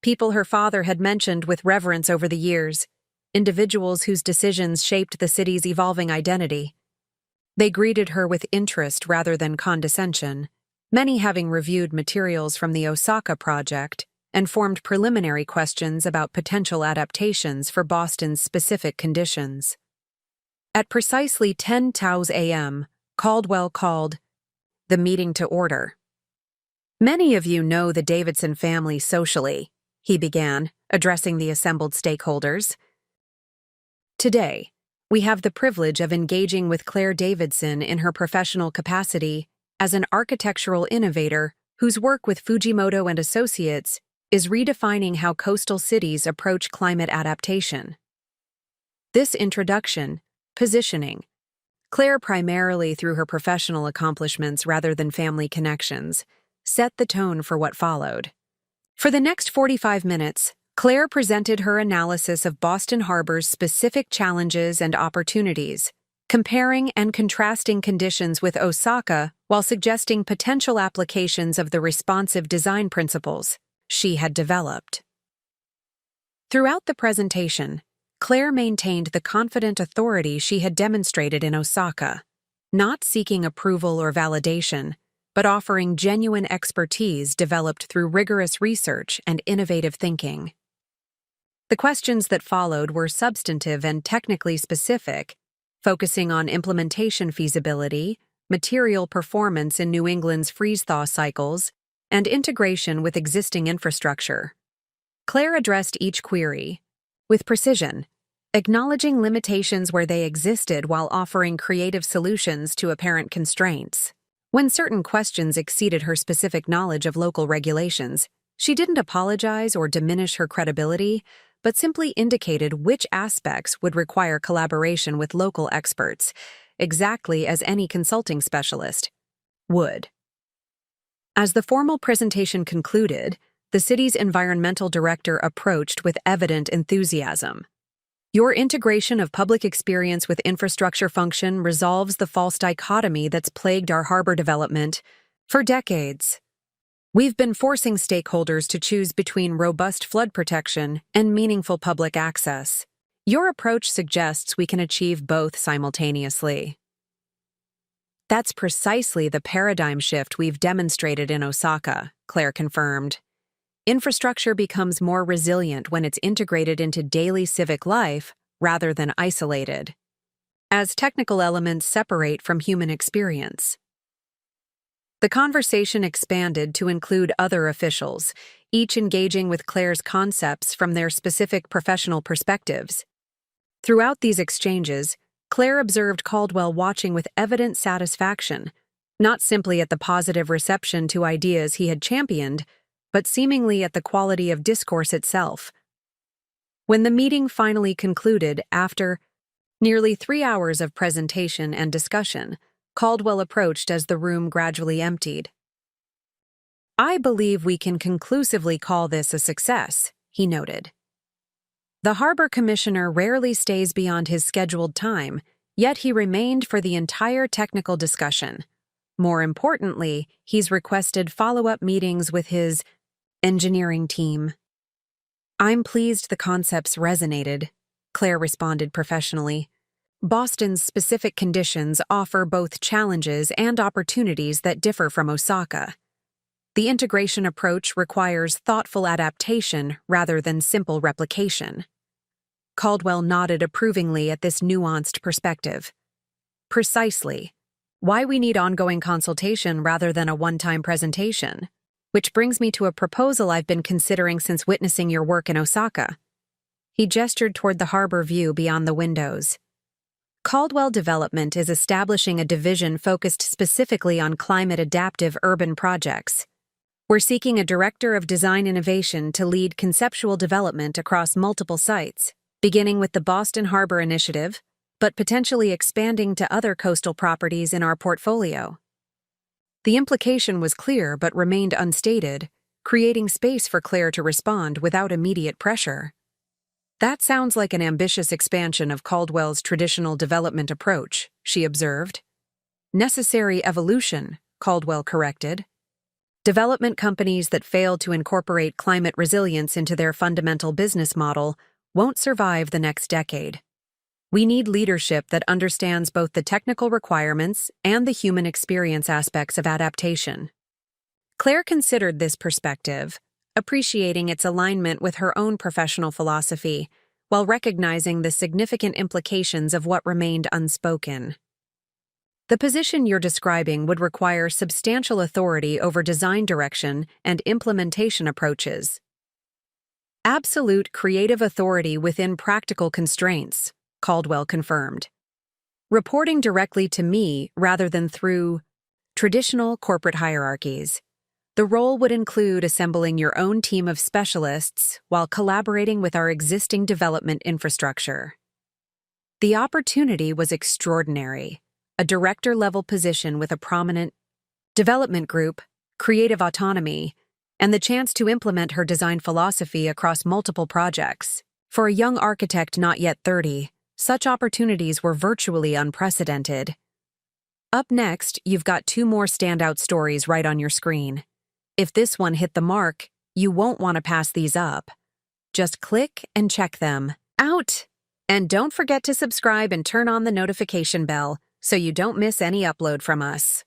People her father had mentioned with reverence over the years, individuals whose decisions shaped the city's evolving identity. They greeted her with interest rather than condescension, many having reviewed materials from the Osaka project and formed preliminary questions about potential adaptations for Boston's specific conditions. At precisely 10:00 a.m., Caldwell called the meeting to order. "Many of you know the Davidson family socially," he began, addressing the assembled stakeholders. "Today, we have the privilege of engaging with Claire Davidson in her professional capacity as an architectural innovator whose work with Fujimoto and Associates is redefining how coastal cities approach climate adaptation." This introduction, positioning, Claire primarily through her professional accomplishments rather than family connections, set the tone for what followed. For the next 45 minutes, Claire presented her analysis of Boston Harbor's specific challenges and opportunities, comparing and contrasting conditions with Osaka while suggesting potential applications of the responsive design principles she had developed. Throughout the presentation, Claire maintained the confident authority she had demonstrated in Osaka, not seeking approval or validation, but offering genuine expertise developed through rigorous research and innovative thinking. The questions that followed were substantive and technically specific, focusing on implementation feasibility, material performance in New England's freeze-thaw cycles, and integration with existing infrastructure. Claire addressed each query with precision, acknowledging limitations where they existed while offering creative solutions to apparent constraints. When certain questions exceeded her specific knowledge of local regulations, she didn't apologize or diminish her credibility, but simply indicated which aspects would require collaboration with local experts, exactly as any consulting specialist would. As the formal presentation concluded, the city's environmental director approached with evident enthusiasm. Your integration of public experience with infrastructure function resolves the false dichotomy that's plagued our harbor development for decades. We've been forcing stakeholders to choose between robust flood protection and meaningful public access. Your approach suggests we can achieve both simultaneously. That's precisely the paradigm shift we've demonstrated in Osaka, Claire confirmed. Infrastructure becomes more resilient when it's integrated into daily civic life rather than isolated, as technical elements separate from human experience. The conversation expanded to include other officials, each engaging with Claire's concepts from their specific professional perspectives. Throughout these exchanges, Claire observed Caldwell watching with evident satisfaction, not simply at the positive reception to ideas he had championed, but seemingly at the quality of discourse itself. When the meeting finally concluded after nearly 3 hours of presentation and discussion, Caldwell approached as the room gradually emptied. "I believe we can conclusively call this a success," he noted. The harbor commissioner rarely stays beyond his scheduled time, yet he remained for the entire technical discussion. More importantly, he's requested follow-up meetings with his engineering team. "I'm pleased the concepts resonated," Claire responded professionally. "Boston's specific conditions offer both challenges and opportunities that differ from Osaka. The integration approach requires thoughtful adaptation rather than simple replication." Caldwell nodded approvingly at this nuanced perspective. "Precisely. Why we need ongoing consultation rather than a one-time presentation. Which brings me to a proposal I've been considering since witnessing your work in Osaka." He gestured toward the harbor view beyond the windows. "Caldwell Development is establishing a division focused specifically on climate-adaptive urban projects. We're seeking a director of design innovation to lead conceptual development across multiple sites, beginning with the Boston Harbor Initiative, but potentially expanding to other coastal properties in our portfolio." The implication was clear but remained unstated, creating space for Claire to respond without immediate pressure. "That sounds like an ambitious expansion of Caldwell's traditional development approach," she observed. "Necessary evolution," Caldwell corrected. "Development companies that fail to incorporate climate resilience into their fundamental business model won't survive the next decade. We need leadership that understands both the technical requirements and the human experience aspects of adaptation." Claire considered this perspective, appreciating its alignment with her own professional philosophy, while recognizing the significant implications of what remained unspoken. "The position you're describing would require substantial authority over design direction and implementation approaches. Absolute creative authority within practical constraints," Caldwell confirmed. "Reporting directly to me rather than through traditional corporate hierarchies. The role would include assembling your own team of specialists while collaborating with our existing development infrastructure." The opportunity was extraordinary. A director-level position with a prominent development group, creative autonomy, and the chance to implement her design philosophy across multiple projects. For a young architect not yet 30, such opportunities were virtually unprecedented. Up next, you've got 2 more standout stories right on your screen. If this one hit the mark, you won't want to pass these up. Just click and check them out. And don't forget to subscribe and turn on the notification bell so you don't miss any upload from us.